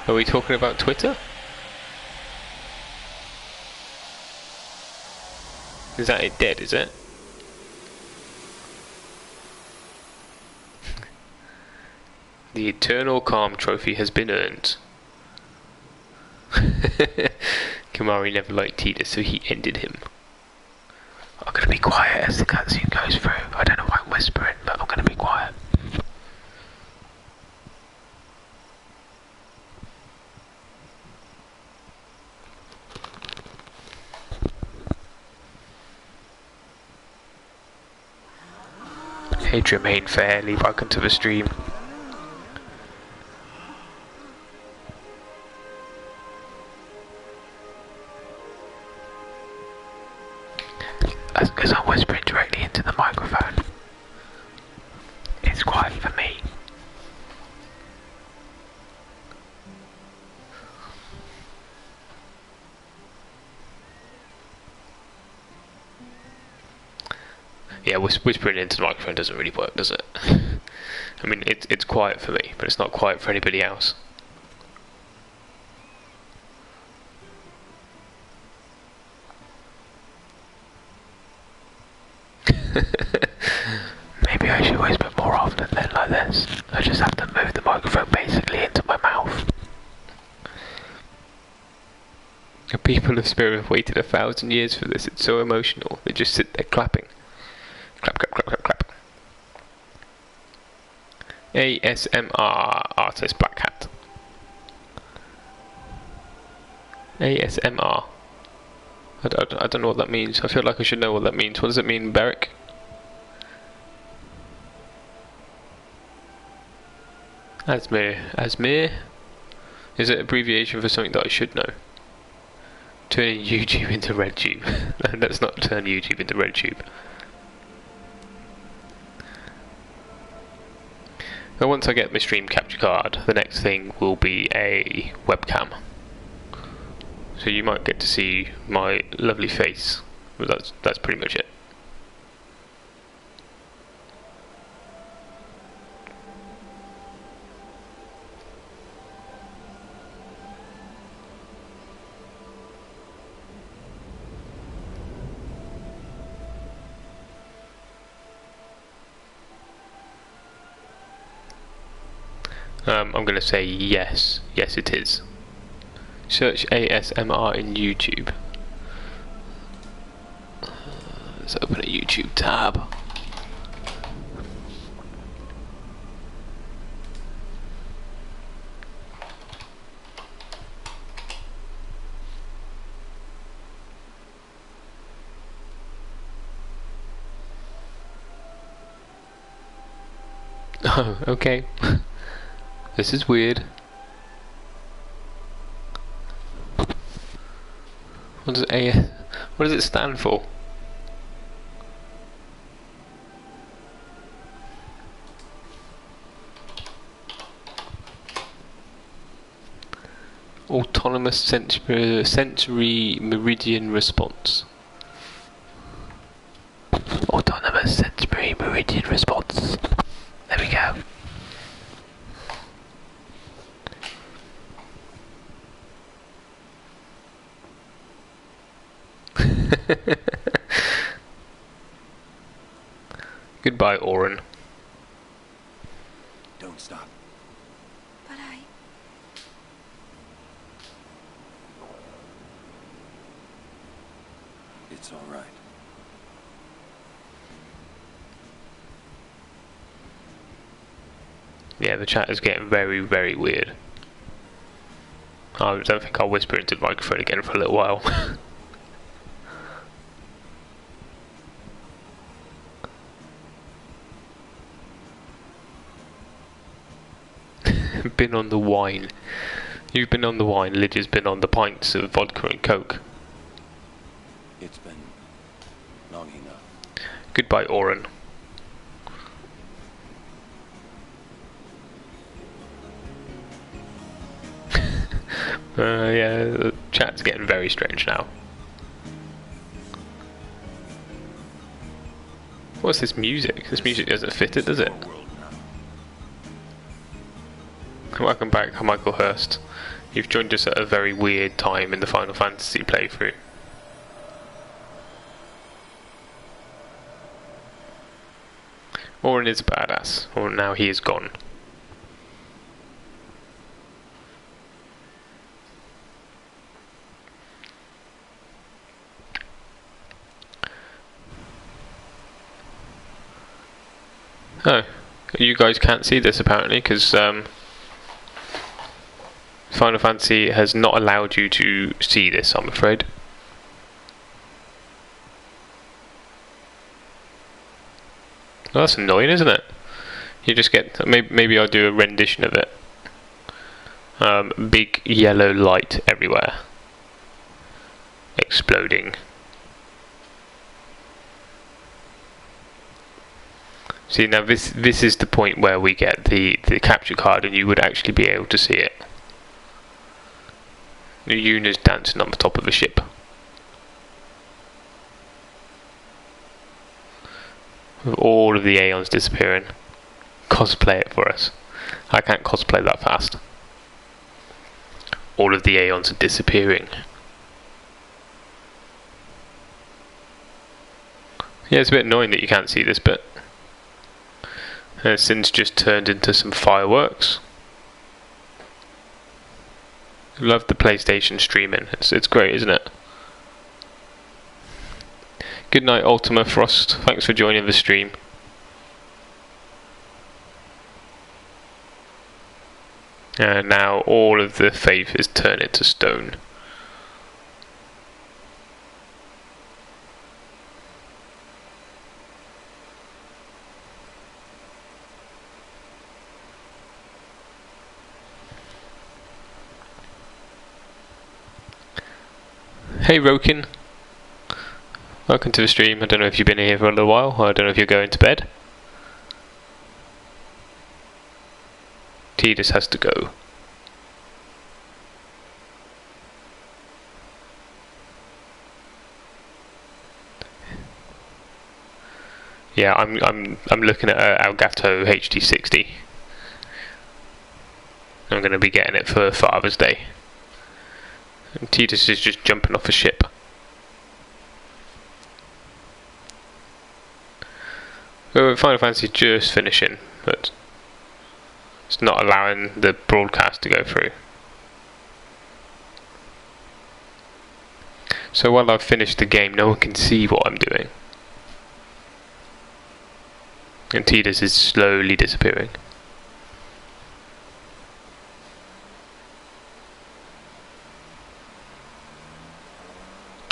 Are we talking about Twitter? Is that it dead, is it? The Eternal Calm Trophy has been earned. Kimari never liked Tita, so he ended him. I'm gonna be quiet as the cutscene goes through. I don't know why I'm whispering, but I'm gonna be quiet. Hey Jermaine Fairley, welcome to the stream. That's because I'm whispering directly into the microphone. It's quiet for me. Yeah, whispering into the microphone doesn't really work, does it? I mean, it's quiet for me, but it's not quiet for anybody else. Maybe I should whisper more often then like this. I just have to move the microphone basically into my mouth. The people of Spirit have waited 1,000 years for this. It's so emotional. They just sit there clapping. Clap, clap, clap, clap, clap. ASMR artist Black Hat. ASMR. I don't know what that means. I feel like I should know what that means. What does it mean, Beric? Asmir? Is it abbreviation for something that I should know? Turning YouTube into RedTube. No, let's not turn YouTube into RedTube. But once I get my stream capture card, the next thing will be a webcam. So you might get to see my lovely face. But that's pretty much it. I'm going to say yes. Yes, it is. Search ASMR in YouTube. Let's open a YouTube tab. Oh, okay. This is weird. What does it stand for? Autonomous sensory meridian response. Autonomous sensory meridian response. There we go. Goodbye, Oren. Don't stop. But It's all right. Yeah, the chat is getting very, very weird. I don't think I'll whisper into the microphone again for a little while. Been on the wine. You've been on the wine. Lydia's been on the pints of vodka and coke. It's been long enough. Goodbye, Oren. Yeah, the chat's getting very strange now. What's this music? This music doesn't fit it, does it? Welcome back, Michael Hurst. You've joined us at a very weird time in the Final Fantasy playthrough. Orin is a badass. Or now he is gone. Oh, you guys can't see this apparently because Final Fantasy has not allowed you to see this, I'm afraid. Well, that's annoying, isn't it? You just get... Maybe I'll do a rendition of it. Big yellow light everywhere. Exploding. See, now this is the point where we get the capture card and you would actually be able to see it. Yuna's dancing on the top of a ship. With all of the Aeons disappearing. Cosplay it for us. I can't cosplay that fast. All of the Aeons are disappearing. Yeah, it's a bit annoying that you can't see this bit. Since just turned into some fireworks. Love the PlayStation streaming. It's great, isn't it? Good night, Ultima Frost. Thanks for joining the stream. And now all of the faith is turned into stone. Hey Rokin, welcome to the stream. I don't know if you've been here for a little while, or I don't know if you're going to bed. Tidus has to go. Yeah, I'm looking at Elgato HD60. I'm going to be getting it for Father's Day. And Tidus is just jumping off a ship. Well, Final Fantasy just finishing, but it's not allowing the broadcast to go through. So while I've finished the game, no one can see what I'm doing. And Tidus is slowly disappearing.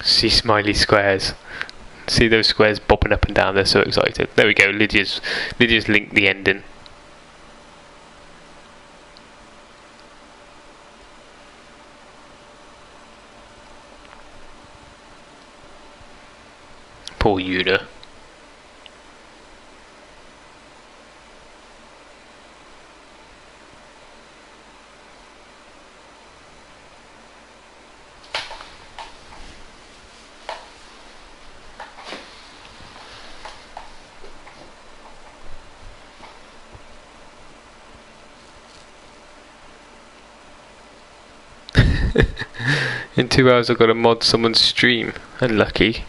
See smiley squares. See those squares bopping up and down, they're so excited. There we go, Lydia's linked the ending. Poor Yuna. In 2 hours I've got to mod someone's stream. Unlucky.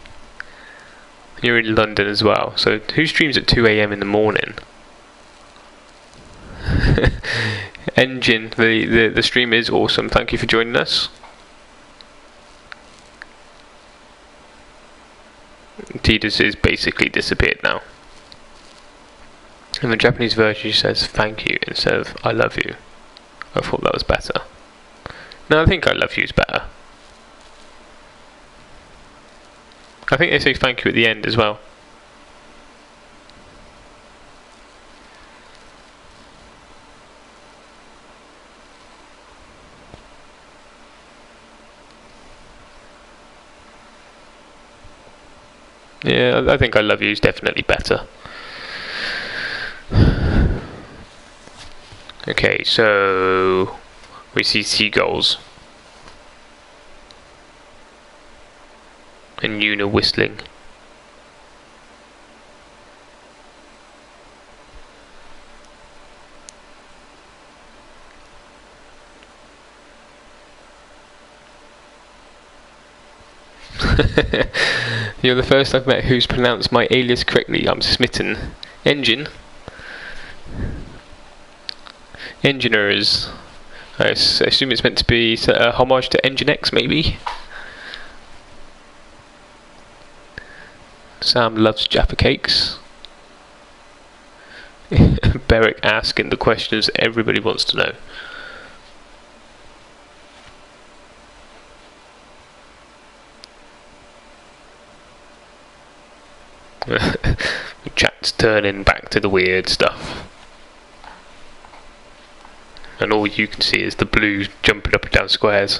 You're in London as well, so who streams at 2 AM in the morning? Engine, the stream is awesome. Thank you for joining us. Tidus is basically disappeared now. In the Japanese version she says thank you instead of I love you. I thought that was better. No, I think I love you is better. I think they say thank you at the end as well. Yeah, I think I love you is definitely better. Okay, so we see seagulls. And Yuna whistling. You're the first I've met who's pronounced my alias correctly. I'm smitten. Engine. Engineers. I assume it's meant to be a homage to Engine X, maybe? Sam loves Jaffa cakes. Beric asking the questions everybody wants to know. Chat's turning back to the weird stuff. And all you can see is the blue jumping up and down squares.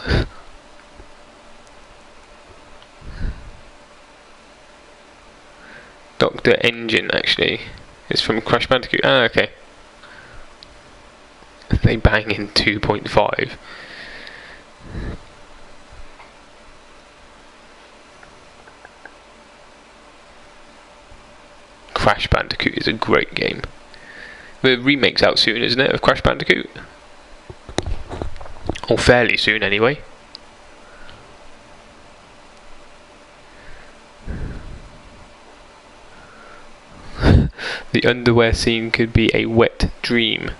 Dr. Engine, actually, is from Crash Bandicoot. Ah, okay. They bang in 2.5. Crash Bandicoot is a great game. The remake's out soon, isn't it, of Crash Bandicoot? Or fairly soon, anyway. The underwear scene could be a wet dream.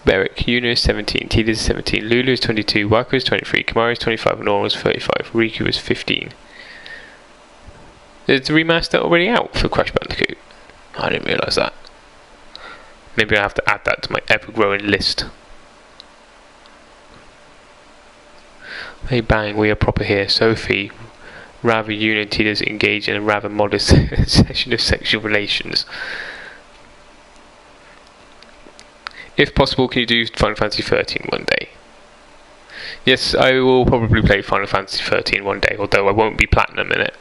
Beric, Yuna is 17, Tila is 17, Lulu is 22, Wako is 23, Kamara is 25, and Nora is 35. Riku is 15. Is the remaster already out for Crash Bandicoot? I didn't realise that. Maybe I have to add that to my ever-growing list. Hey bang, we are proper here. Sophie, rather Yuna and Tila's engaged in a rather modest session of sexual relations. If possible, can you do Final Fantasy 13 one day? Yes, I will probably play Final Fantasy 13 one day, although I won't be platinum in it.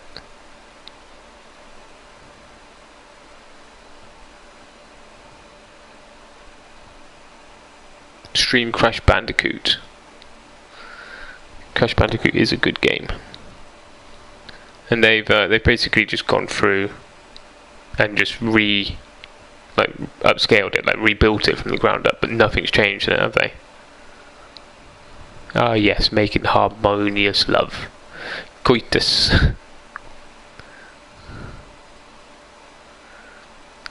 Stream Crash Bandicoot. Crash Bandicoot is a good game, and they've basically just gone through and just upscaled it, like rebuilt it from the ground up, but nothing's changed in it, have they? Ah yes, making harmonious love. Coitus.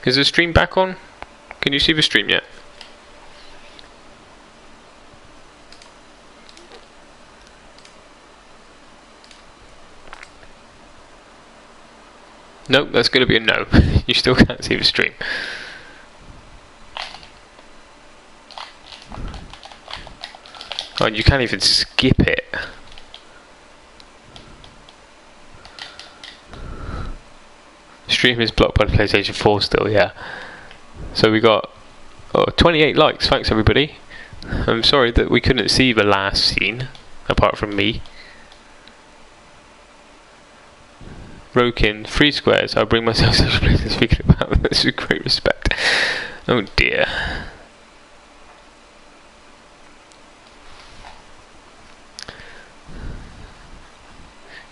Is the stream back on? Can you see the stream yet? Nope, that's going to be a no. You still can't see the stream. Oh, and you can't even skip it. Stream is blocked by the PlayStation 4 still, yeah. So we got 28 likes, thanks everybody. I'm sorry that we couldn't see the last scene, apart from me. Rokin, 3 squares, I'll bring myself social places speaking about this with great respect. Oh dear.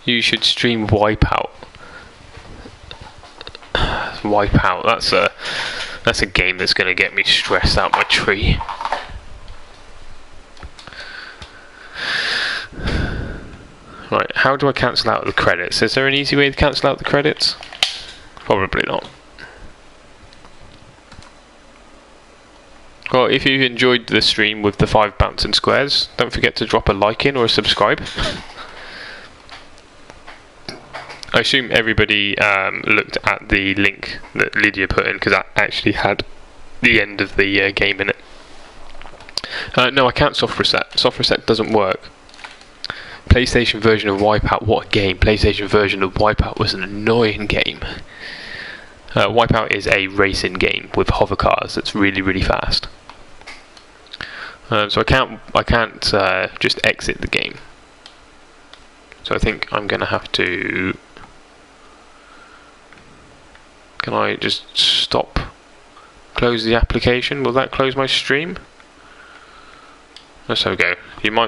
You should stream Wipeout. Wipeout, that's a game that's gonna get me stressed out my tree. Right, how do I cancel out the credits? Is there an easy way to cancel out the credits? Probably not. Well, if you enjoyed the stream with the 5 bouncing squares, don't forget to drop a like in or a subscribe. I assume everybody looked at the link that Lydia put in, because that actually had the end of the game in it. No, I can't soft reset. Soft reset doesn't work. PlayStation version of Wipeout, what a game. PlayStation version of Wipeout was an annoying game. Wipeout is a racing game with hover cars that's really, really fast. So I can't just exit the game. So I think I'm going to have to... Can I just stop? Close the application? Will that close my stream? Let's have a go. You might